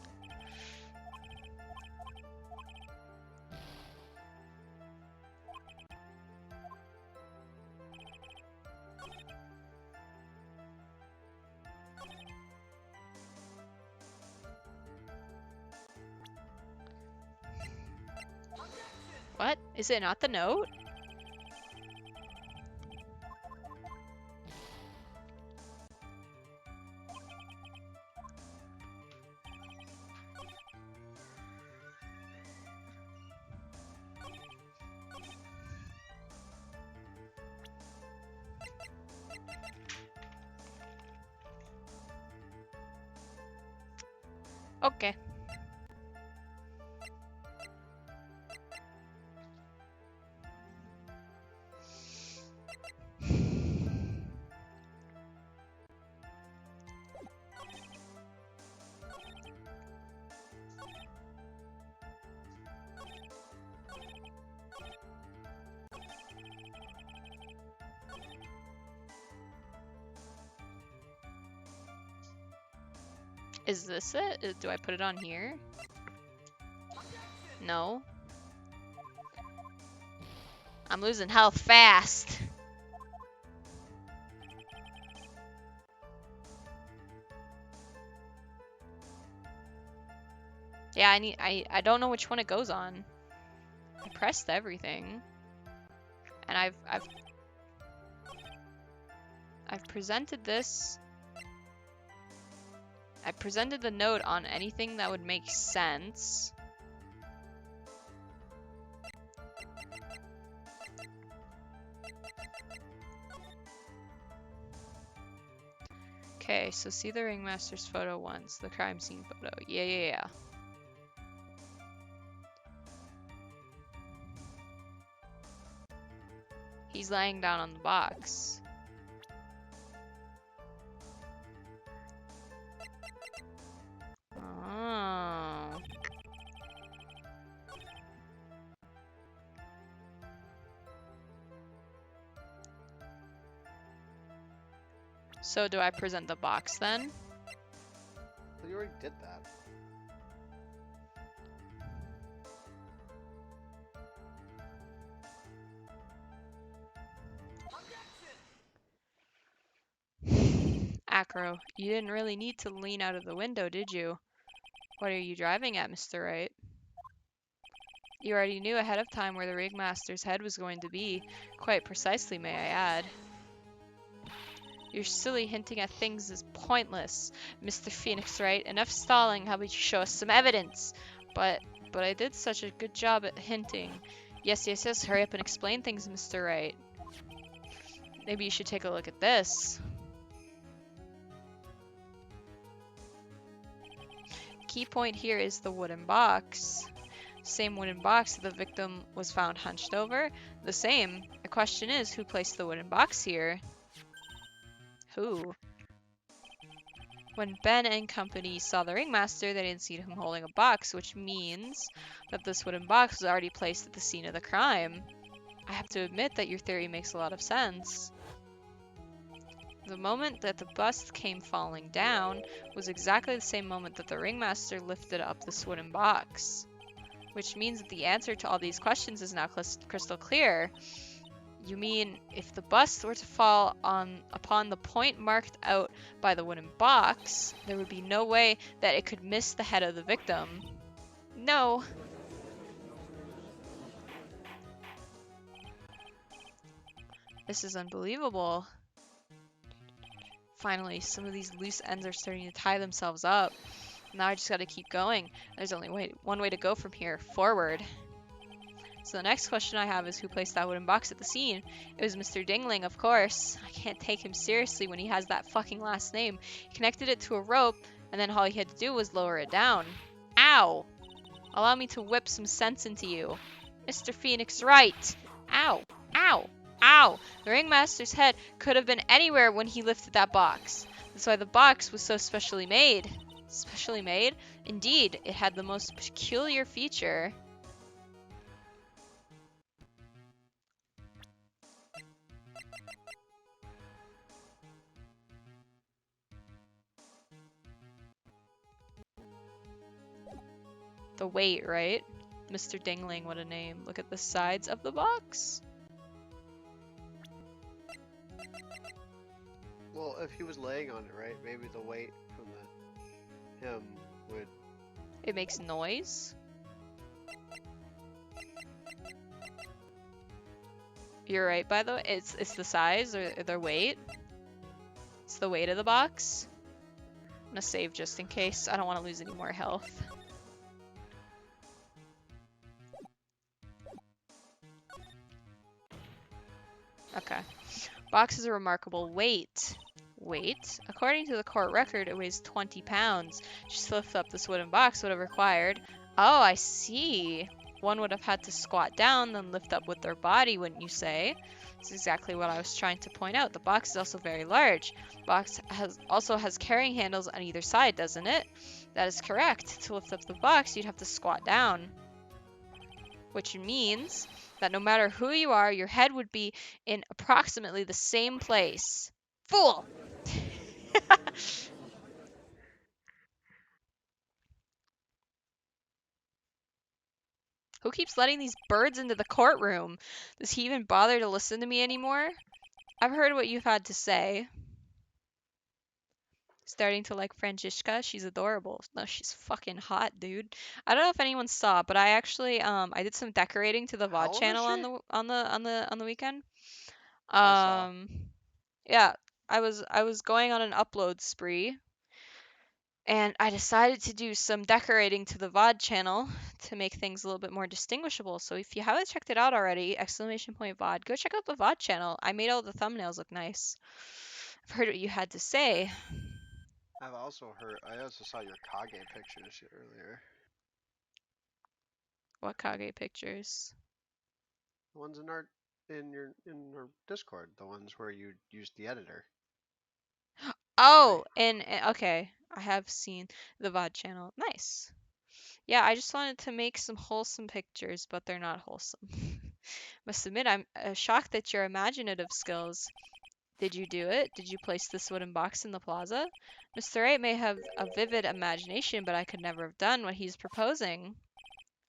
What? Is it not the note? Okay. Is this it? Do I put it on here? No. I'm losing health fast. Yeah, I don't know which one it goes on. I pressed everything. And I've presented this. I presented the note on anything that would make sense. Okay, so see the ringmaster's photo once, the crime scene photo. Yeah. He's lying down on the box. Oh. So do I present the box then? Well, you already did that. Acro, you didn't really need to lean out of the window, did you? What are you driving at, Mr. Wright? You already knew ahead of time where the ringmaster's head was going to be. Quite precisely, may I add. Your silly hinting at things is pointless, Mr. Phoenix Wright. Enough stalling, how about you show us some evidence? But I did such a good job at hinting. Yes, hurry up and explain things, Mr. Wright. Maybe you should take a look at this. Key point here is the wooden box. Same wooden box that the victim was found hunched over. The same. The question is, who placed the wooden box here? Who? When Ben and company saw the ringmaster, they didn't see him holding a box, which means that this wooden box was already placed at the scene of the crime. I have to admit that your theory makes a lot of sense. The moment that the bust came falling down was exactly the same moment that the ringmaster lifted up this wooden box. Which means that the answer to all these questions is now crystal clear. You mean, if the bust were to fall upon the point marked out by the wooden box, there would be no way that it could miss the head of the victim. No. This is unbelievable. Finally, some of these loose ends are starting to tie themselves up. Now I just gotta keep going. There's only one way to go from here, forward. So the next question I have is who placed that wooden box at the scene? It was Mr. Dingling, of course. I can't take him seriously when he has that fucking last name. He connected it to a rope, and then all he had to do was lower it down. Ow! Allow me to whip some sense into you. Mr. Phoenix Wright! Ow! Ow! Ow! The ringmaster's head could have been anywhere when he lifted that box. That's why the box was so specially made. Specially made? Indeed, it had the most peculiar feature. The weight, right? Mr. Dingling, what a name. Look at the sides of the box. Well, if he was laying on it, right? Maybe the weight from him would. It makes noise. You're right, by the way. It's the size or their weight. It's the weight of the box. I'm gonna save just in case. I don't want to lose any more health. Okay. Box has a remarkable weight. Weight? According to the court record, it weighs 20 pounds. Just to lift up this wooden box would have required... Oh, I see. One would have had to squat down, then lift up with their body, wouldn't you say? That's exactly what I was trying to point out. The box is also very large. Box also has carrying handles on either side, doesn't it? That is correct. To lift up the box, you'd have to squat down. Which means that no matter who you are, your head would be in approximately the same place. Fool! Who keeps letting these birds into the courtroom? Does he even bother to listen to me anymore? I've heard what you've had to say. Starting to like Franziska. She's adorable. No, she's fucking hot, dude. I don't know if anyone saw, but I actually I did some decorating to the How VOD old is channel she? on the weekend. I saw. Yeah, I was going on an upload spree, and I decided to do some decorating to the VOD channel to make things a little bit more distinguishable. So if you haven't checked it out already, !VOD, go check out the VOD channel. I made all the thumbnails look nice. I've heard what you had to say. I also saw your Kage pictures earlier. What Kage pictures? The ones in our Discord, the ones where you used the editor. Oh, and okay, I have seen the VOD channel. Nice. Yeah, I just wanted to make some wholesome pictures, but they're not wholesome. Must admit, I'm shocked at your imaginative skills. Did you do it? Did you place this wooden box in the plaza? Mr. Wright may have a vivid imagination, but I could never have done what he's proposing.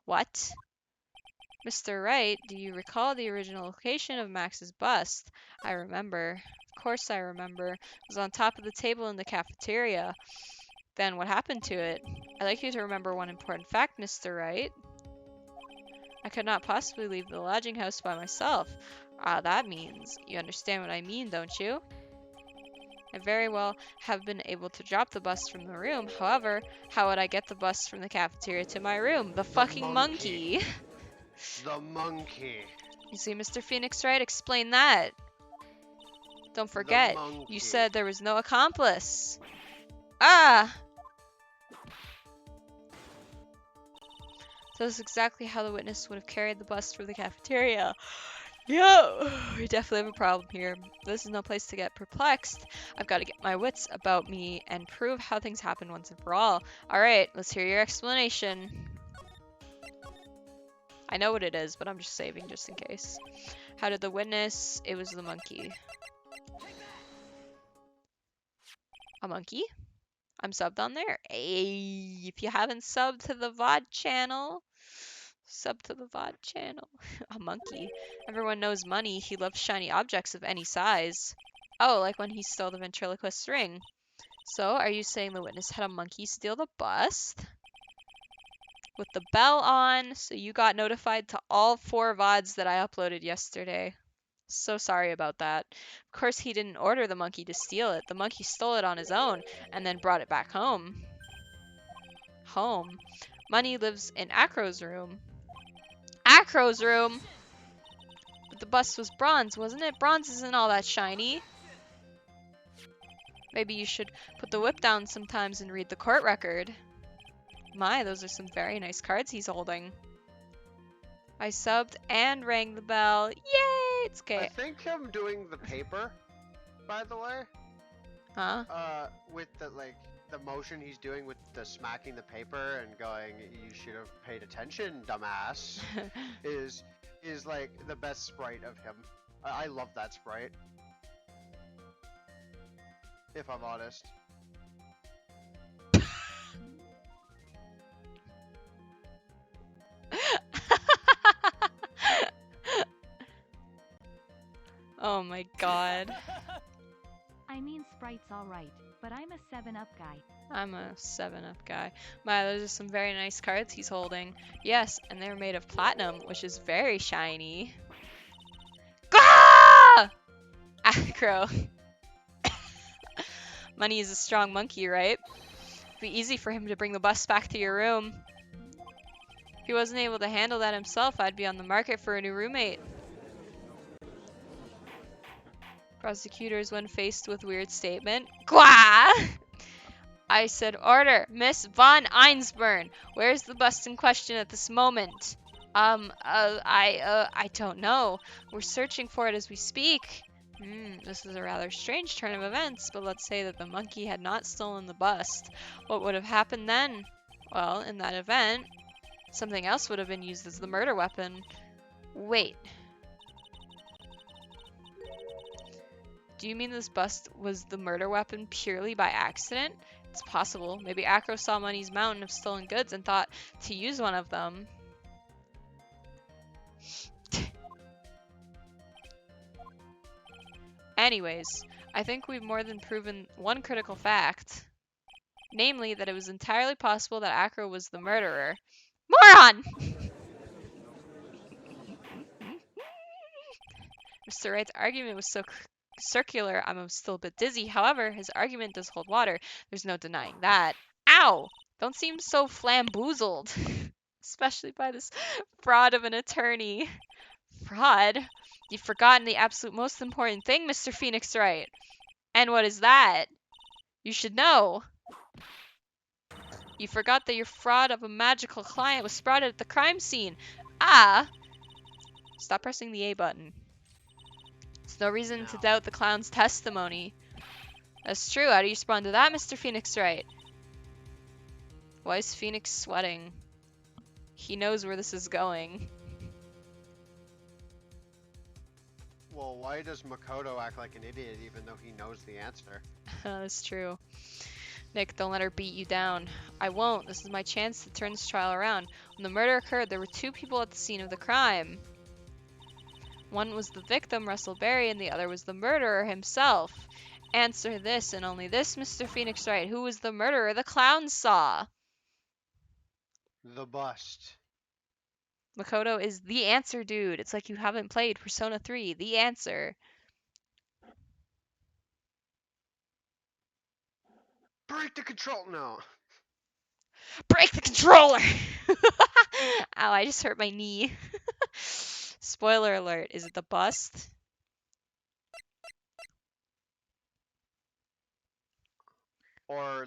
What? Mr. Wright, do you recall the original location of Max's bust? I remember. Of course I remember. It was on top of the table in the cafeteria. Then what happened to it? I'd like you to remember one important fact, Mr. Wright. I could not possibly leave the lodging house by myself. That means... You understand what I mean, don't you? I very well have been able to drop the bust from the room. However, how would I get the bust from the cafeteria to my room? The fucking monkey. The monkey. You see, Mr. Phoenix Wright, explain that. Don't forget, you said there was no accomplice. Ah! So that's exactly how the witness would have carried the bust from the cafeteria. Yeah, we definitely have a problem here. This is no place to get perplexed. I've got to get my wits about me and prove how things happen once and for all. Alright, let's hear your explanation. I know what it is, but I'm just saving just in case. How did the witness... It was the monkey. A monkey? I'm subbed on there. Hey, if you haven't subbed to the VOD channel, sub to the VOD channel. A monkey. Everyone knows Money. He loves shiny objects of any size. Oh, like when he stole the ventriloquist's ring. So, are you saying the witness had a monkey steal the bust? With the bell on, so you got notified to all 4 VODs that I uploaded yesterday. So sorry about that. Of course, he didn't order the monkey to steal it. The monkey stole it on his own and then brought it back home. Home? Money lives in Acro's room. Acro's room. But the bust was bronze, wasn't it? Bronze isn't all that shiny. Maybe you should put the whip down sometimes and read the court record. My, those are some very nice cards he's holding. I subbed and rang the bell. Yay! It's I okay. think him doing the paper, by the way, Huh? with the motion he's doing with the smacking the paper and going, "You should have paid attention, dumbass," is like the best sprite of him. I love that sprite. If I'm honest. Oh my god. I mean, Sprite's alright, but I'm a 7-Up guy. I'm a 7-Up guy. My, those are some very nice cards he's holding. Yes, and they're made of platinum, which is very shiny. Gah! Acro. Money is a strong monkey, right? It'd be easy for him to bring the bus back to your room. If he wasn't able to handle that himself, I'd be on the market for a new roommate. Prosecutors, when faced with weird statement. Gah! I said, order, Miss von Einsburn. Where's the bust in question at this moment? I don't know. We're searching for it as we speak. This is a rather strange turn of events, but let's say that the monkey had not stolen the bust. What would have happened then? Well, in that event, something else would have been used as the murder weapon. Wait. Do you mean this bust was the murder weapon purely by accident? It's possible. Maybe Acro saw Money's mountain of stolen goods and thought to use one of them. Anyways, I think we've more than proven one critical fact. Namely, that it was entirely possible that Acro was the murderer. Moron! Mr. Wright's argument was so circular, I'm still a bit dizzy. However, his argument does hold water. There's no denying that. Ow! Don't seem so flamboozled. Especially by this fraud of an attorney. Fraud? You've forgotten the absolute most important thing, Mr. Phoenix Wright. And what is that? You should know. You forgot that your fraud of a magical client was spotted at the crime scene. Ah! Stop pressing the A button. There's no reason to doubt the clown's testimony. That's true. How do you respond to that, Mr. Phoenix Wright? Why is Phoenix sweating? He knows where this is going. Well, why does Makoto act like an idiot even though he knows the answer? That's true. Nick, don't let her beat you down. I won't. This is my chance to turn this trial around. When the murder occurred, there were two people at the scene of the crime. One was the victim, Russell Berry, and the other was the murderer himself. Answer this and only this, Mr. Phoenix Wright. Who was the murderer the clown saw? The bust. Makoto is the answer, dude. It's like you haven't played Persona 3. The answer. Break the control. No. Break the controller! Ow, I just hurt my knee. Spoiler alert. Is it the bust? Or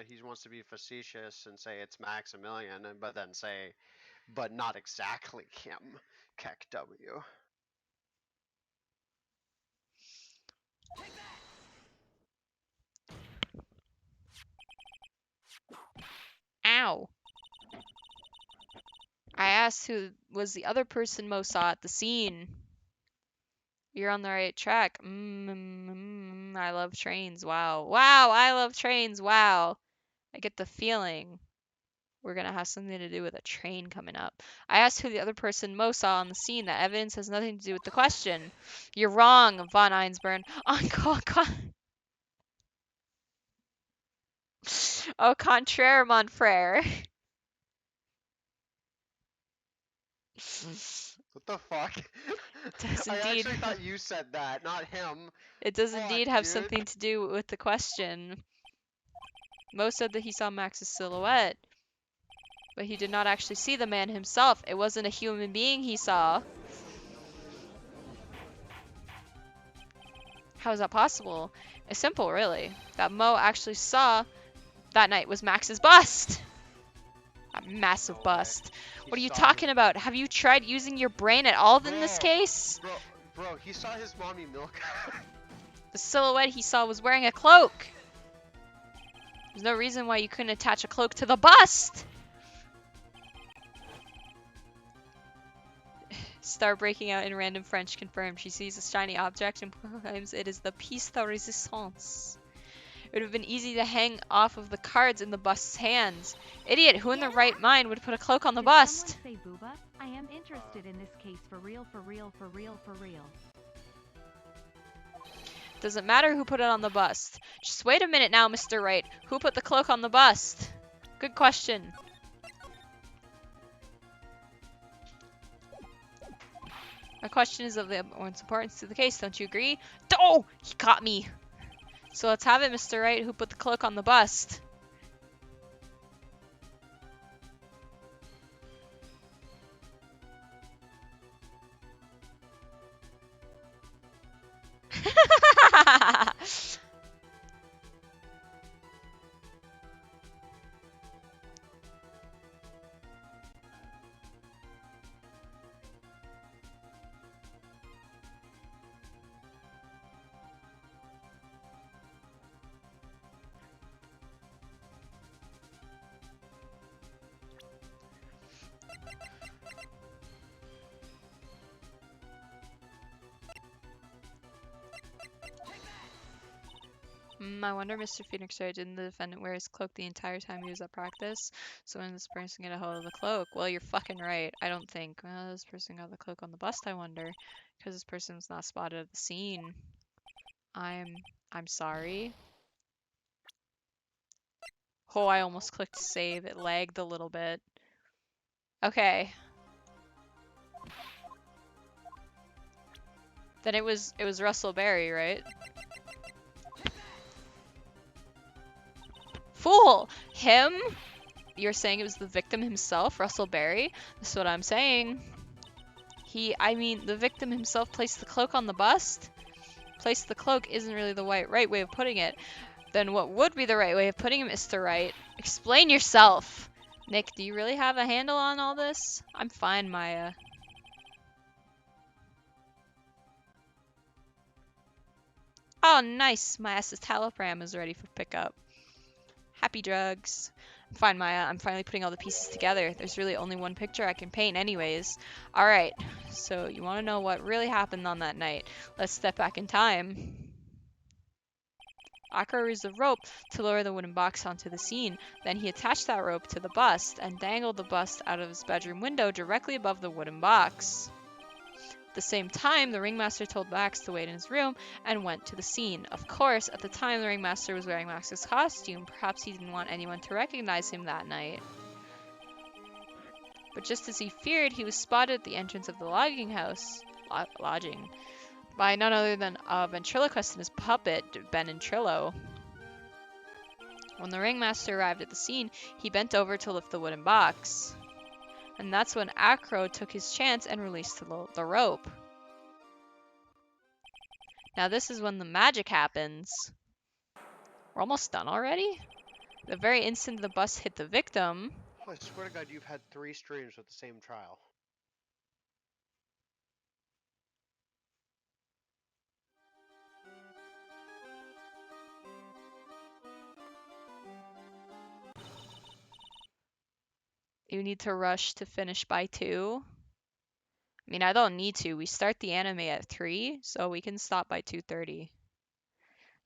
he wants to be facetious and say it's Maximilian, but then say, but not exactly him, Keck W. Ow. I asked who was the other person Mo saw at the scene. You're on the right track. I love trains. Wow. Wow, I love trains. Wow. I get the feeling we're going to have something to do with a train coming up. I asked who the other person Mo saw on the scene. That evidence has nothing to do with the question. You're wrong, von Einsburn. Au contraire, mon frère. What the fuck? Does I indeed. actually thought you said that, not him. It does Fuck, indeed have dude. something to do with the question. Mo said that he saw Max's silhouette. But he did not actually see the man himself. It wasn't a human being he saw. How is that possible? It's simple, really. That Mo actually saw that night was Max's bust. A massive No way. bust. He What are you saw talking his- about? Have you tried using your brain at all in this Bro. case? Bro, he saw his mommy milk. The silhouette he saw was wearing a cloak. There's no reason why you couldn't attach a cloak to the bust. Star breaking out in random French confirmed. She sees a shiny object and proclaims it is the piece de resistance. It would have been easy to hang off of the cards in the bust's hands. Idiot, who in their right mind would put a cloak on the Did bust? someone say booba? I am interested in this case for real, for real, for real, for real. Doesn't matter who put it on the bust. Just wait a minute now, Mr. Wright. Who put the cloak on the bust? Good question. My question is of the utmost importance to the case, don't you agree? Oh! He caught me! So let's have it, Mr. Wright. Who put the cloak on the bust? I wonder Mr. Phoenix Wright didn't the defendant wear his cloak the entire time he was at practice? So when this person get a hold of the cloak? Well, you're fucking right. I don't think. Well, this person got the cloak on the bust, I wonder. Because this person was not spotted at the scene. I'm sorry. Oh, I almost clicked save. It lagged a little bit. Okay. Then it was Russell Berry, right? Fool! Him? You're saying it was the victim himself, Russell Berry? That's what I'm saying. I mean, the victim himself placed the cloak on the bust? Placed the cloak isn't really the right way of putting it. Then what would be the right way of putting it, Mr. Wright? Explain yourself! Nick, do you really have a handle on all this? I'm fine, Maya. Oh, nice! My escitalopram is ready for pickup. Happy drugs. Fine, Maya. I'm finally putting all the pieces together. There's really only one picture I can paint anyways. Alright, so you want to know what really happened on that night. Let's step back in time. Akira used a rope to lower the wooden box onto the scene. Then he attached that rope to the bust and dangled the bust out of his bedroom window directly above the wooden box. At the same time, the ringmaster told Max to wait in his room and went to the scene. Of course, at the time the ringmaster was wearing Max's costume. Perhaps he didn't want anyone to recognize him that night. But just as he feared, he was spotted at the entrance of the logging house, lodging, by none other than a ventriloquist and his puppet, Ben and Trillo. When the ringmaster arrived at the scene, he bent over to lift the wooden box. And that's when Acro took his chance and released the rope. Now this is when the magic happens. We're almost done already? The very instant the bus hit the victim... I swear to God, you've had 3 streams with the same trial. You need to rush to finish by 2. I mean, I don't need to. We start the anime at 3, so we can stop by 2:30.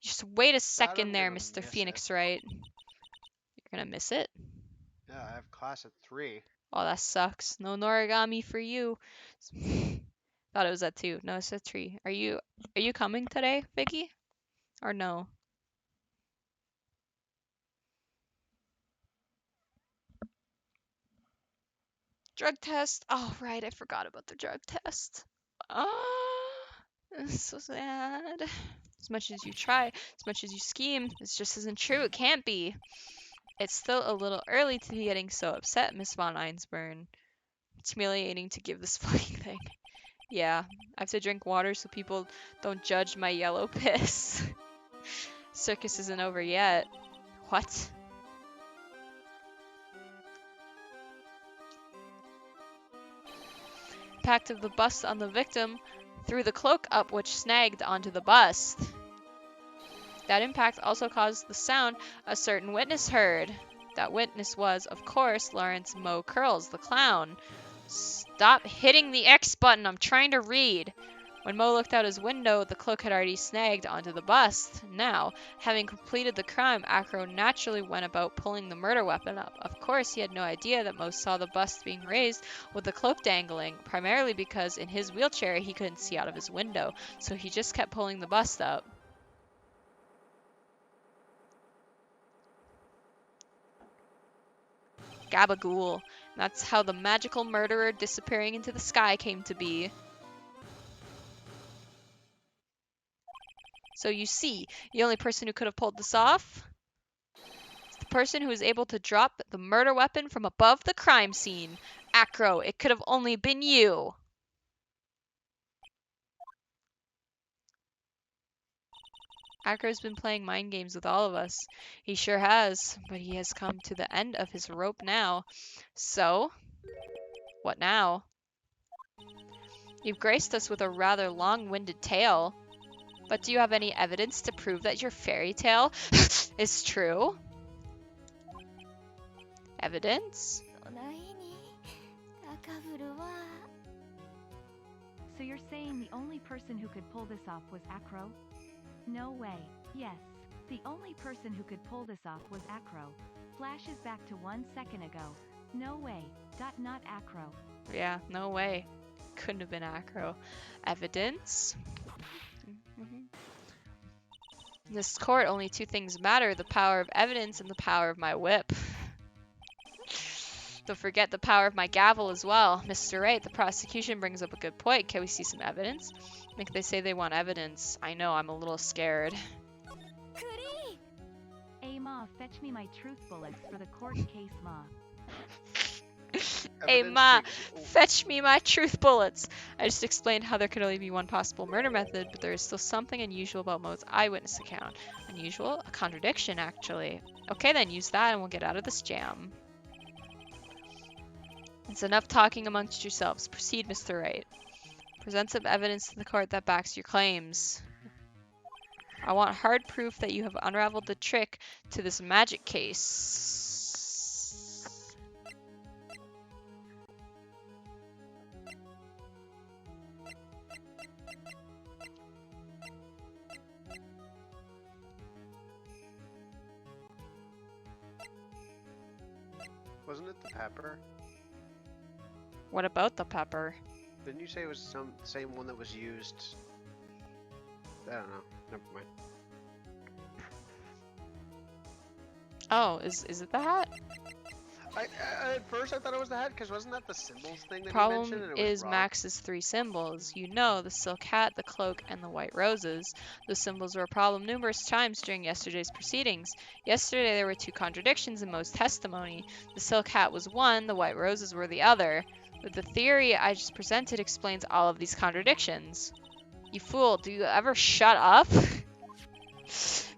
Just wait a second I'm there, gonna Mr. miss Phoenix it. Wright. You're gonna miss it? Yeah, I have class at 3. Oh, that sucks. No Noragami for you. Thought it was at 2. No, it's at 3. Are you coming today, Vicky? Or no? Drug test. Oh, right. I forgot about the drug test. It's so sad. As much as you try, as much as you scheme, this just isn't true. It can't be. It's still a little early to be getting so upset, Miss Von Einsburn. It's humiliating to give this fucking thing. Yeah, I have to drink water so people don't judge my yellow piss. Circus isn't over yet. What? Impact of the bust on the victim threw the cloak up, which snagged onto the bust. That impact also caused the sound a certain witness heard. That witness was, of course, Lawrence Moe Curls, the clown. Stop hitting the X button, I'm trying to read. When Moe looked out his window, the cloak had already snagged onto the bust. Now, having completed the crime, Acro naturally went about pulling the murder weapon up. Of course, he had no idea that Moe saw the bust being raised with the cloak dangling, primarily because in his wheelchair he couldn't see out of his window, so he just kept pulling the bust up. Gabagool. That's how the magical murderer disappearing into the sky came to be. So you see, the only person who could have pulled this off is the person who was able to drop the murder weapon from above the crime scene. Acro, it could have only been you. Acro's been playing mind games with all of us. He sure has, but he has come to the end of his rope now. So, what now? You've graced us with a rather long-winded tale. But do you have any evidence to prove that your fairy tale is true? Evidence? So you're saying the only person who could pull this off was Acro? No way. Yes, the only person who could pull this off was Acro. Flashes back to 1 second ago. No way. Not Acro. Yeah, no way. Couldn't have been Acro. Evidence? In this court, only two things matter, the power of evidence and the power of my whip. Don't forget the power of my gavel as well. Mr. Wright, the prosecution brings up a good point. Can we see some evidence? I think they say they want evidence. I know, I'm a little scared. Hey Ma, fetch me my truth bullets for the court case, Ma. Hey Ma, being- fetch me my truth bullets. I just explained how there could only be one possible murder method, but there is still something unusual about Moe's eyewitness account. Unusual? A contradiction, actually. Okay then, use that and we'll get out of this jam. It's enough talking amongst yourselves. Proceed, Mr. Wright. Present some evidence to the court that backs your claims. I want hard proof that you have unraveled the trick to this magic case. Wasn't it the pepper? What about the pepper? Didn't you say it was some same one that was used? I don't know. Never mind. Oh, is it the hat? At first I thought it was the hat, because wasn't that the symbols thing that you Problem mentioned? And it was is wrong? Max's three symbols. You know, the silk hat, the cloak, and the white roses. The symbols were a problem numerous times during yesterday's proceedings. Yesterday there were two contradictions in Moe's testimony. The silk hat was one, the white roses were the other. But the theory I just presented explains all of these contradictions. You fool, do you ever shut up?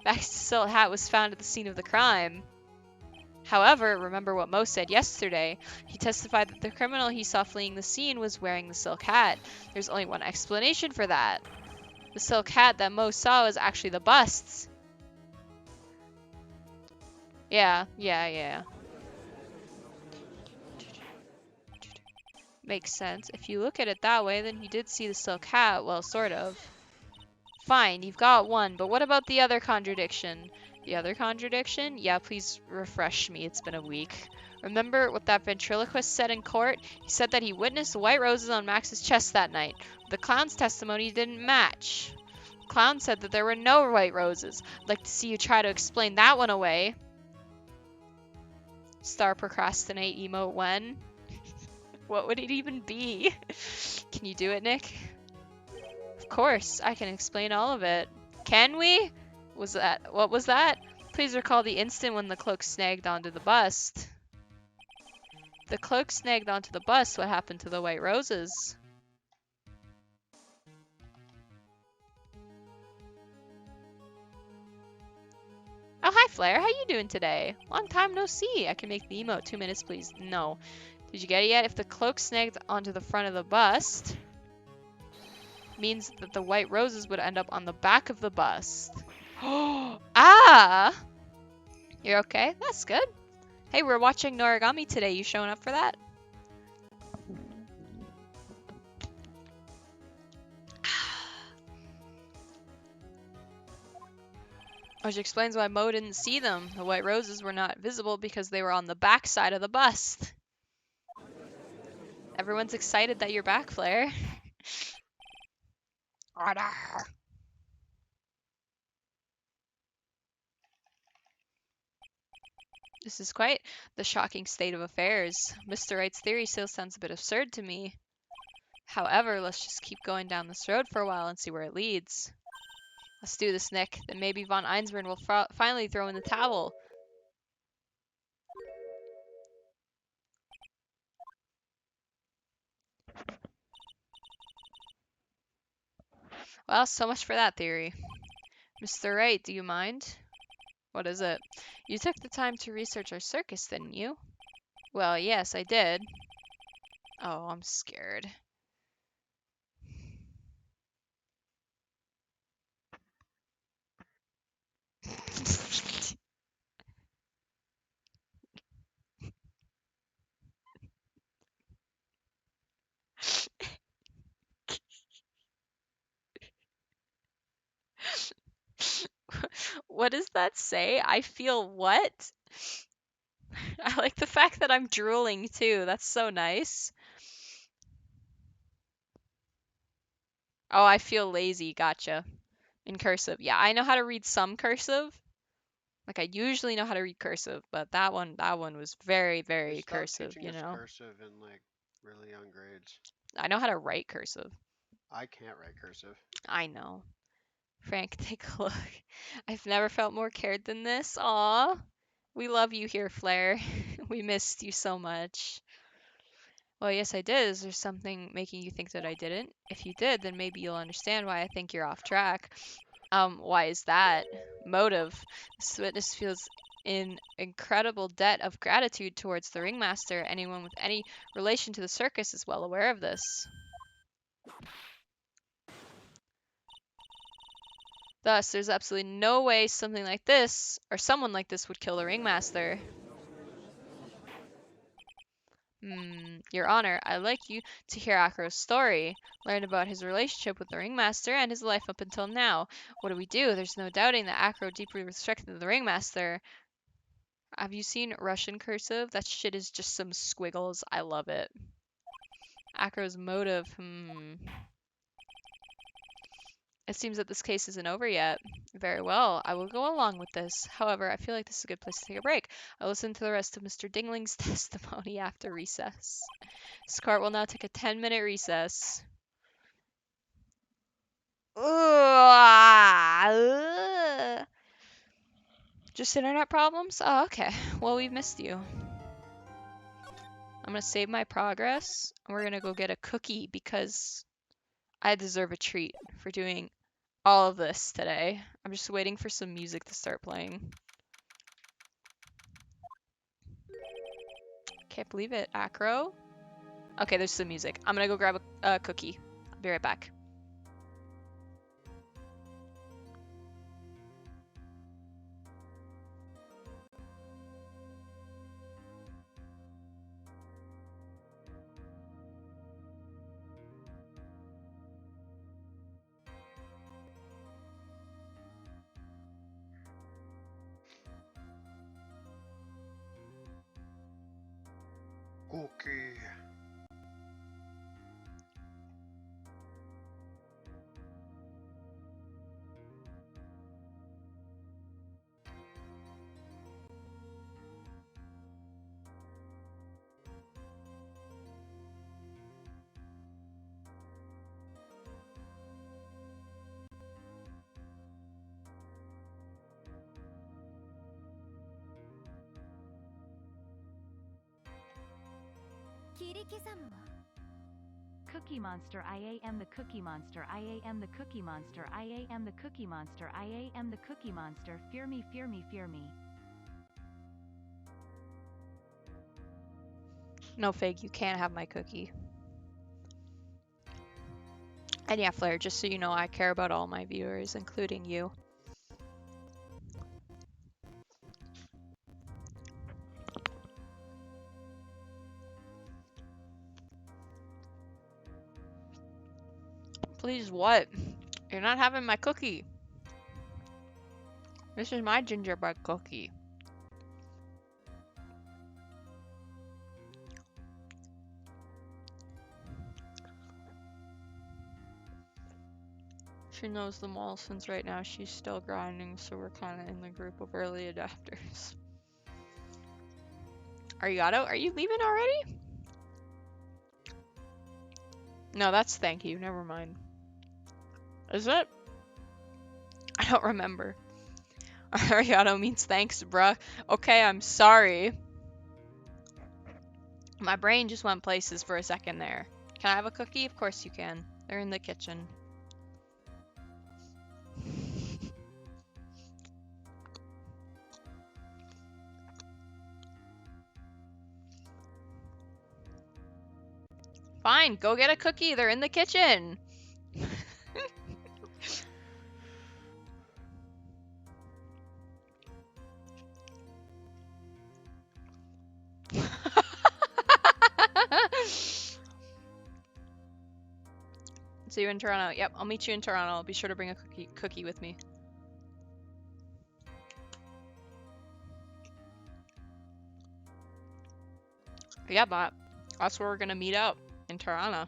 Max's silk hat was found at the scene of the crime. However, remember what Moe said yesterday. He testified that the criminal he saw fleeing the scene was wearing the silk hat. There's only one explanation for that. The silk hat that Moe saw was actually the bust's. Yeah. Makes sense. If you look at it that way, then he did see the silk hat. Well, sort of. Fine, you've got one, but what about the other contradiction? The other contradiction? Yeah, please refresh me. It's been a week. Remember what that ventriloquist said in court? He said that he witnessed the white roses on Max's chest that night. The clown's testimony didn't match. The clown said that there were no white roses. I'd like to see you try to explain that one away. Star procrastinate emote when? What would it even be? Can you do it, Nick? Of course, I can explain all of it. Can we? What was that? Please recall the instant when the cloak snagged onto the bust. The cloak snagged onto the bust. What happened to the white roses? Oh, hi, Flair. How you doing today? Long time no see. I can make the emote. 2 minutes, please. No. Did you get it yet? If the cloak snagged onto the front of the bust, means that the white roses would end up on the back of the bust. Ah! You're okay? That's good. Hey, we're watching Noragami today. You showing up for that? Which explains why Mo didn't see them. The white roses were not visible because they were on the back side of the bust. Everyone's excited that you're back, Flair. This is quite the shocking state of affairs. Mr. Wright's theory still sounds a bit absurd to me. However, let's just keep going down this road for a while and see where it leads. Let's do this, Nick. Then maybe Von Einsborn will finally throw in the towel. Well, so much for that theory. Mr. Wright, do you mind? What is it? You took the time to research our circus, didn't you? Well, yes, I did. Oh, I'm scared. What does that say? I feel what? I like the fact that I'm drooling too. That's so nice. Oh, I feel lazy. Gotcha. In cursive. Yeah, I know how to read some cursive. Like I usually know how to read cursive, but that one was very, They very stopped cursive, teaching you us know. cursive in like really young grades. I know how to write cursive. I can't write cursive. I know. Frank, take a look. I've never felt more cared than this. Aw. We love you here, Flair. We missed you so much. Well, yes, I did. Is there something making you think that I didn't? If you did, then maybe you'll understand why I think you're off track. Why is that? Motive. This witness feels an incredible debt of gratitude towards the ringmaster. Anyone with any relation to the circus is well aware of this. Thus, there's absolutely no way something like this, or someone like this, would kill the ringmaster. Your Honor, I'd like you to hear Akro's story, learn about his relationship with the ringmaster, and his life up until now. What do we do? There's no doubting that Akro deeply respected the ringmaster. Have you seen Russian cursive? That shit is just some squiggles. I love it. Akro's motive, It seems that this case isn't over yet. Very well, I will go along with this. However, I feel like this is a good place to take a break. I'll listen to the rest of Mr. Dingling's testimony after recess. This court will now take a 10-minute recess. Just internet problems? Oh, okay. Well, we've missed you. I'm gonna save my progress, and we're gonna go get a cookie because I deserve a treat for doing all of this today. I'm just waiting for some music to start playing. Can't believe it. Acro? Okay, there's some music. I'm gonna go grab a cookie. I'll be right back. Cookie. Cookie Monster, I am the Cookie Monster, I am the Cookie Monster, I am the Cookie Monster, I am the Cookie Monster, fear me, fear me, fear me. No, Fig, you can't have my cookie. And yeah, Flair, just so you know, I care about all my viewers, including you. Please, what? You're not having my cookie. This is my gingerbread cookie. She knows the mall since right now she's still grinding, so we're kind of in the group of early adapters. Arigato, are you leaving already? No, that's thank you. Never mind. Is it? I don't remember. Arigato means thanks, bruh. Okay, I'm sorry. My brain just went places for a second there. Can I have a cookie? Of course you can. They're in the kitchen. Fine, go get a cookie. They're in the kitchen. See you in Toronto. Yep, I'll meet you in Toronto. I'll be sure to bring a cookie with me. Yeah, but that's where we're gonna meet up, in Toronto.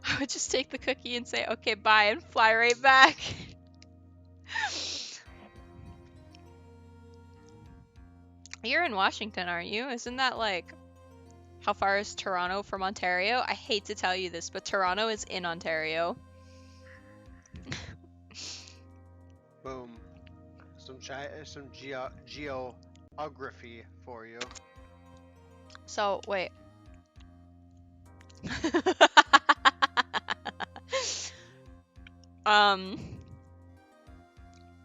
I would just take the cookie and say, okay, bye, and fly right back. You're in Washington, aren't you? Isn't that like... How far is Toronto from Ontario? I hate to tell you this, but Toronto is in Ontario. Boom. Some geography for you. So, wait.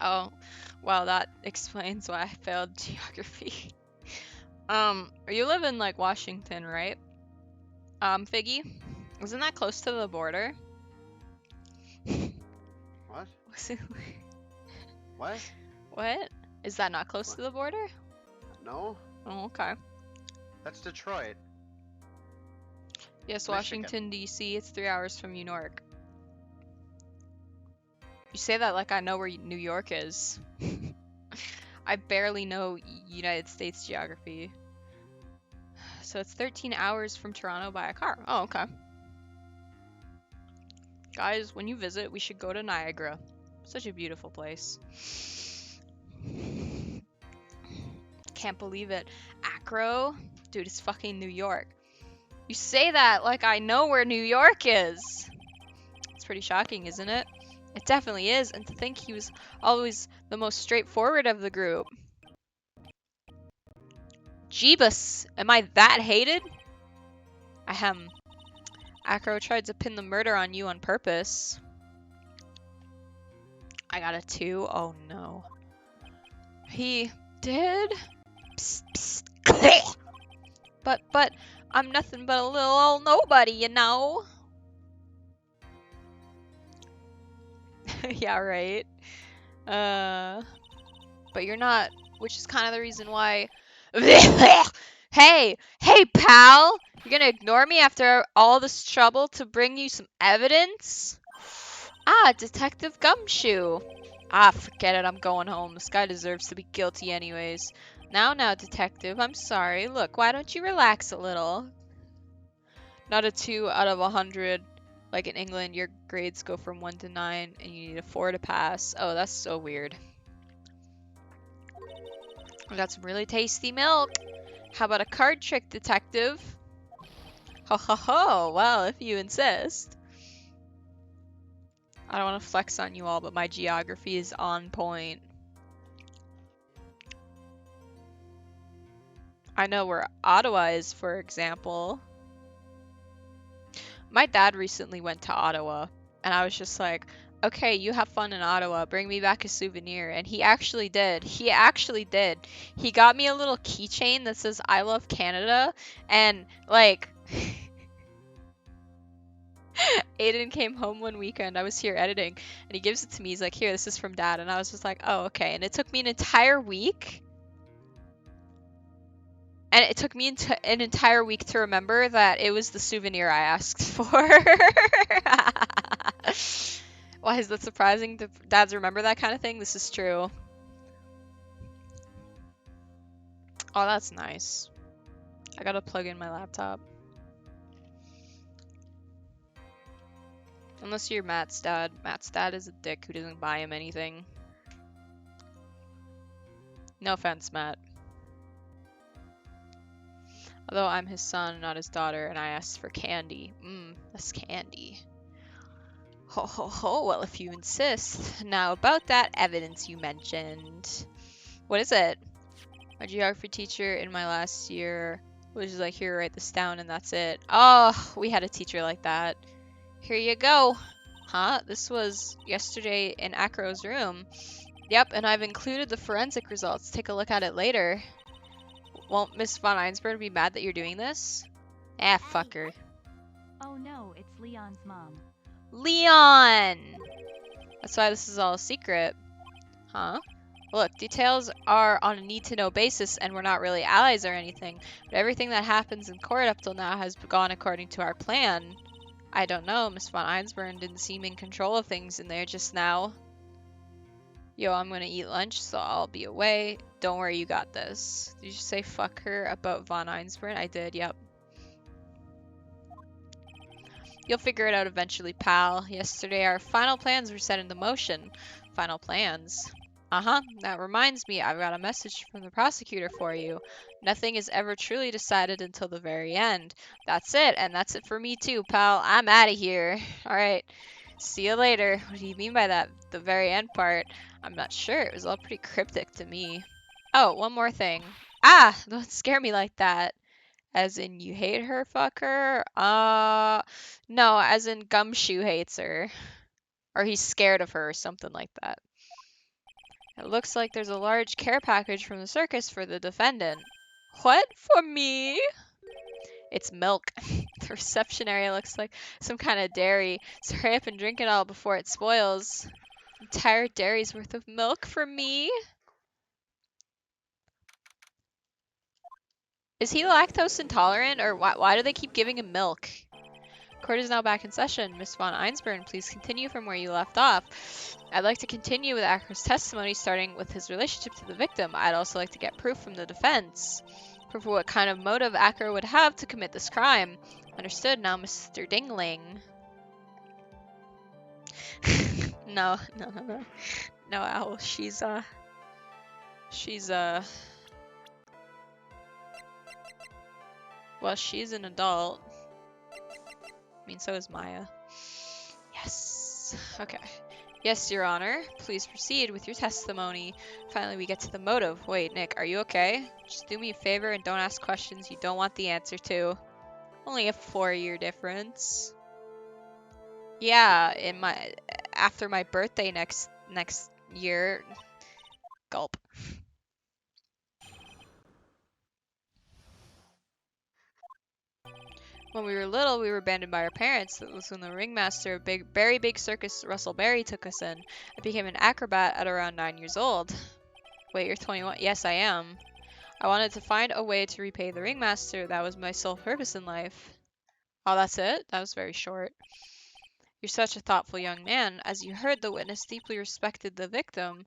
Oh, well, that explains why I failed geography. You live in, like, Washington, right? Figgy? Isn't that close to the border? What? What? What? What? Is that not close to the border? No? Oh, okay. That's Detroit. Yes, Michigan. Washington, D.C. It's 3 hours from New York. You say that like I know where New York is. I barely know United States geography. So it's 13 hours from Toronto by a car. Oh, okay. Guys, when you visit, we should go to Niagara. Such a beautiful place. Can't believe it. Acro? Dude, it's fucking New York. You say that like I know where New York is. It's pretty shocking, isn't it? It definitely is, and to think he was always the most straightforward of the group. Jeebus, am I that hated? Ahem. Acro tried to pin the murder on you on purpose. I got a 2. Oh no. He did? Psst, psst. But, I'm nothing but a little old nobody, you know? Yeah, right. But you're not, which is kind of the reason why... Hey, pal! You're gonna ignore me after all this trouble to bring you some evidence? Ah, Detective Gumshoe. Ah, forget it, I'm going home. This guy deserves to be guilty anyways. Now, Detective, I'm sorry. Look, why don't you relax a little? Not a 2 out of 100. Like in England, your grades go from 1 to 9, and you need a 4 to pass. Oh, that's so weird. I got some really tasty milk. How about a card trick, Detective? Ho ho ho, well, if you insist. I don't want to flex on you all, but my geography is on point. I know where Ottawa is, for example. My dad recently went to Ottawa, and I was just like, okay, you have fun in Ottawa. Bring me back a souvenir. And he actually did. He actually did. He got me a little keychain that says I love Canada. And, like, Aiden came home one weekend. I was here editing, and he gives it to me. He's like, here, this is from Dad. And I was just like, oh, okay. And it took me an entire week. And it took me an entire week to remember that it was the souvenir I asked for. Why is that surprising? Do dads remember that kind of thing? This is true. Oh, that's nice. I gotta plug in my laptop. Unless you're Matt's dad. Matt's dad is a dick who doesn't buy him anything. No offense, Matt. Although I'm his son, not his daughter, and I asked for candy. That's candy. Ho ho ho, well if you insist. Now about that evidence you mentioned. What is it? My geography teacher in my last year was just like, here, write this down and that's it. Oh, we had a teacher like that. Here you go. Huh? This was yesterday in Acro's room. Yep, and I've included the forensic results. Take a look at it later. Won't Miss Von Einsberg be mad that you're doing this? Ah, fuck her. Oh no, it's Leon's mom. Leon! That's why this is all a secret. Huh? Look, details are on a need-to-know basis, and we're not really allies or anything, but everything that happens in court up till now has gone according to our plan. I don't know, Miss Von Einsberg didn't seem in control of things in there just now. Yo, I'm gonna eat lunch, so I'll be away. Don't worry, you got this. Did you say fuck her about Von Einsberg? I did, yep. You'll figure it out eventually, pal. Yesterday, our final plans were set into motion. Final plans? Uh-huh. That reminds me, I've got a message from the prosecutor for you. Nothing is ever truly decided until the very end. That's it, and that's it for me too, pal. I'm out of here. Alright. See you later. What do you mean by that? The very end part? I'm not sure. It was all pretty cryptic to me. Oh, one more thing. Ah! Don't scare me like that. As in you hate her, fucker? No, as in Gumshoe hates her. Or he's scared of her or something like that. It looks like there's a large care package from the circus for the defendant. What? For me? It's milk. The reception area looks like some kind of dairy, so hurry up and drink it all before it spoils. Entire dairy's worth of milk for me? Is he lactose intolerant, or why do they keep giving him milk? Court is now back in session. Miss Von Einsberg, please continue from where you left off. I'd like to continue with Acro's testimony, starting with his relationship to the victim. I'd also like to get proof from the defense. Proof of what kind of motive Acro would have to commit this crime. Understood now, Mr. Dingling. No. No, Owl. She's well, she's an adult. I mean, so is Maya. Yes. Okay. Yes, Your Honor. Please proceed with your testimony. Finally, we get to the motive. Wait, Nick, are you okay? Just do me a favor and don't ask questions you don't want the answer to. Only a 4-year difference. Yeah, after my birthday next year. Gulp. When we were little, we were abandoned by our parents. That was when the ringmaster of very big circus, Russell Berry, took us in. I became an acrobat at around 9 years old. Wait, you're 21? Yes, I am. I wanted to find a way to repay the ringmaster. That was my sole purpose in life. Oh, that's it? That was very short. You're such a thoughtful young man. As you heard, the witness deeply respected the victim.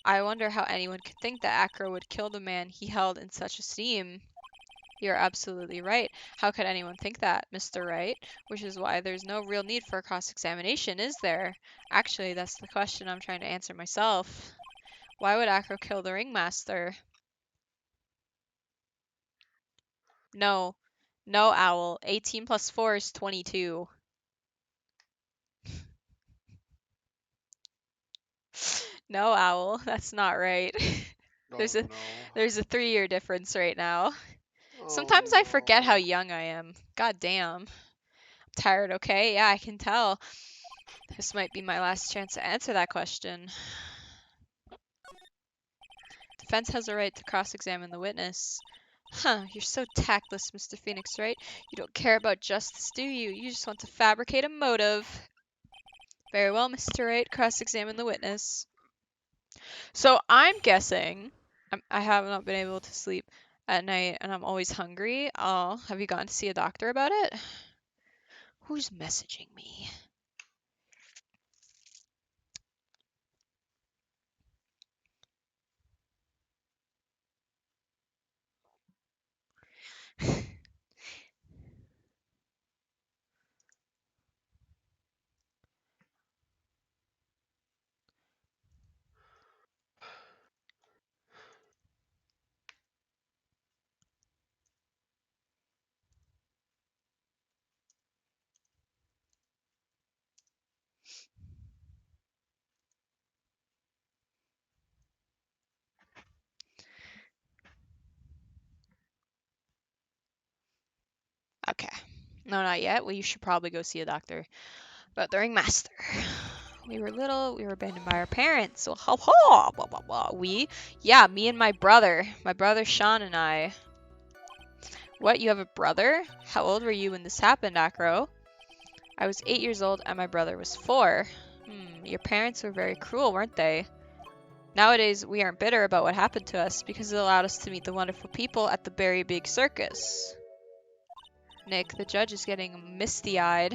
I wonder how anyone could think that Acro would kill the man he held in such esteem. You're absolutely right. How could anyone think that, Mr. Wright? Which is why there's no real need for a cross-examination, is there? Actually, that's the question I'm trying to answer myself. Why would Acro kill the ringmaster? No. No, Owl. 18 plus 4 is 22. No, Owl. That's not right. Oh, There's no. a 3-year difference right now. Sometimes I forget how no. young I am. God damn. I'm tired, okay? Yeah, I can tell. This might be my last chance to answer that question. Defense has a right to cross-examine the witness. Huh, you're so tactless, Mr. Phoenix, Wright? You don't care about justice, do you? You just want to fabricate a motive. Very well, Mr. Wright, cross-examine the witness. So I'm guessing, I have not been able to sleep at night and I'm always hungry. Oh, have you gone to see a doctor about it? Who's messaging me? Okay. No, not yet. Well, you should probably go see a doctor about the ringmaster. We were little, we were abandoned by our parents. So, ha ha, blah, blah, blah. We? Yeah, me and my brother. My brother Sean and I. What, you have a brother? How old were you when this happened, Acro? I was 8 years old and my brother was 4. Your parents were very cruel, weren't they? Nowadays, we aren't bitter about what happened to us because it allowed us to meet the wonderful people at the very big circus. Nick, the judge is getting misty-eyed.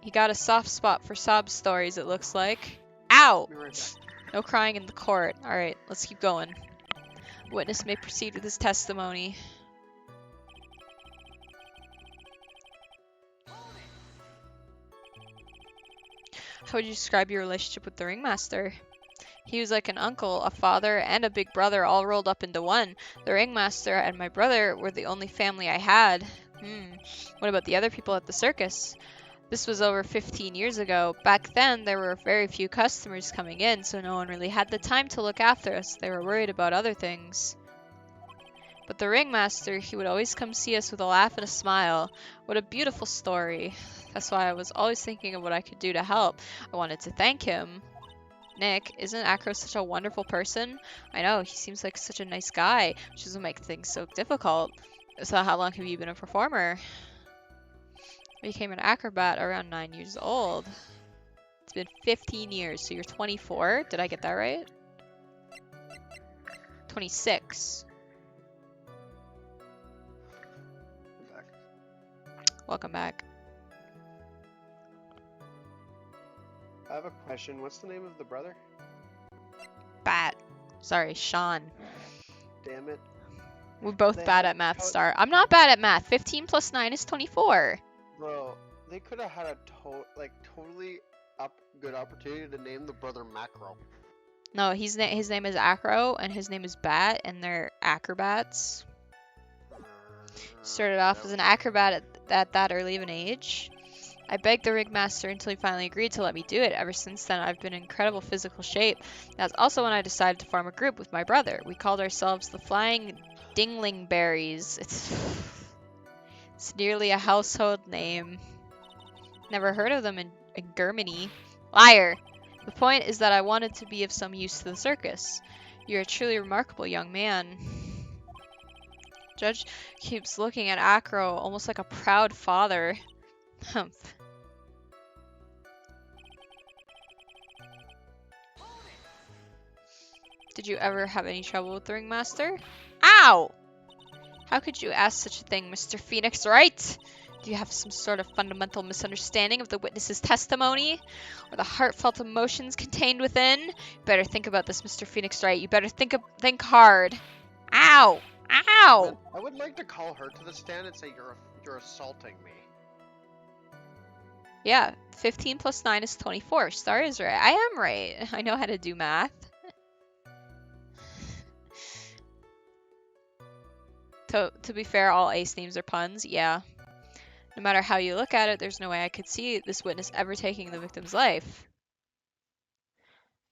He got a soft spot for sob stories, it looks like. Ow! Be right back. No crying in the court. Alright, let's keep going. Witness may proceed with his testimony. How would you describe your relationship with the ringmaster? He was like an uncle, a father, and a big brother all rolled up into one. The ringmaster and my brother were the only family I had. What about the other people at the circus? This was over 15 years ago. Back then, there were very few customers coming in, so no one really had the time to look after us. They were worried about other things. But the ringmaster, he would always come see us with a laugh and a smile. What a beautiful story. That's why I was always thinking of what I could do to help. I wanted to thank him. Nick, isn't Acro such a wonderful person? I know, he seems like such a nice guy, which doesn't make things so difficult. So how long have you been a performer? I became an acrobat around 9 years old. It's been 15 years, so you're 24. Did I get that right? 26. I'm back. Welcome back. I have a question. What's the name of the brother? Bat. Sorry, Sean. Damn it. We're both They bad had at math, to- Star. I'm not bad at math. 15 plus 9 is 24. Bro, they could have had a totally good opportunity to name the brother Macro. No, his name is Acro, and his name is Bat, and they're acrobats. Started off as an acrobat at that early of an age. I begged the ringmaster until he finally agreed to let me do it. Ever since then, I've been in incredible physical shape. That's also when I decided to form a group with my brother. We called ourselves the Flying Dinglingberries. It's nearly a household name. Never heard of them in Germany. Liar! The point is that I wanted to be of some use to the circus. You're a truly remarkable young man. Judge keeps looking at Acro almost like a proud father. Humph. Did you ever have any trouble with the ringmaster? Ow! How could you ask such a thing, Mr. Phoenix, Wright? Do you have some sort of fundamental misunderstanding of the witness's testimony? Or the heartfelt emotions contained within? You better think about this, Mr. Phoenix, Wright. You better think hard. Ow! Ow! I would like to call her to the stand and say you're assaulting me. Yeah, 15 plus 9 is 24. Star is right. I am right. I know how to do math. To be fair, all ace names are puns. Yeah. No matter how you look at it, there's no way I could see this witness ever taking the victim's life.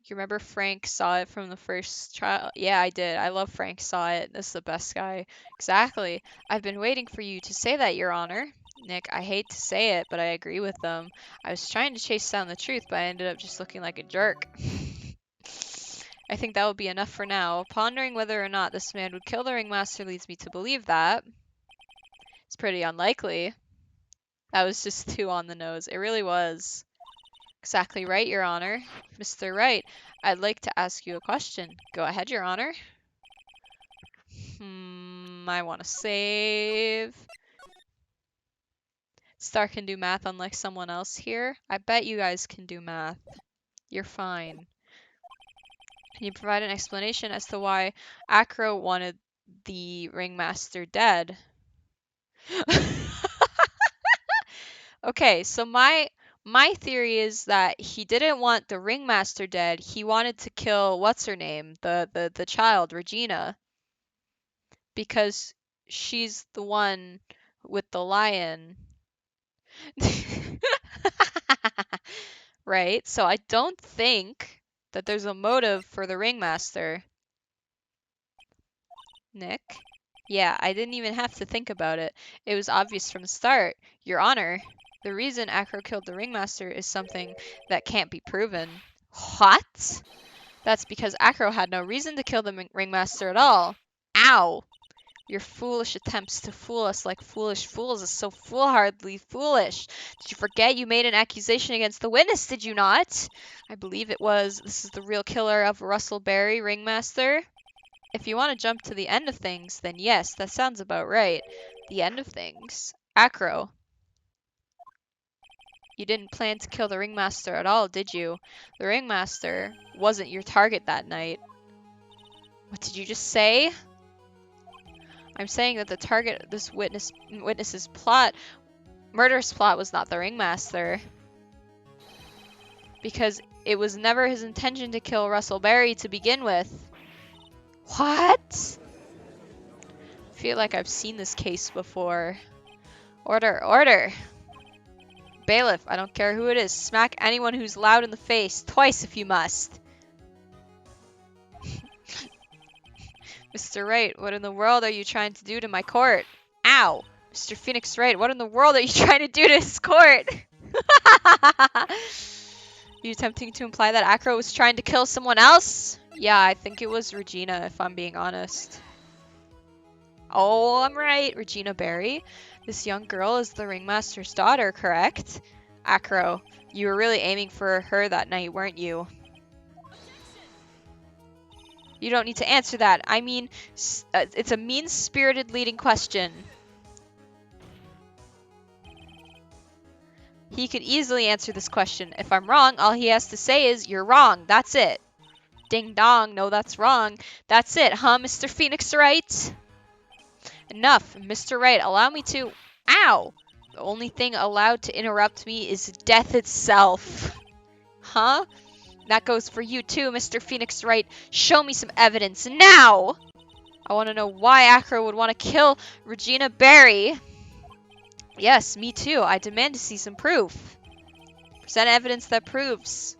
You remember Frank saw it from the first trial? Yeah, I did. I love Frank saw it. This is the best guy. Exactly. I've been waiting for you to say that, Your Honor. Nick, I hate to say it, but I agree with them. I was trying to chase down the truth, but I ended up just looking like a jerk. I think that will be enough for now. Pondering whether or not this man would kill the ringmaster leads me to believe that. It's pretty unlikely. That was just too on the nose. It really was. Exactly right, Your Honor. Mr. Wright, I'd like to ask you a question. Go ahead, Your Honor. I want to save. Star can do math unlike someone else here. I bet you guys can do math. You're fine. Can you provide an explanation as to why Acro wanted the ringmaster dead? Okay, so my theory is that he didn't want the ringmaster dead. He wanted to kill what's her name, the child, Regina, because she's the one with the lion. Right? So I don't think that there's a motive for the ringmaster. Nick? Yeah, I didn't even have to think about it. It was obvious from the start. Your Honor, the reason Acro killed the ringmaster is something that can't be proven. What? That's because Acro had no reason to kill the ringmaster at all. Ow! Your foolish attempts to fool us like foolish fools is so foolhardily foolish. Did you forget you made an accusation against the witness, did you not? I believe it was. This is the real killer of Russell Berry, ringmaster. If you want to jump to the end of things, then yes, that sounds about right. The end of things. Acro. You didn't plan to kill the ringmaster at all, did you? The ringmaster wasn't your target that night. What did you just say? I'm saying that the target of this witness's murderous plot was not the ringmaster. Because it was never his intention to kill Russell Berry to begin with. What? I feel like I've seen this case before. Order, order. Bailiff, I don't care who it is. Smack anyone who's loud in the face. Twice if you must. Mr. Wright, what in the world are you trying to do to my court? Ow! Mr. Phoenix Wright, what in the world are you trying to do to his court? Are you attempting to imply that Acro was trying to kill someone else? Yeah, I think it was Regina, if I'm being honest. Oh, I'm right, Regina Berry. This young girl is the ringmaster's daughter, correct? Acro, you were really aiming for her that night, weren't you? You don't need to answer that. I mean, it's a mean-spirited leading question. He could easily answer this question. If I'm wrong, all he has to say is, you're wrong. That's it. Ding dong. No, that's wrong. That's it, huh, Mr. Phoenix Wright? Enough. Mr. Wright, allow me to... Ow! The only thing allowed to interrupt me is death itself. Huh? That goes for you too, Mr. Phoenix Wright. Show me some evidence now! I want to know why Acro would want to kill Regina Berry. Yes, me too. I demand to see some proof. Present evidence that proves.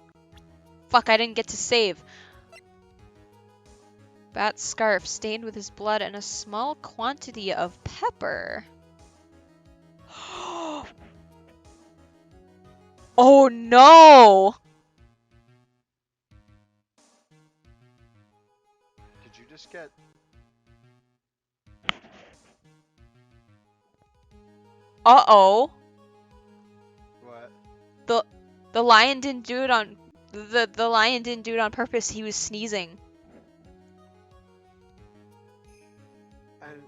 Fuck, I didn't get to save. Bat scarf stained with his blood and a small quantity of pepper. Oh no! Did you just get... Uh-oh. What? The lion didn't do it on... The lion didn't do it on purpose. He was sneezing. And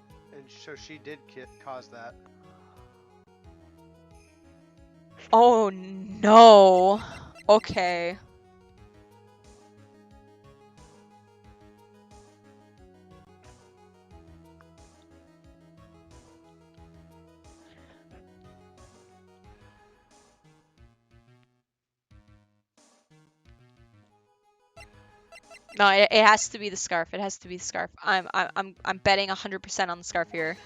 so she did cause that. Oh no. Okay. No, it has to be the scarf. It has to be the scarf. I'm betting 100% on the scarf here.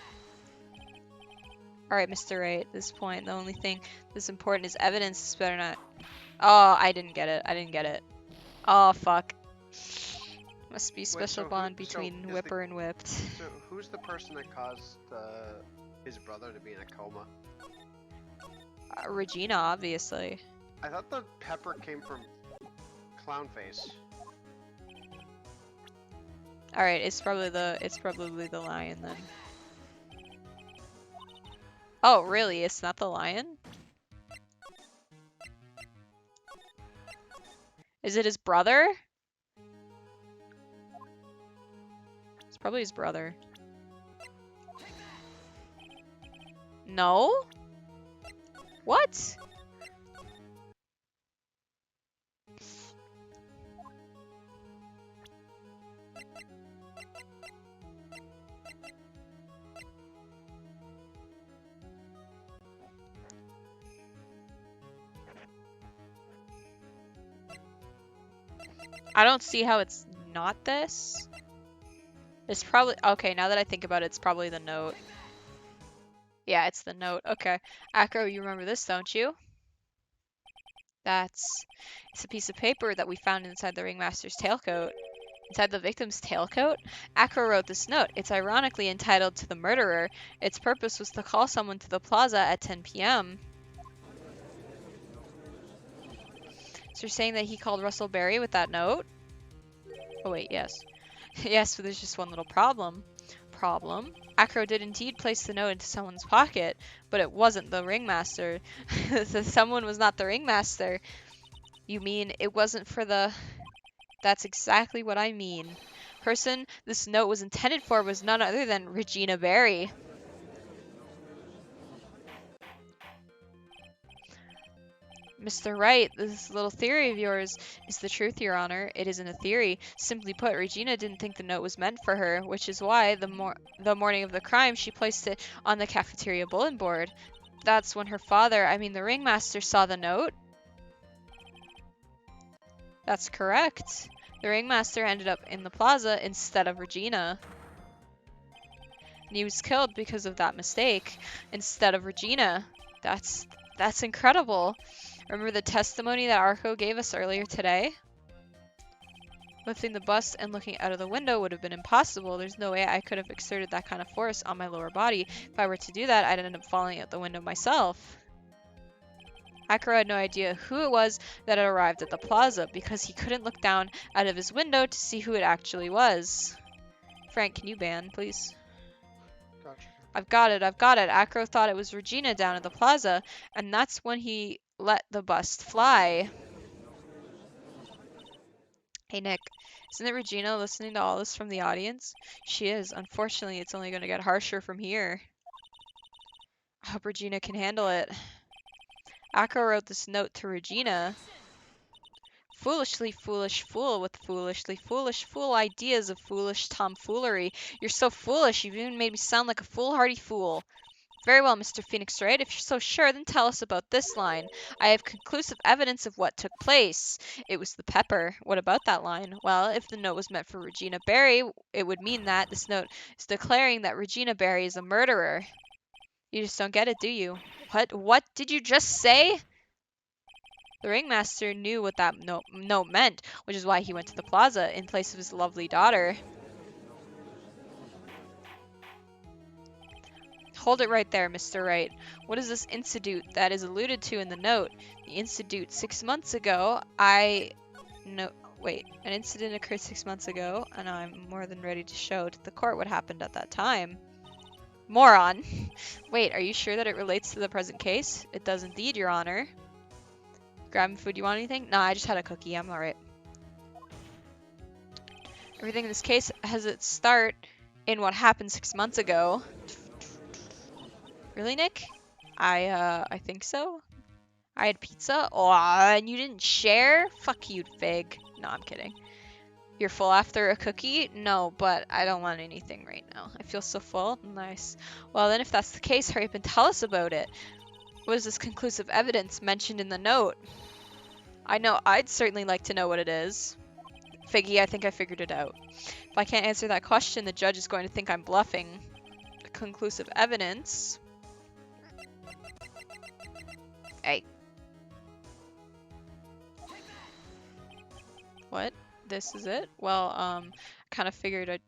All right, Mr. Wright. At this point, the only thing that's important is evidence. This better not. Oh, I didn't get it. I didn't get it. Oh, fuck. Must be a Wait, special so bond who- so between is Whipper and Whipped. So who's the person that caused his brother to be in a coma? Regina, obviously. I thought the pepper came from Clownface. Alright, it's probably the lion then. Oh, really? It's not the lion? Is it his brother? It's probably his brother. No? What? I don't see how it's not this. It's probably... Okay, now that I think about it, it's probably the note. Yeah, it's the note. Okay. Acro, you remember this, don't you? It's a piece of paper that we found inside the ringmaster's tailcoat. Inside the victim's tailcoat? Acro wrote this note. It's ironically entitled to the murderer. Its purpose was to call someone to the plaza at 10 p.m. So you're saying that he called Russell Berry with that note? Oh wait, yes. Yes, but there's just one little problem. Acro did indeed place the note into someone's pocket, but it wasn't the ringmaster. Someone was not the ringmaster. You mean it wasn't for the... That's exactly what I mean. Person this note was intended for was none other than Regina Berry. Mr. Wright, this little theory of yours is the truth, Your Honor. It isn't a theory. Simply put, Regina didn't think the note was meant for her, which is why the morning of the crime she placed it on the cafeteria bulletin board. That's when her father, I mean the ringmaster, saw the note. That's correct. The ringmaster ended up in the plaza instead of Regina. And he was killed because of that mistake instead of Regina. That's incredible. Remember the testimony that Arco gave us earlier today? Lifting the bus and looking out of the window would have been impossible. There's no way I could have exerted that kind of force on my lower body. If I were to do that, I'd end up falling out the window myself. Acro had no idea who it was that had arrived at the plaza because he couldn't look down out of his window to see who it actually was. Frank, can you ban, please? Gotcha. I've got it. Acro thought it was Regina down at the plaza, and that's when he let the bust fly. Hey, Nick, isn't it Regina listening to all this from the audience? She is. Unfortunately, it's only going to get harsher from here. I hope Regina can handle it. Acro wrote this note to Regina. Foolishly foolish fool with foolishly foolish fool ideas of foolish tomfoolery. You're so foolish, you've even made me sound like a foolhardy fool. Very well, Mr. Phoenix Wright. If you're so sure, then tell us about this line. I have conclusive evidence of what took place. It was the pepper. What about that line? Well, if the note was meant for Regina Berry, it would mean that this note is declaring that Regina Berry is a murderer. You just don't get it, do you? What did you just say? The ringmaster knew what that note meant, which is why he went to the plaza in place of his lovely daughter. Hold it right there, Mr. Wright. What is this incident that is alluded to in the note? The incident 6 months ago, an incident occurred 6 months ago, and I'm more than ready to show to the court what happened at that time. Moron. Wait, are you sure that it relates to the present case? It does indeed, Your Honor. Grabbing food, you want anything? Nah, I just had a cookie, I'm alright. Everything in this case has its start in what happened 6 months ago. Really, Nick? I think so. I had pizza? Oh, and you didn't share? Fuck you, Fig. No, I'm kidding. You're full after a cookie? No, but I don't want anything right now. I feel so full. Nice. Well, then if that's the case, hurry up and tell us about it. What is this conclusive evidence mentioned in the note? I know I'd certainly like to know what it is. Figgy, I think I figured it out. If I can't answer that question, the judge is going to think I'm bluffing. Conclusive evidence. Hey. What? This is it? Well, kind of figured I'd...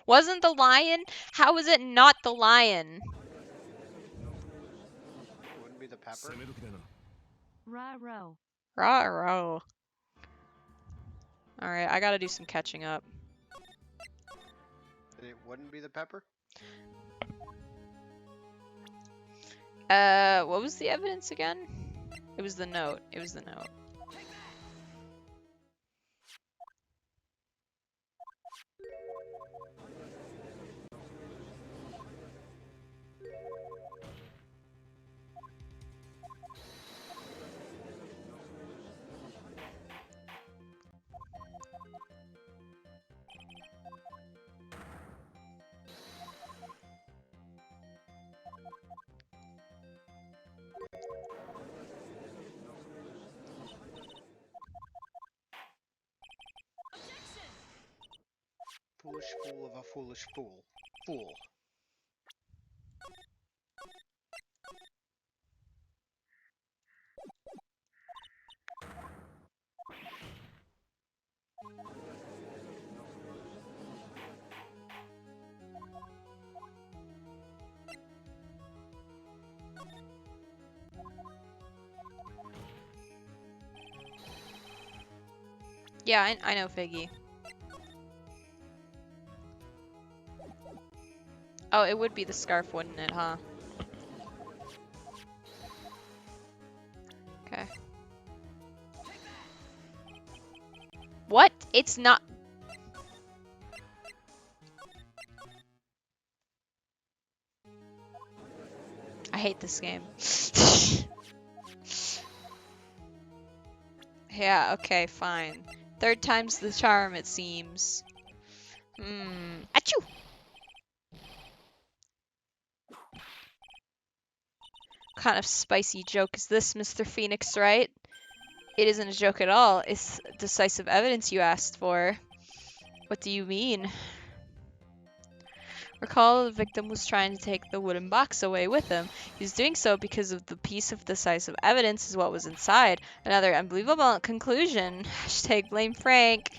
Wasn't the lion? How was it not the lion? Wouldn't be the pepper. Rah-roh. Ruh-roh. Alright, I gotta do some catching up. And it wouldn't be the pepper. What was the evidence again? It was the note. It was the note. Foolish fool of a foolish fool. Fool. Yeah, I know Figgy. Oh, it would be the scarf, wouldn't it, huh? Okay. What? It's not... I hate this game. Yeah, okay, fine. Third time's the charm, it seems. Achoo! What kind of spicy joke is this, Mr. Phoenix, Wright? It isn't a joke at all. It's decisive evidence you asked for. What do you mean? Recall the victim was trying to take the wooden box away with him. He was doing so because of the piece of decisive evidence is what was inside. Another unbelievable conclusion. Hashtag blame Frank.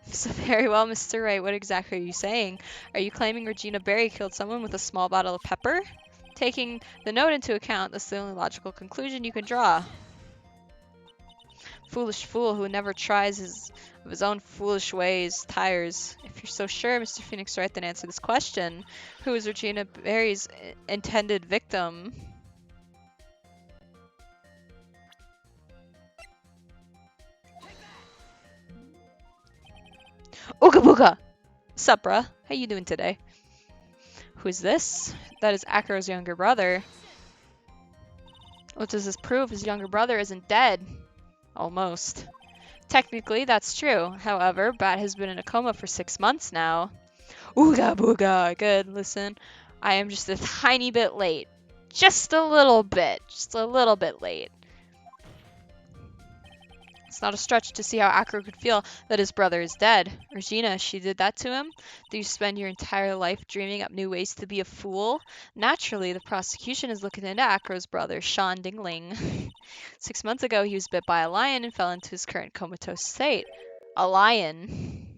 So very well, Mr. Wright, what exactly are you saying? Are you claiming Regina Berry killed someone with a small bottle of pepper? Taking the note into account, that's the only logical conclusion you can draw. Foolish fool who never tries of his own foolish ways tires. If you're so sure, Mr. Phoenix Wright, then answer this question. Who is Regina Berry's intended victim? Ooga booga! Sup, bruh? How you doing today? Who is this? That is Acro's younger brother. What does this prove? His younger brother isn't dead. Almost. Technically, that's true. However, Bat has been in a coma for 6 months now. Ooga booga! Good, listen. I am just a tiny bit late. Just a little bit. Just a little bit late. It's not a stretch to see how Acro could feel that his brother is dead. Regina, she did that to him? Do you spend your entire life dreaming up new ways to be a fool? Naturally, the prosecution is looking into Acro's brother, Sean Dingling. 6 months ago, he was bit by a lion and fell into his current comatose state. A lion.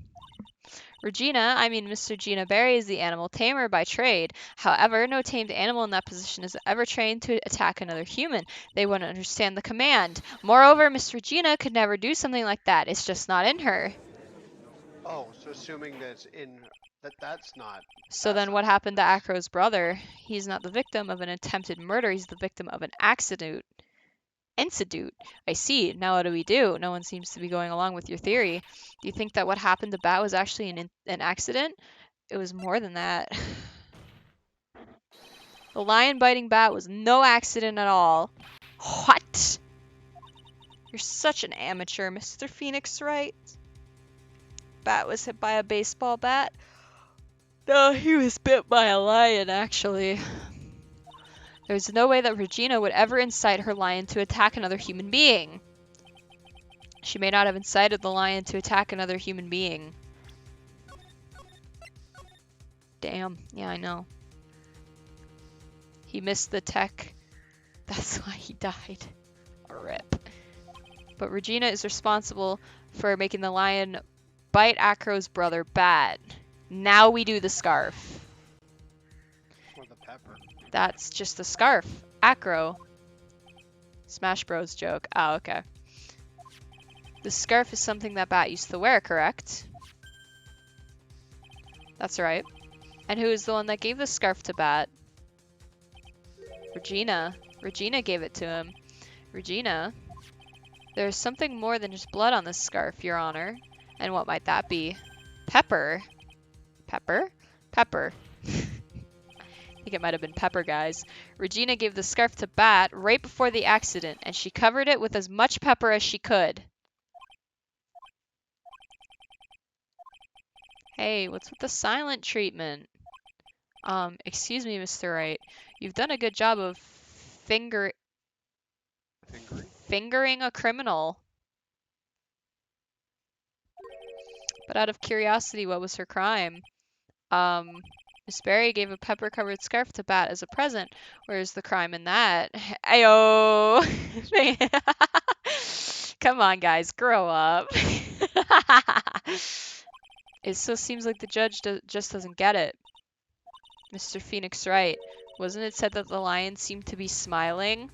Regina, I mean Mr. Gina Berry, is the animal tamer by trade. However, no tamed animal in that position is ever trained to attack another human. They wouldn't understand the command. Moreover, Miss Regina could never do something like that. It's just not in her. Oh, so assuming that's in that's not. So then what happened to Acro's brother? He's not the victim of an attempted murder. He's the victim of an accident. Incident. I see. Now what do we do? No one seems to be going along with your theory. Do you think that what happened to Bat was actually an accident? It was more than that. The lion biting Bat was no accident at all. What? You're such an amateur, Mr. Phoenix Wright. Bat was hit by a baseball bat. No, he was bit by a lion, actually. There's no way that Regina would ever incite her lion to attack another human being. She may not have incited the lion to attack another human being. Damn. Yeah, I know. He missed the tech. That's why he died. RIP. But Regina is responsible for making the lion bite Acro's brother bad. Now we do the scarf. Or the pepper. That's just the scarf. Acro. Smash Bros joke. Oh, okay. The scarf is something that Bat used to wear, correct? That's right. And who is the one that gave the scarf to Bat? Regina. Regina gave it to him. Regina. There's something more than just blood on this scarf, Your Honor. And what might that be? Pepper. Pepper? Pepper. I think it might have been Pepper, guys. Regina gave the scarf to Bat right before the accident, and she covered it with as much pepper as she could. Hey, what's with the silent treatment? Excuse me, Mr. Wright. You've done a good job of fingering a criminal. But out of curiosity, what was her crime? Miss Berry gave a pepper-covered scarf to Bat as a present. Where's the crime in that? Ayo! Come on, guys, grow up. It still seems like the judge just doesn't get it. Mr. Phoenix Wright, wasn't it said that the lion seemed to be smiling?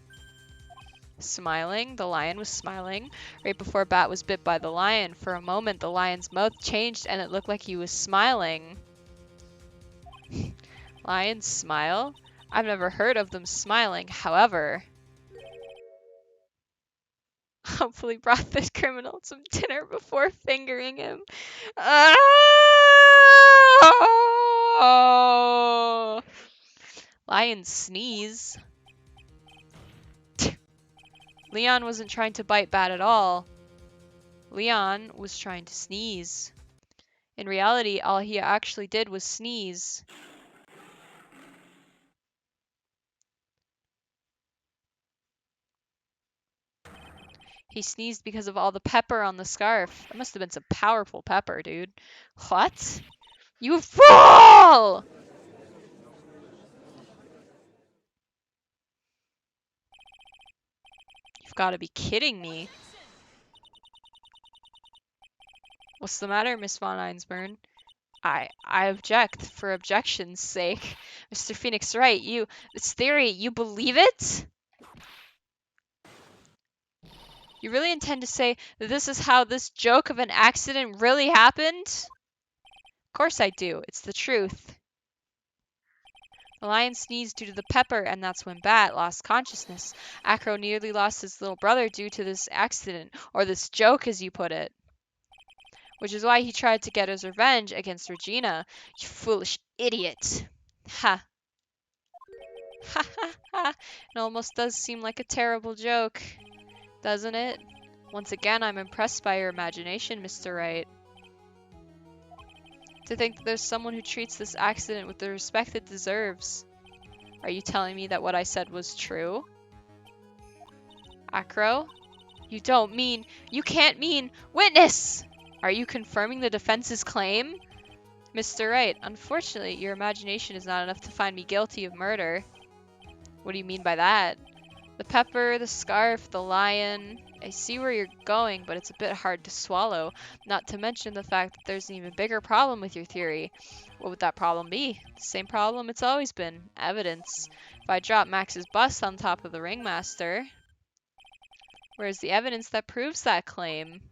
Smiling? The lion was smiling. Right before Bat was bit by the lion, for a moment the lion's mouth changed and it looked like he was smiling. Lions smile? I've never heard of them smiling, however. Hopefully brought this criminal some dinner before fingering him. Oh! Lions sneeze. Leon wasn't trying to bite Bat at all. Leon was trying to sneeze. In reality, all he actually did was sneeze. He sneezed because of all the pepper on the scarf. That must have been some powerful pepper, dude. What? You fool! You've got to be kidding me. What's the matter, Miss Von Einsburn? I object for objection's sake. Mr. Phoenix Wright, this theory, you believe it? You really intend to say that this is how this joke of an accident really happened? Of course I do. It's the truth. The lion sneezed due to the pepper, and that's when Bat lost consciousness. Acro nearly lost his little brother due to this accident, or this joke as you put it. Which is why he tried to get his revenge against Regina. You foolish idiot. Ha. Ha ha ha. It almost does seem like a terrible joke, doesn't it? Once again, I'm impressed by your imagination, Mr. Wright. To think that there's someone who treats this accident with the respect it deserves. Are you telling me that what I said was true? Acro? You can't mean witness! Are you confirming the defense's claim? Mr. Wright, unfortunately, your imagination is not enough to find me guilty of murder. What do you mean by that? The pepper, the scarf, the lion. I see where you're going, but it's a bit hard to swallow. Not to mention the fact that there's an even bigger problem with your theory. What would that problem be? The same problem it's always been. Evidence. If I drop Max's bust on top of the ringmaster, where's the evidence that proves that claim?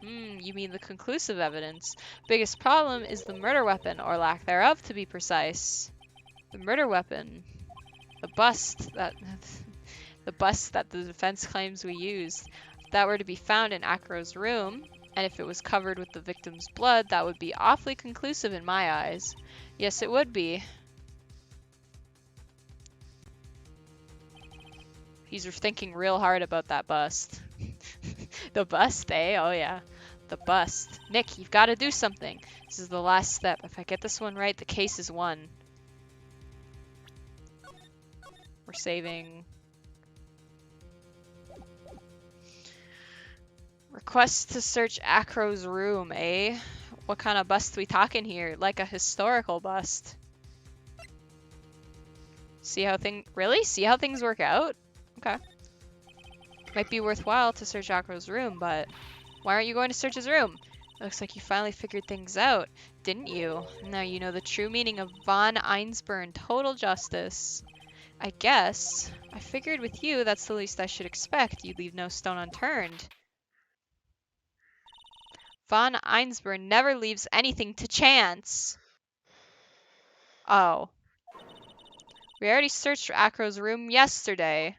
You mean the conclusive evidence. Biggest problem is the murder weapon, or lack thereof to be precise. The murder weapon. The bust that the defense claims we used. If that were to be found in Acro's room, and if it was covered with the victim's blood, that would be awfully conclusive in my eyes. Yes, it would be. He's thinking real hard about that bust. The bust, eh? Oh yeah. The bust. Nick, you've got to do something. This is the last step. If I get this one right, the case is won. We're saving. Request to search Acro's room, eh? What kind of bust we talking here? Like a historical bust. See how things work out? Okay. Might be worthwhile to search Acro's room, but why aren't you going to search his room? It looks like you finally figured things out, didn't you? Now you know the true meaning of von Einsburn, total justice. I guess. I figured with you, that's the least I should expect. You leave no stone unturned. Von Einsburn never leaves anything to chance. Oh. We already searched Acro's room yesterday.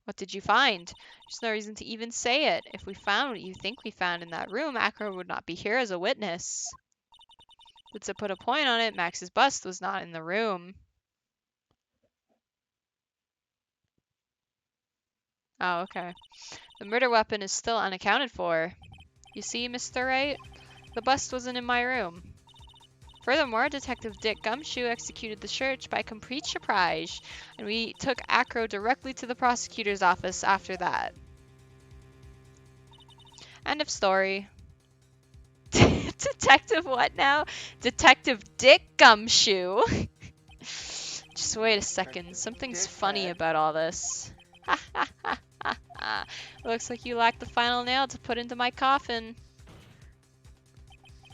What did you find? There's no reason to even say it. If we found what you think we found in that room, Acro would not be here as a witness. But to put a point on it, Max's bust was not in the room. Oh, okay. The murder weapon is still unaccounted for. You see, Mr. Wright? The bust wasn't in my room. Furthermore, Detective Dick Gumshoe executed the search by complete surprise, and we took Acro directly to the prosecutor's office after that. End of story. Detective what now? Detective Dick Gumshoe. Just wait a second. Something's funny about all this. Looks like you lack the final nail to put into my coffin.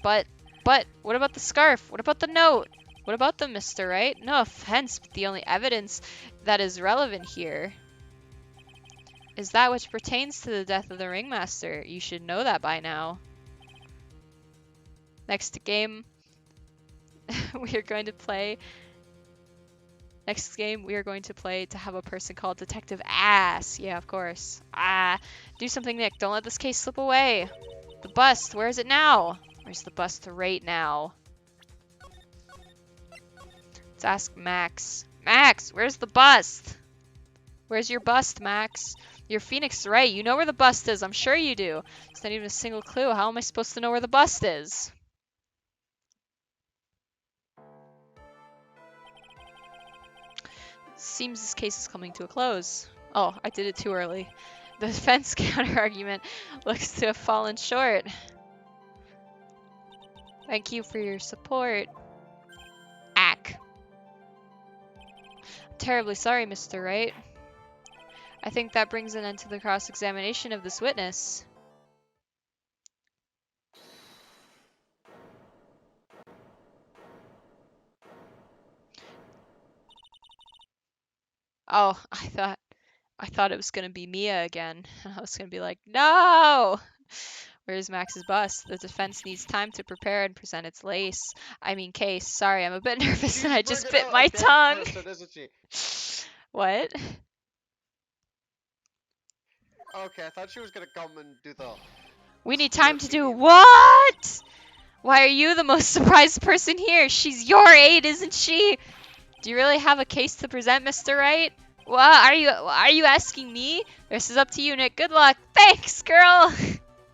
But, what about the scarf? What about the note? What about them, Mr. Wright? No offense, but the only evidence that is relevant here is that which pertains to the death of the ringmaster. You should know that by now. Next game, we are going to play to have a person called Detective Ass. Yeah, of course. Do something, Nick. Don't let this case slip away. The bust, where is it now? Where's the bust right now? Let's ask Max. Max, where's the bust? Where's your bust, Max? You're Phoenix Wright. You know where the bust is. I'm sure you do. It's not even a single clue. How am I supposed to know where the bust is? Seems this case is coming to a close. Oh, I did it too early. The defense counter-argument looks to have fallen short. Thank you for your support. Ack. I'm terribly sorry, Mr. Wright. I think that brings an end to the cross-examination of this witness. Oh, I thought it was gonna be Mia again. I was gonna be like, no! Where's Max's bust? The defense needs time to prepare and present its case. Sorry, I'm a bit nervous and I just bit my tongue. Isn't she? What? Okay, I thought she was gonna come and do the. We need time to do what? Why are you the most surprised person here? She's your aide, isn't she? Do you really have a case to present, Mr. Wright? Well, are you asking me? This is up to you, Nick. Good luck. Thanks, girl.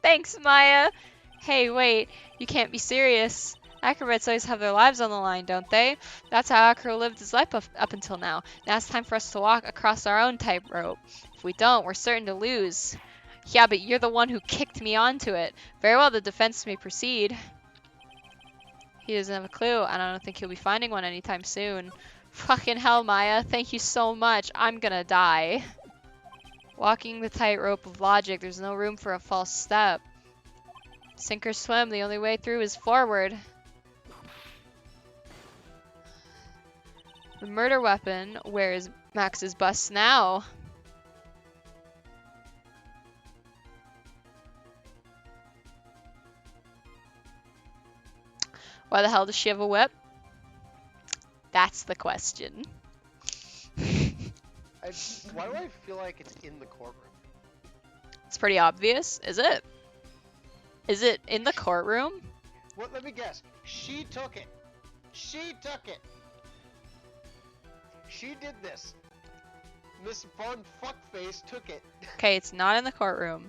Thanks, Maya. Hey, wait. You can't be serious. Acrobats always have their lives on the line, don't they? That's how Acro lived his life up until now. Now it's time for us to walk across our own tightrope. If we don't, we're certain to lose. Yeah, but you're the one who kicked me onto it. Very well, the defense may proceed. He doesn't have a clue, and I don't think he'll be finding one anytime soon. Fucking hell, Maya. Thank you so much. I'm gonna die. Walking the tightrope of logic, there's no room for a false step. Sink or swim, the only way through is forward. The murder weapon, where is Max's bust now? Why the hell does she have a whip? That's the question. Why do I feel like it's in the courtroom? It's pretty obvious, is it? Is it in the courtroom? Well, let me guess. She took it. She took it. She did this. Miss Von Fuckface took it. Okay, it's not in the courtroom.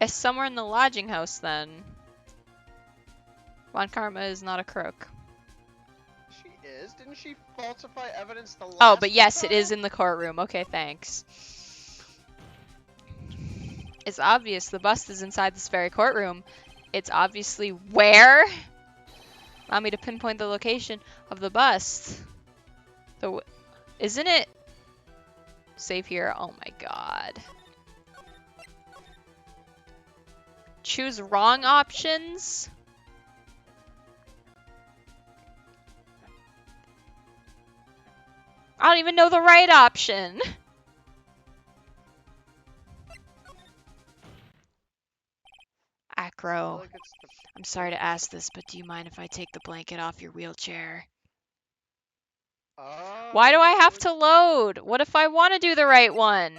It's somewhere in the lodging house then. Von Karma is not a crook. She is. Didn't Didn't she falsify evidence the last Oh, but yes, time? it is in the courtroom. Okay, thanks. It's obvious the bust is inside this very courtroom. It's obviously where? Allow me to pinpoint the location of the bust. So, isn't it safe here? Oh my god. Choose wrong options? I don't even know the right option. Acro. Like it's the I'm sorry to ask this, but do you mind if I take the blanket off your wheelchair? Why do I have to load? What if I want to do the right one?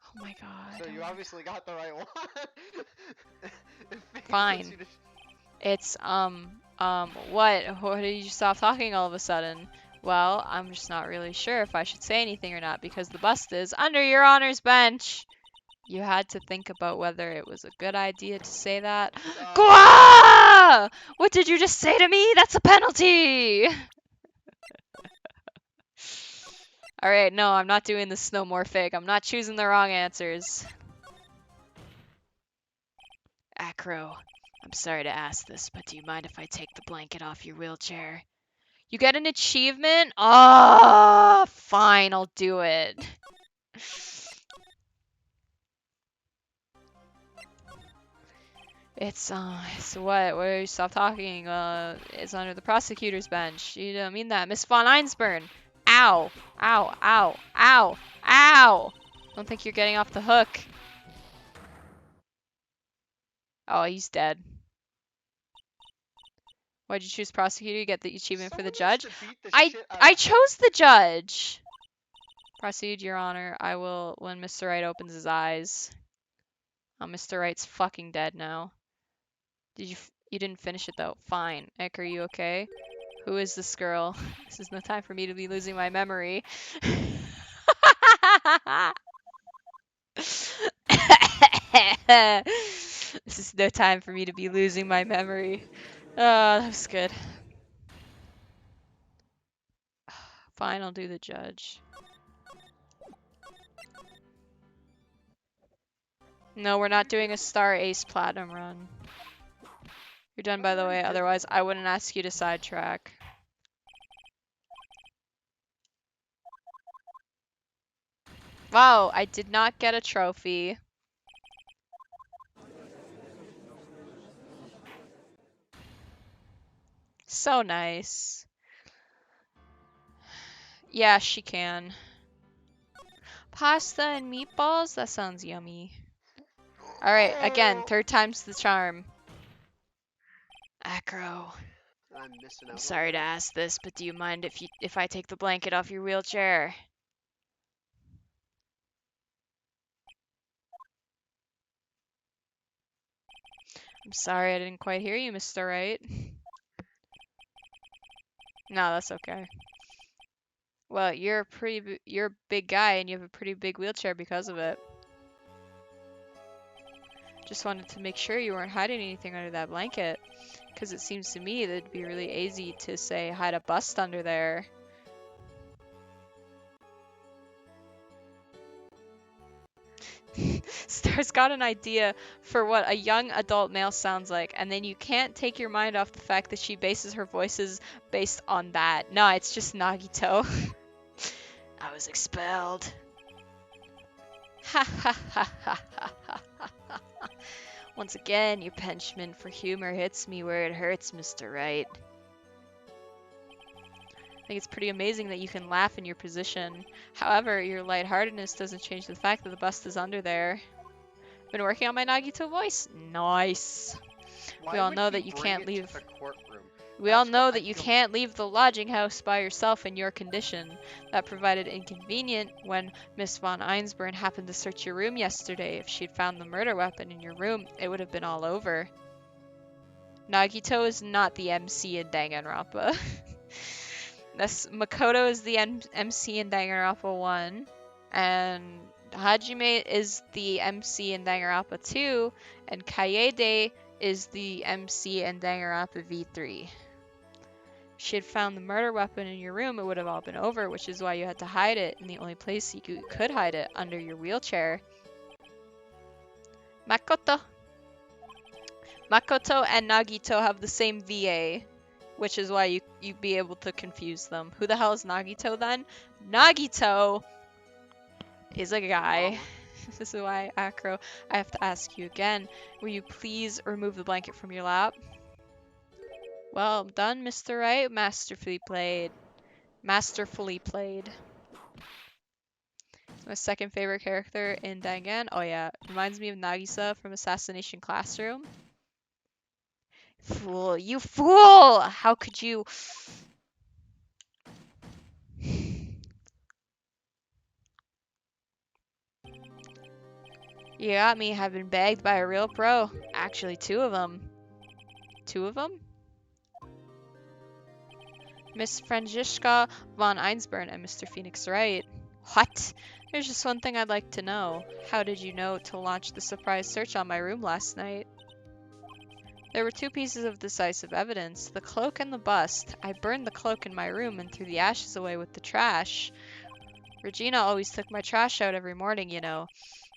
Oh my god. So you obviously got the right one. If Fate Fine. wants you to- It's, what? What did you stop talking all of a sudden? Well, I'm just not really sure if I should say anything or not because the bust is under your honor's bench. You had to think about whether it was a good idea to say that. Gua! What did you just say to me? That's a penalty! Alright, no, I'm not doing the snowmorphic. I'm not choosing the wrong answers. Acro, I'm sorry to ask this, but do you mind if I take the blanket off your wheelchair? You get an achievement? Ah, fine, I'll do it. It's what? Where you stop talking? It's under the prosecutor's bench. You don't mean that. Miss Von Einsburn. Ow. Ow. Ow. Ow. Ow. Don't think you're getting off the hook. Oh, he's dead. Why'd you choose prosecutor? You get the achievement for the Someone needs judge? to beat the I shit out I of chose the judge. Proceed, Your Honor. I will when Mr. Wright opens his eyes. Oh, Mr. Wright's fucking dead now. You didn't finish it though. Fine. Eck, are you okay? Who is this girl? This is no time for me to be losing my memory. This is no time for me to be losing my memory. Oh, that was good. Fine, I'll do the judge. No, we're not doing a Star Ace Platinum run. You're done, by the way, otherwise I wouldn't ask you to sidetrack. Wow, I did not get a trophy. So nice. Yeah, she can. Pasta and meatballs? That sounds yummy. Alright, again, third time's the charm. Acro, I'm missing out. I'm sorry to ask this, but do you mind if I take the blanket off your wheelchair? I'm sorry, I didn't quite hear you, Mr. Wright. No, that's okay. Well, you're a big guy and you have a pretty big wheelchair because of it. Just wanted to make sure you weren't hiding anything under that blanket. Because it seems to me that it'd be really easy to say hide a bust under there. Star's got an idea for what a young adult male sounds like, and then you can't take your mind off the fact that she bases her voices based on that. No, it's just Nagito. I was expelled. Ha ha ha ha ha ha ha. Once again, your penchant for humor hits me where it hurts, Mr. Wright. I think it's pretty amazing that you can laugh in your position. However, your lightheartedness doesn't change the fact that the bust is under there. Been working on my Nagito voice? Nice. Why We all would know he that you bring can't it to leave. the courtroom? We all That's know what that I you don't- can't leave the lodging house by yourself in your condition. That provided inconvenient when Miss Von Einsburn happened to search your room yesterday. If she'd found the murder weapon in your room, it would have been all over. Nagito is not the MC in Danganronpa. Makoto is the MC in Danganronpa 1, and Hajime is the MC in Danganronpa 2, and Kaede is the MC in Danganronpa V3. If she had found the murder weapon in your room, it would have all been over, which is why you had to hide it in the only place you could hide it, under your wheelchair. Makoto. Makoto and Nagito have the same VA, which is why you'd be able to confuse them. Who the hell is Nagito then? Nagito is a guy. This is why, Acro, I have to ask you again. Will you please remove the blanket from your lap? Well done, Mr. Wright. Masterfully played. Masterfully played. My second favorite character in Dangan. Oh yeah, reminds me of Nagisa from Assassination Classroom. Fool, you fool! How could you? You got me. I've been bagged by a real pro. Actually, two of them. Two of them? Miss Franziska von Einsburn and Mr. Phoenix Wright. What? There's just one thing I'd like to know. How did you know to launch the surprise search on my room last night? There were two pieces of decisive evidence, the cloak and the bust. I burned the cloak in my room and threw the ashes away with the trash. Regina always took my trash out every morning, you know.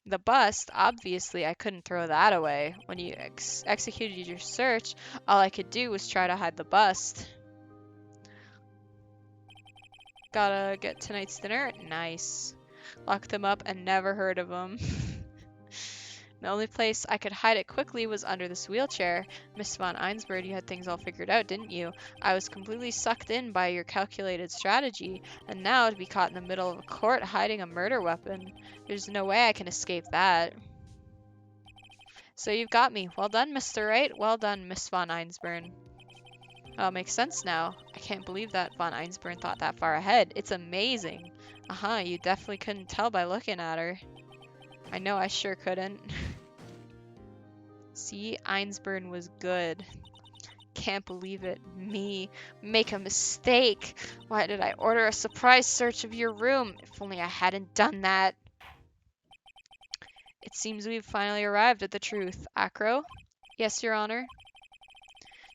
The bust, obviously I couldn't throw that away. When you executed your search, all I could do was try to hide the bust. Gotta get tonight's dinner? Nice. Locked him up and never heard of him. The only place I could hide it quickly was under this wheelchair. Miss von Einsberg, you had things all figured out, didn't you? I was completely sucked in by your calculated strategy, and now to be caught in the middle of a court hiding a murder weapon. There's no way I can escape that. So you've got me. Well done, Mr. Wright. Well done, Miss von Einsburn. Oh, it makes sense now. I can't believe that von Einsburn thought that far ahead. It's amazing. You definitely couldn't tell by looking at her. I know I sure couldn't. See, Einsburn was good. Can't believe it. Me. Make a mistake. Why did I order a surprise search of your room? If only I hadn't done that. It seems we've finally arrived at the truth. Acro? Yes, Your Honor.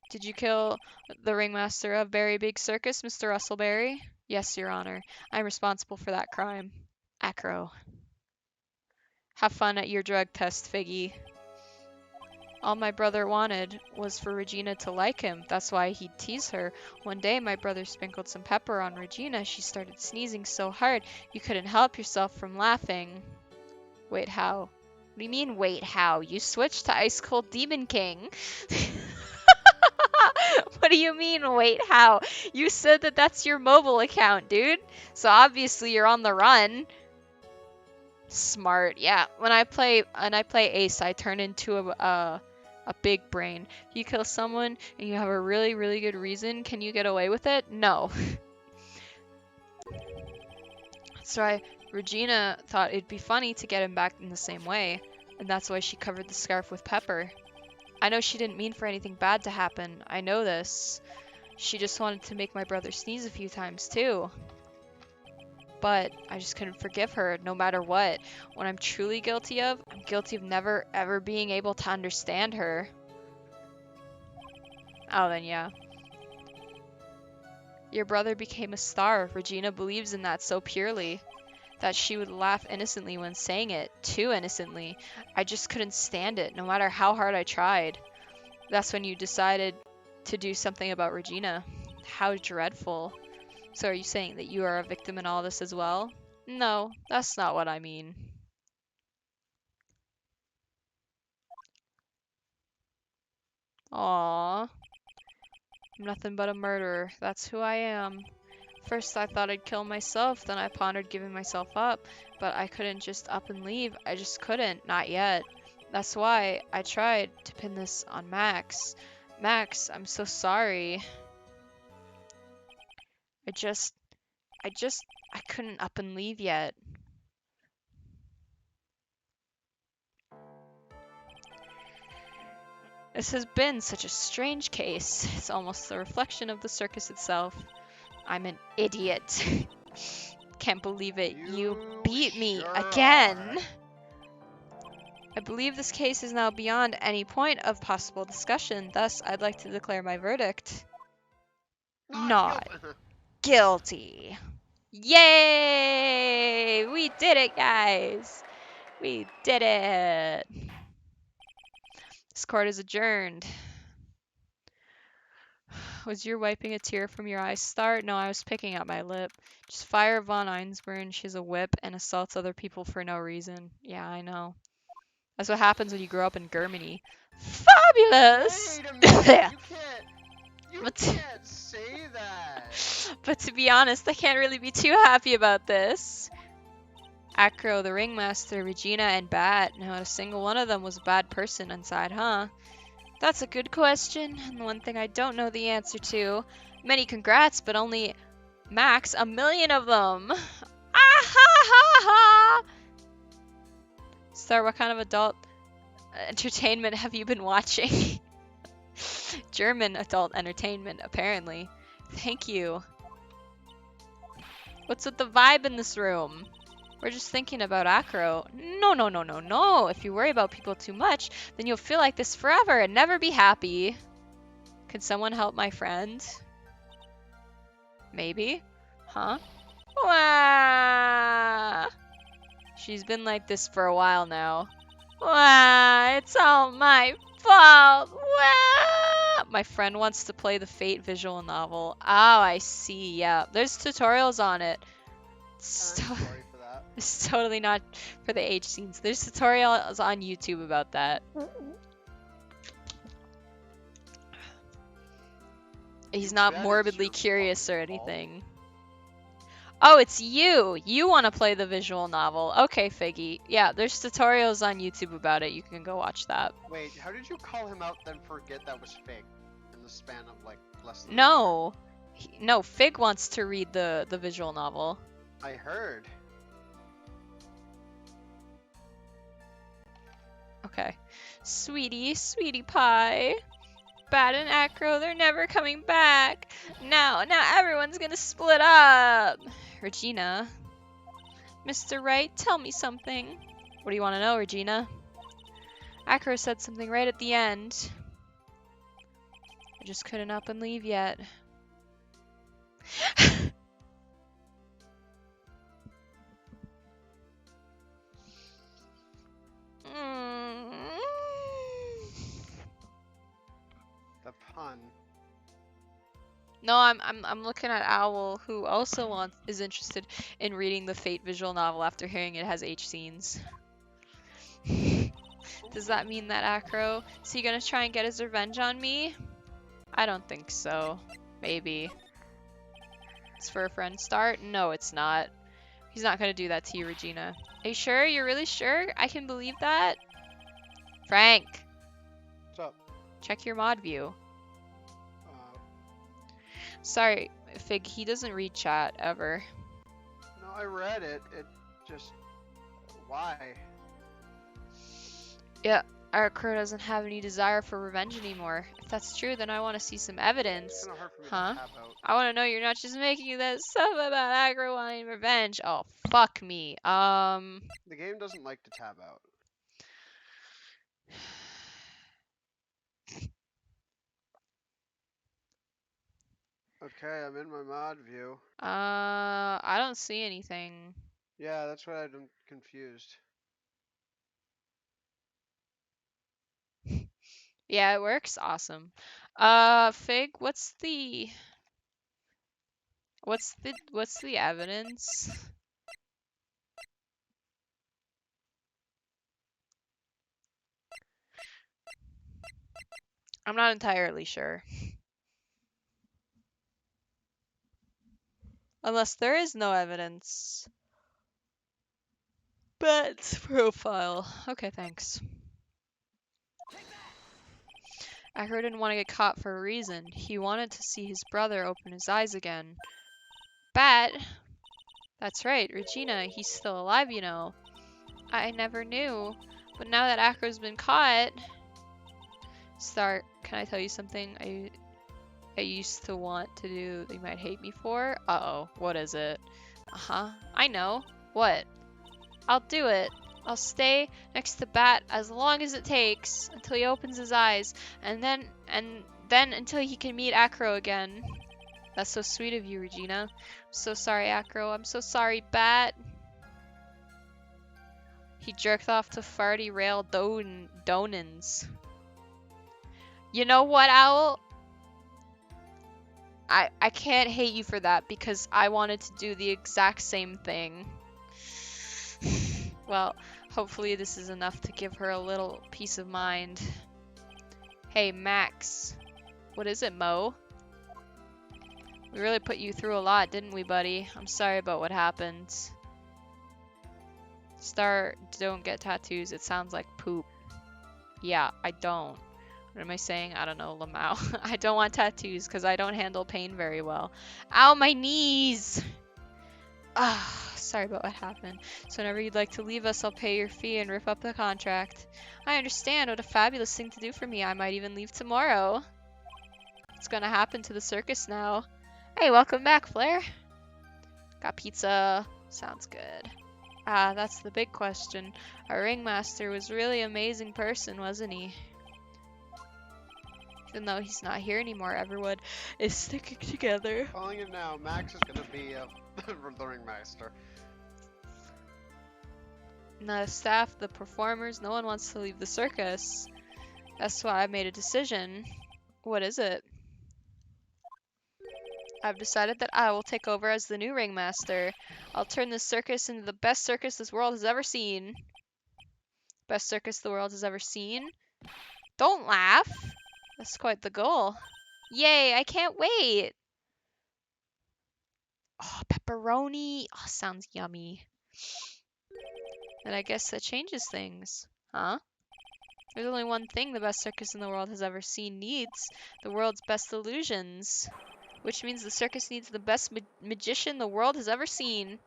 Did you kill the ringmaster of Berry Big Circus, Mr. Russellberry? Yes, Your Honor. I'm responsible for that crime. Acro. Have fun at your drug test, Figgy. All my brother wanted was for Regina to like him. That's why he'd tease her. One day, my brother sprinkled some pepper on Regina. She started sneezing so hard, you couldn't help yourself from laughing. Wait, how? What do you mean, wait, how? You switched to Ice Cold Demon King. What do you mean, wait, how? You said that that's your mobile account, dude. So obviously you're on the run. Smart, yeah. When I play Ace, I turn into a big brain. If you kill someone and you have a really, really good reason, can you get away with it? No. So Regina thought it'd be funny to get him back in the same way, and that's why she covered the scarf with pepper. I know she didn't mean for anything bad to happen. I know this. She just wanted to make my brother sneeze a few times too. But I just couldn't forgive her, no matter what. What I'm truly guilty of, I'm guilty of never, ever being able to understand her. Oh, then yeah. Your brother became a star. Regina believes in that so purely that she would laugh innocently when saying it, too innocently. I just couldn't stand it, no matter how hard I tried. That's when you decided to do something about Regina. How dreadful. So are you saying that you are a victim in all this as well? No, that's not what I mean. Aww. I'm nothing but a murderer. That's who I am. First I thought I'd kill myself, then I pondered giving myself up, but I couldn't just up and leave. I just couldn't, not yet. That's why I tried to pin this on Max. Max, I'm so sorry. I couldn't up and leave yet. This has been such a strange case. It's almost a reflection of the circus itself. I'm an idiot. Can't believe it. You beat me again. I believe this case is now beyond any point of possible discussion. Thus, I'd like to declare my verdict. Not guilty. guilty. Yay! We did it, guys. We did it. This court is adjourned. Was you wiping a tear from your eye, Star? No, I was picking at my lip. Just fire von Einsburn. She's a whip and assaults other people for no reason. Yeah, I know. That's what happens when you grow up in Germany. Fabulous! Wait a minute. You But- can't say that. But to be honest, I can't really be too happy about this. Acro, the ringmaster, Regina, and Bat. Not a single one of them was a bad person inside, huh? That's a good question, and one thing I don't know the answer to. Many congrats, but only max 1,000,000 of them. Ah ha ha ha! Star, what kind of adult entertainment have you been watching? German adult entertainment, apparently. Thank you. What's with the vibe in this room? We're just thinking about Acro. No, no, no, no, no. If you worry about people too much, then you'll feel like this forever and never be happy. Can someone help my friend? Maybe? Huh? Wah! She's been like this for a while now. Wah! It's all my fault. Wah! My friend wants to play the Fate visual novel. Oh, I see. Yeah, there's tutorials on it. I'm sorry for that. It's totally not for the H scenes. There's tutorials on YouTube about that. He's not bet it's morbidly your curious or fucking fault. anything. Oh, it's you! You want to play the visual novel. Okay, Figgy. Yeah, there's tutorials on YouTube about it. You can go watch that. Wait, how did you call him out then forget that was fake in the span of like less than No! No, Fig wants to read the visual novel. I heard. Okay. Sweetie, sweetie pie. Bat and Acro, they're never coming back. Now everyone's gonna split up. Regina. Mr. Wright, tell me something. What do you want to know, Regina? Acro said something right at the end. I just couldn't up and leave yet. The pun. No, I'm looking at Owl, who also is interested in reading the Fate visual novel after hearing it has H scenes. Does that mean that Acro is he gonna try and get his revenge on me? I don't think so. Maybe. It's for a friend start? No, it's not. He's not gonna do that to you, Regina. Are you sure? You're really sure? I can believe that? Frank, What's up? check your mod view. Uh, Sorry, Fig, he doesn't read chat ever. no, I read it. It just why? Yeah, our crew doesn't have any desire for revenge anymore. If that's true, then I want to see some evidence. It's kind of hard for me Huh? to tap out. I want to know you're not just making that stuff about aggro wanting revenge. Oh, fuck me. The game doesn't like to tab out. Okay, I'm in my mod view. I don't see anything. Yeah, that's why I'm confused. Yeah, it works. Awesome. Fig, what's the evidence? I'm not entirely sure. Unless there is no evidence. Bat's profile. Okay, thanks. Acro didn't want to get caught for a reason. He wanted to see his brother open his eyes again. Bat? That's right, Regina. He's still alive, you know. I never knew. But now that Acro's been caught... Star, can I tell you something I used to want to do that you might hate me for? Uh-oh, what is it? Uh-huh, I know. What? I'll do it. I'll stay next to Bat as long as it takes until he opens his eyes, and then until he can meet Acro again. That's so sweet of you, Regina. I'm so sorry, Acro. I'm so sorry, Bat. He jerked off to farty rail donins. You know what, Owl? I can't hate you for that because I wanted to do the exact same thing. Well, hopefully this is enough to give her a little peace of mind. Hey, Max. What is it, Mo? We really put you through a lot, didn't we, buddy? I'm sorry about what happened. Star, don't get tattoos. It sounds like poop. Yeah, I don't. What am I saying? I don't know, Lamau. I don't want tattoos because I don't handle pain very well. Ow, my knees! Ah, sorry about what happened. So whenever you'd like to leave us, I'll pay your fee and rip up the contract. I understand. What a fabulous thing to do for me. I might even leave tomorrow. What's gonna happen to the circus now? Hey, welcome back, Flair. Got pizza. Sounds good. Ah, that's the big question. Our ringmaster was really an amazing person, wasn't he? Even though he's not here anymore, everyone is sticking together. Calling it now. Max is gonna be the ringmaster. The staff, the performers, no one wants to leave the circus. That's why I made a decision. What is it? I've decided that I will take over as the new ringmaster. I'll turn this circus into the best circus this world has ever seen. Best circus the world has ever seen? Don't laugh. That's quite the goal. Yay, I can't wait. Oh, pepperoni. Oh, sounds yummy. And I guess that changes things. Huh? There's only one thing the best circus in the world has ever seen needs. The world's best illusions. Which means the circus needs the best magician the world has ever seen.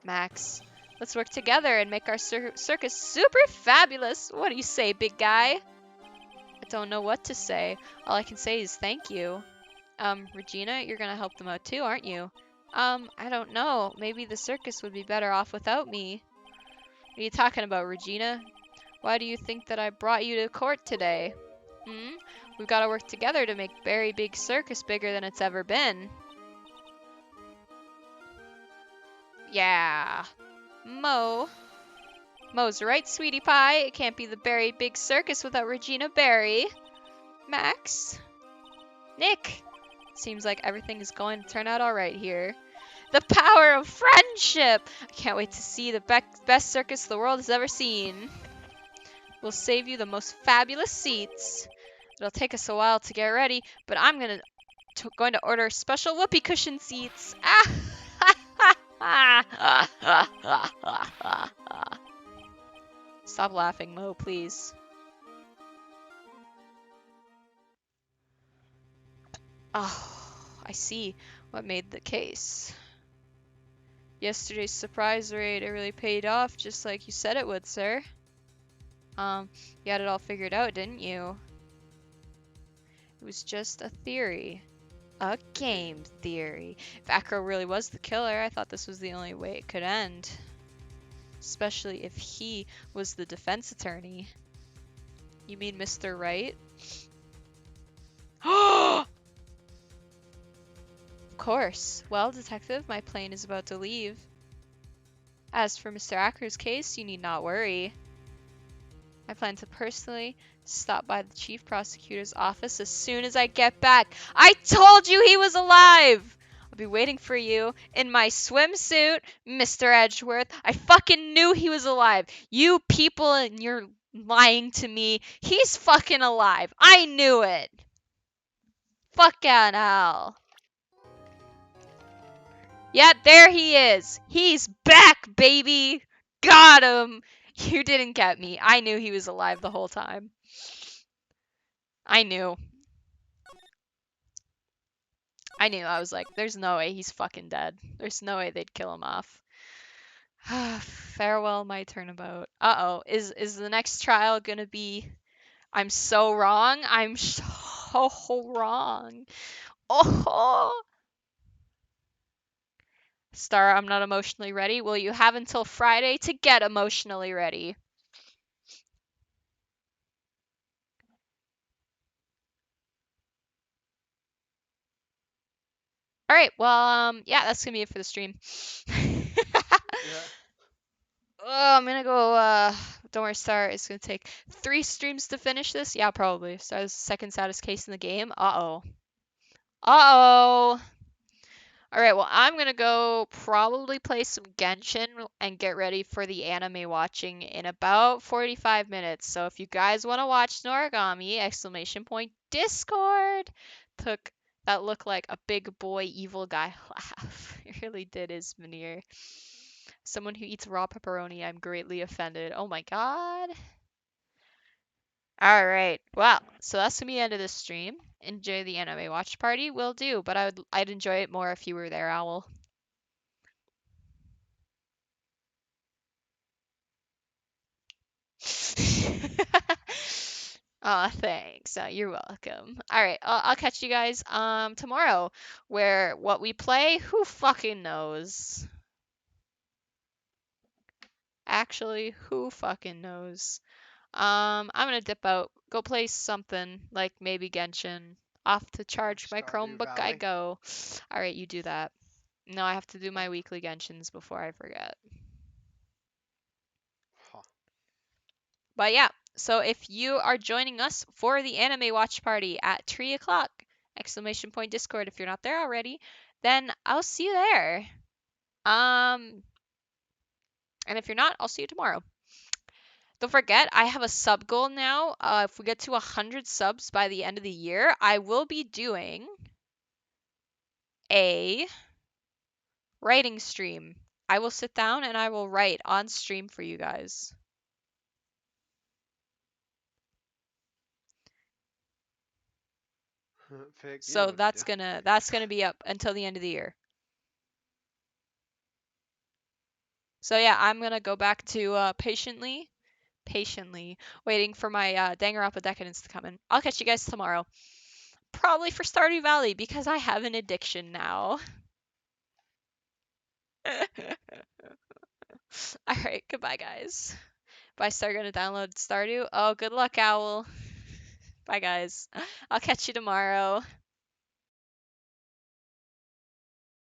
Max, let's work together and make our circus super fabulous. What do you say, big guy? I don't know what to say. All I can say is thank you. Regina, you're gonna help them out too, aren't you? I don't know. Maybe the circus would be better off without me. What are you talking about, Regina? Why do you think that I brought you to court today? We've got to work together to make Berry Big Circus bigger than it's ever been. Yeah. Mo's right, sweetie pie. It can't be the Berry Big Circus without Regina Berry. Max? Nick? Seems like everything is going to turn out alright here. The power of friendship! I can't wait to see the best circus the world has ever seen. We'll save you the most fabulous seats. It'll take us a while to get ready, but I'm going to order special whoopee cushion seats. Stop laughing, Mo, please. Oh, I see what made the case. Yesterday's surprise raid, it really paid off just like you said it would, sir. You had it all figured out, didn't you? It was just a theory. A game theory. If Acro really was the killer, I thought this was the only way it could end. Especially if he was the defense attorney. You mean Mr. Wright? Of course. Well, detective, my plane is about to leave. As for Mr. Acro's case, you need not worry. I plan to personally stop by the chief prosecutor's office as soon as I get back. I told you he was alive! I'll be waiting for you in my swimsuit, Mr. Edgeworth. I fucking knew he was alive. You people and you're lying to me. He's fucking alive. I knew it. Fucking hell. Yeah, there he is. He's back, baby. Got him. You didn't get me. I knew he was alive the whole time. I knew. I was like, there's no way he's fucking dead. There's no way they'd kill him off. Farewell, my turnabout. Uh-oh. Is the next trial gonna be... I'm so wrong? I'm so wrong. Oh! Star, I'm not emotionally ready. Will you have until Friday to get emotionally ready? All right. Well, yeah, that's gonna be it for the stream. Yeah. Oh, I'm gonna go. Don't worry, Star. It's gonna take 3 streams to finish this. Yeah, probably. Star's the second saddest case in the game. Uh-oh. Uh-oh. All right. Well, I'm gonna go probably play some Genshin and get ready for the anime watching in about 45 minutes. So if you guys want to watch Noragami! Exclamation point Discord. Took that looked like a big boy evil guy laugh. It really did, Ismanir. Someone who eats raw pepperoni, I'm greatly offended. Oh my god. All right. Well, so that's gonna be the end of this stream. Enjoy the anime watch party. Will do, but I'd enjoy it more if you were there, Owl. Aw, thanks. You're welcome. All right, I'll catch you guys tomorrow. Where what we play, who fucking knows? Actually, who fucking knows? I'm gonna dip out, go play something like maybe Genshin. Off to charge my Stardew Chromebook I Valley. go. All right, you do that. No, I have to do my weekly Genshins before I forget. Huh. But yeah, so if you are joining us for the anime watch party at 3 o'clock, exclamation point Discord if you're not there already, then I'll see you there. And if you're not, I'll see you tomorrow. Don't forget, I have a sub goal now. If we get to 100 subs by the end of the year, I will be doing a writing stream. I will sit down and I will write on stream for you guys. Fig, you know So what to do. that's gonna be up until the end of the year. So yeah, I'm gonna go back to patiently waiting for my Danganronpa Decadence to come in. I'll catch you guys tomorrow. Probably for Stardew Valley because I have an addiction now. Alright, goodbye guys. Bye, Star gonna download Stardew. Oh, good luck, Owl. Bye guys. I'll catch you tomorrow.